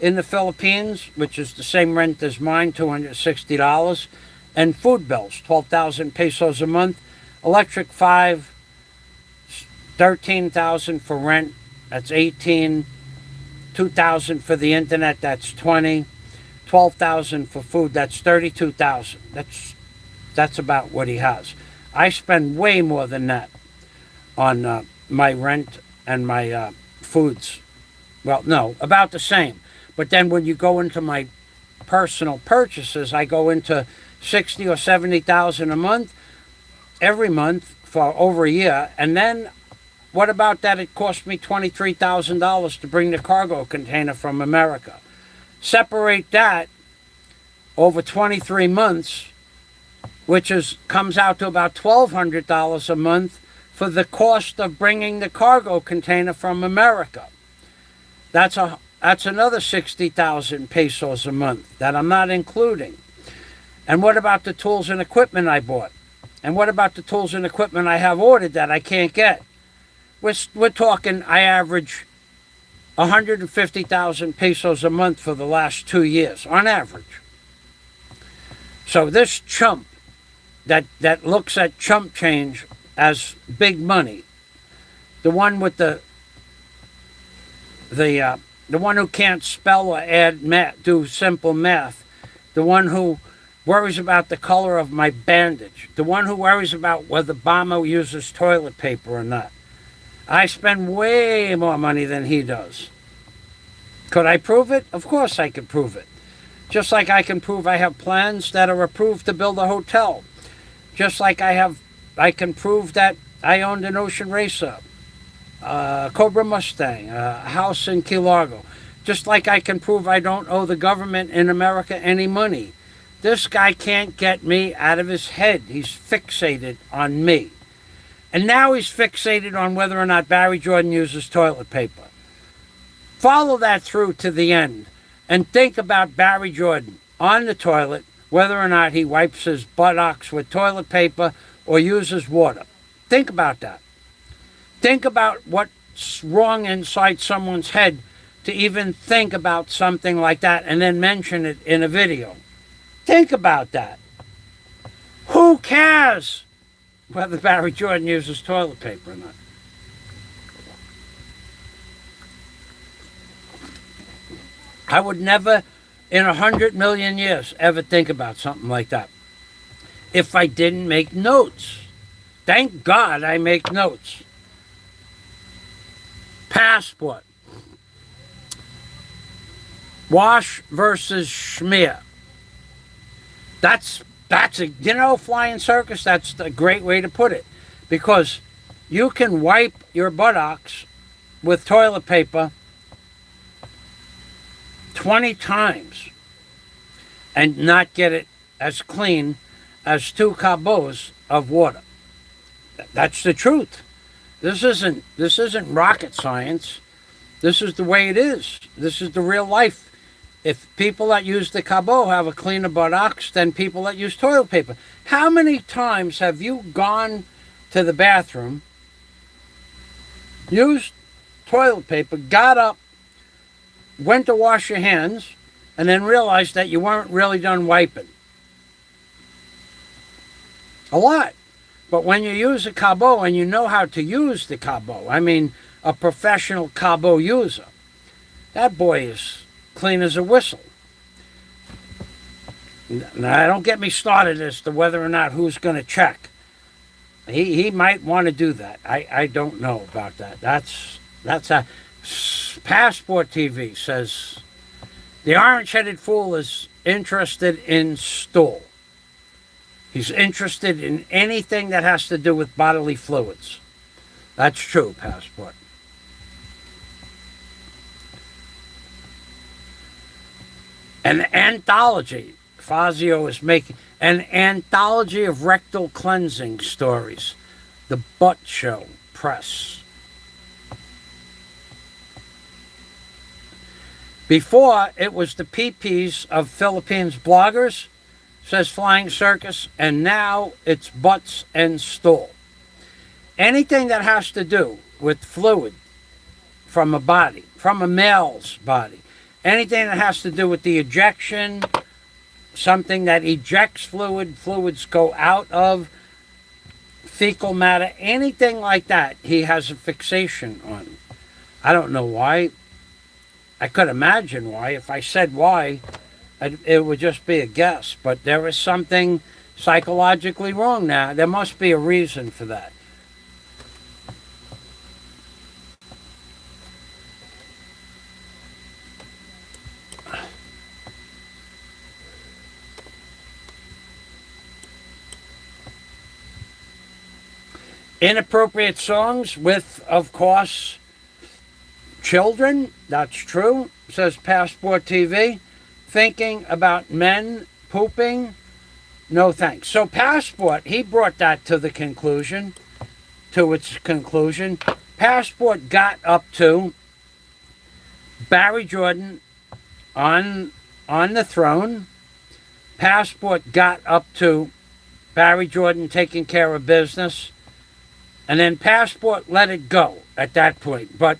in the Philippines, which is the same rent as mine, $260, and food bills, 12,000 pesos a month, electric 5, 13,000 for rent, that's 18, 2,000 for the internet, that's 20, 12,000 for food, that's 32,000. That's about what he has. I spend way more than that on my rent and my foods. Well, no, about the same. But then when you go into my personal purchases, I go into 60 or 70,000 a month, every month for over a year. And then what about that? It cost me $23,000 to bring the cargo container from America. Separate that over 23 months, which comes out to about $1,200 a month for the cost of bringing the cargo container from America. That's another 60,000 pesos a month that I'm not including. And what about the tools and equipment I bought? And what about the tools and equipment I have ordered that I can't get? We're talking, I average 150,000 pesos a month for the last 2 years, on average. So this chump that looks at chump change as big money, the one with the one who can't spell or add math, do simple math, the one who worries about the color of my bandage, the one who worries about whether Obama uses toilet paper or not. I spend way more money than he does. Could I prove it? Of course I could prove it. Just like I can prove I have plans that are approved to build a hotel. Just like I can prove that I owned an Ocean Racer, Cobra Mustang, a house in Key Largo. Just like I can prove I don't owe the government in America any money. This guy can't get me out of his head. He's fixated on me. And now he's fixated on whether or not Barry Jordan uses toilet paper. Follow that through to the end and think about Barry Jordan on the toilet, whether or not he wipes his buttocks with toilet paper or uses water. Think about that. Think about what's wrong inside someone's head to even think about something like that and then mention it in a video. Think about that. Who cares whether Barry Jordan uses toilet paper or not? I would never, in 100 million years, ever think about something like that if I didn't make notes. Thank God I make notes. Passport. Wash versus schmear. That's a, flying circus, that's a great way to put it. Because You can wipe your buttocks with toilet paper 20 times and not get it as clean as 2 cabots of water. That's the truth. This isn't rocket science. This is the way it is. This is the real life. If people that use the cabot have a cleaner buttocks than people that use toilet paper. How many times have you gone to the bathroom, used toilet paper, got up, went to wash your hands, and then realized that you weren't really done wiping? A lot. But when you use a cabot and you know how to use the cabot, I mean a professional cabot user, that boy is clean as a whistle. Now, don't get me started as to whether or not who's going to check. He might want to do that. I don't know about that. That's a Passport TV says the orange-headed fool is interested in stool. He's interested in anything that has to do with bodily fluids. That's true, Passport. An anthology. Fazio is making an anthology of rectal cleansing stories. The Butt Show Press. Before, it was the PPs of Philippines bloggers, says Flying Circus, and now it's butts and stool. Anything that has to do with fluid from a body, from a male's body, anything that has to do with the ejection, something that ejects fluids go out of, fecal matter, anything like that, he has a fixation on. I don't know why. I could imagine why. If I said why, it would just be a guess. But there is something psychologically wrong now. There must be a reason for that. Inappropriate songs with, of course, children. That's true, says Passport TV. Thinking about men pooping, no thanks. So Passport, he brought that to its conclusion. Passport got up to Barry Jordan on the throne. Passport got up to Barry Jordan taking care of business. And then Passport let it go at that point. But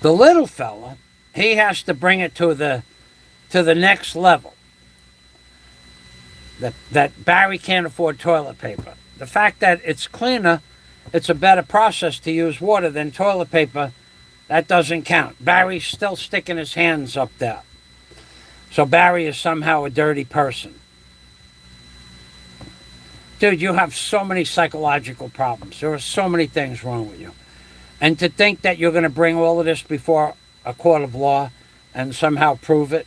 the little fella, he has to bring it to the next level. That Barry can't afford toilet paper. The fact that it's cleaner, it's a better process to use water than toilet paper, that doesn't count. Barry's still sticking his hands up there. So Barry is somehow a dirty person. Dude, you have so many psychological problems. There are so many things wrong with you. And to think that you're going to bring all of this before a court of law and somehow prove it,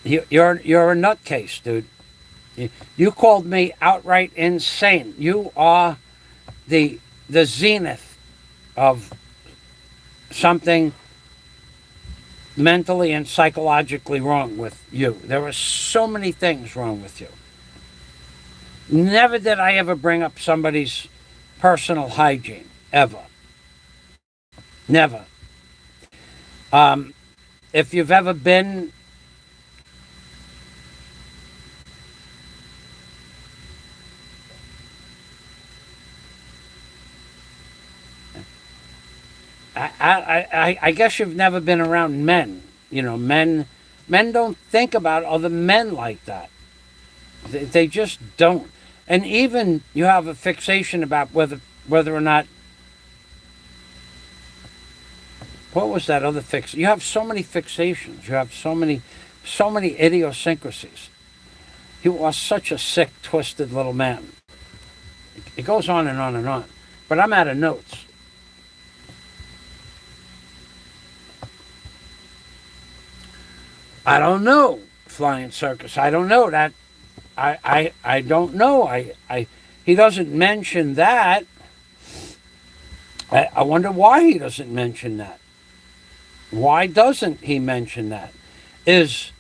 you're a nutcase, dude. You called me outright insane. You are the zenith of something mentally and psychologically wrong with you. There are so many things wrong with you. Never did I ever bring up somebody's personal hygiene, ever. Never. If you've ever been I guess you've never been around men. You know, men don't think about other men like that. They just don't. And even you have a fixation about whether or not. What was that other fix? You have so many fixations. You have so many idiosyncrasies. You are such a sick, twisted little man. It goes on and on and on. But I'm out of notes. I don't know, Flying Circus. I don't know that. I don't know. he doesn't mention that. I wonder why he doesn't mention that. Why doesn't he mention that? Is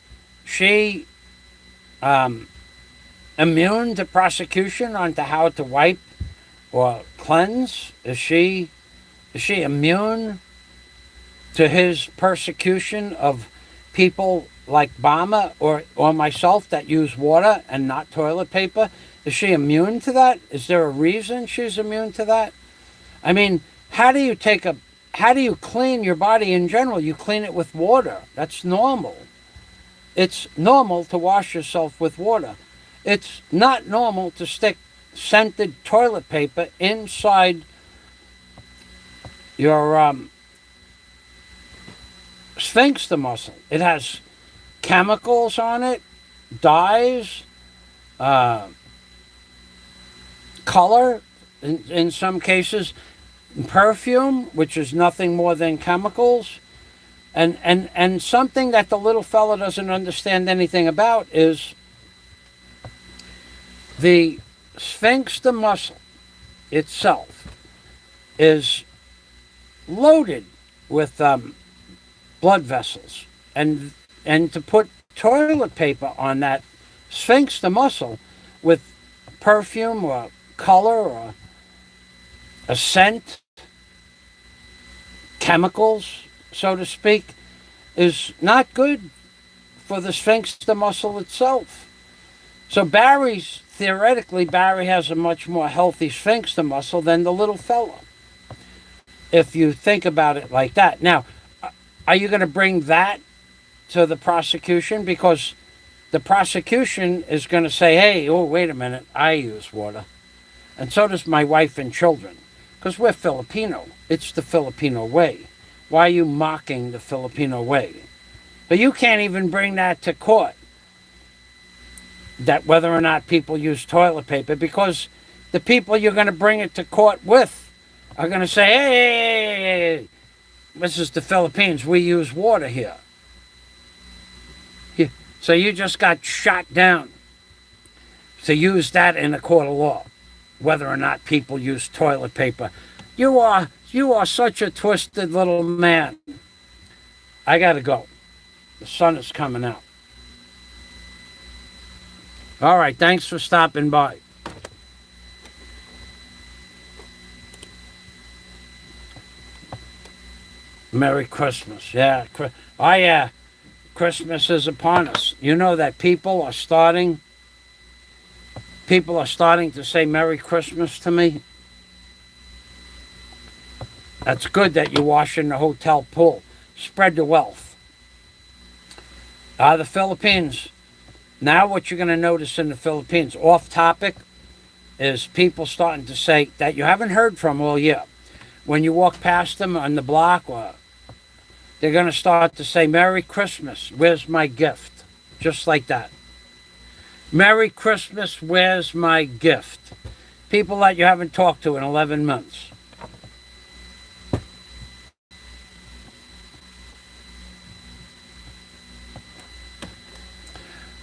she immune to prosecution onto how to wipe or cleanse? Is she immune to his persecution of people like Bama or myself that use water and not toilet paper? Is she immune to that? Is there a reason she's immune to that? I mean, how do you clean your body in general? You clean it with water. That's normal. It's normal to wash yourself with water. It's not normal to stick scented toilet paper inside your sphincter muscle. It has chemicals on it, dyes, color, in some cases, perfume, which is nothing more than chemicals. And something that the little fella doesn't understand anything about is the sphincter muscle itself is loaded with blood vessels. And to put toilet paper on that sphincter muscle with perfume or color or a scent, chemicals, so to speak, is not good for the sphincter muscle itself. So theoretically, Barry has a much more healthy sphincter muscle than the little fella, if you think about it like that. Now, are you going to bring that to the prosecution? Because the prosecution is going to say, hey, oh, wait a minute, I use water. And so does my wife and children. Because we're Filipino. It's the Filipino way. Why are you mocking the Filipino way? But you can't even bring that to court, that whether or not people use toilet paper, because the people you're going to bring it to court with are going to say, hey, this is the Philippines. We use water here. So you just got shot down to use that in a court of law, whether or not people use toilet paper. You are such a twisted little man. I got to go. The sun is coming out. All right, thanks for stopping by. Merry Christmas. Yeah. Oh, yeah. Christmas is upon us. You know that people are starting to say Merry Christmas to me. That's good that you wash in the hotel pool. Spread the wealth. The Philippines. Now what you're going to notice in the Philippines, off topic, is people starting to say that you haven't heard from all year. When you walk past them on the block, they're going to start to say, Merry Christmas, where's my gift? Just like that. Merry Christmas, where's my gift? People that you haven't talked to in 11 months.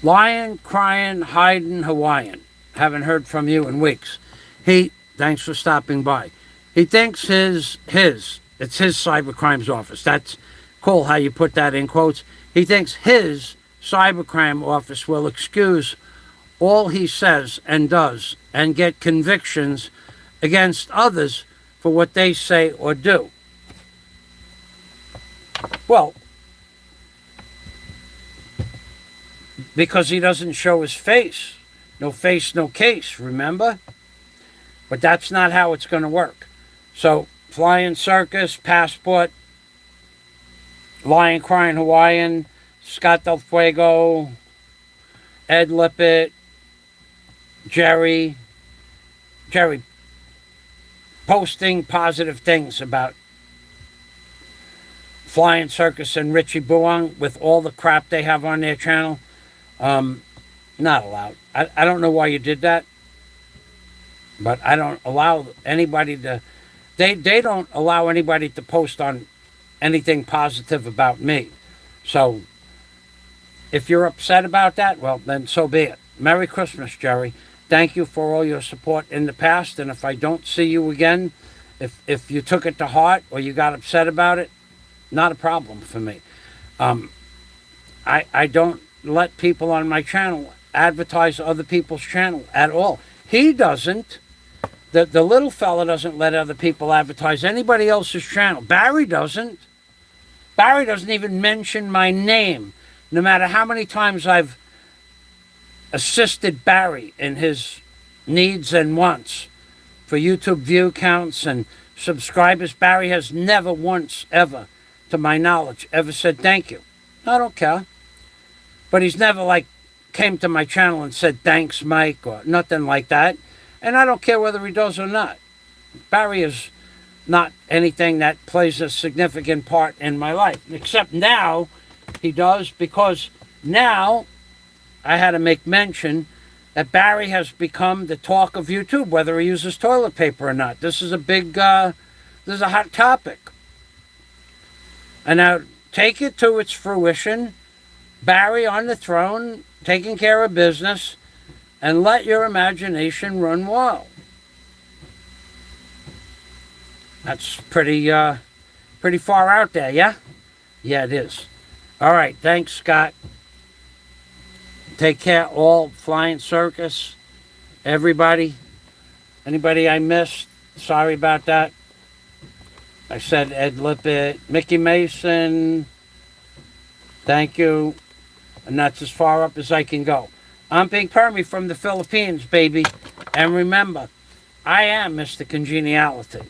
Lying, crying, hiding, Hawaiian. Haven't heard from you in weeks. Thanks for stopping by. He thinks it's his cybercrimes office. That's cool how you put that in quotes. He thinks his cybercrime office will excuse all he says and does and get convictions against others for what they say or do. Well, because he doesn't show his face. No face, no case, remember? But that's not how it's going to work. So, flying circus, passport, lying, crying, Hawaiian, Scott Del Fuego, Ed Lippett, Jerry posting positive things about Flying Circus and Richie Buong with all the crap they have on their channel. Not allowed. I don't know why you did that, but I don't allow anybody to, they don't allow anybody to post on anything positive about me. So if you're upset about that, well, then so be it. Merry Christmas, Jerry. thank you for all your support in the past. And if I don't see you again, if you took it to heart or you got upset about it, not a problem for me. I don't let people on my channel advertise other people's channel at all. He doesn't. The little fella doesn't let other people advertise anybody else's channel. Barry doesn't. Barry doesn't even mention my name, no matter how many times I've assisted Barry in his needs and wants for YouTube view counts and subscribers. Barry has never once, ever, to my knowledge, ever said thank you. I don't care. But he's never, like, came to my channel and said thanks, Mike, or nothing like that. And I don't care whether he does or not. Barry is not anything that plays a significant part in my life. Except now he does, because now I had to make mention that Barry has become the talk of YouTube, whether he uses toilet paper or not. This is a big, this is a hot topic. And now take it to its fruition. Barry on the throne, taking care of business, and let your imagination run wild. That's pretty far out there, yeah? Yeah, it is. All right, thanks, Scott. Take care, all. Flying Circus, everybody. Anybody I missed, sorry about that. I said Ed Lippett, Mickey Mason, thank you. And that's as far up as I can go. I'm Big Permy from the Philippines, baby. And remember, I am Mr. Congeniality.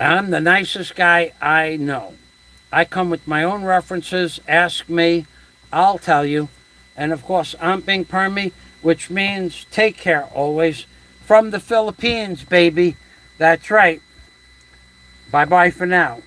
I'm the nicest guy I know. I come with my own references. Ask me, I'll tell you. And of course, I'm Big Permy, which means take care always. From the Philippines, baby. That's right. Bye-bye for now.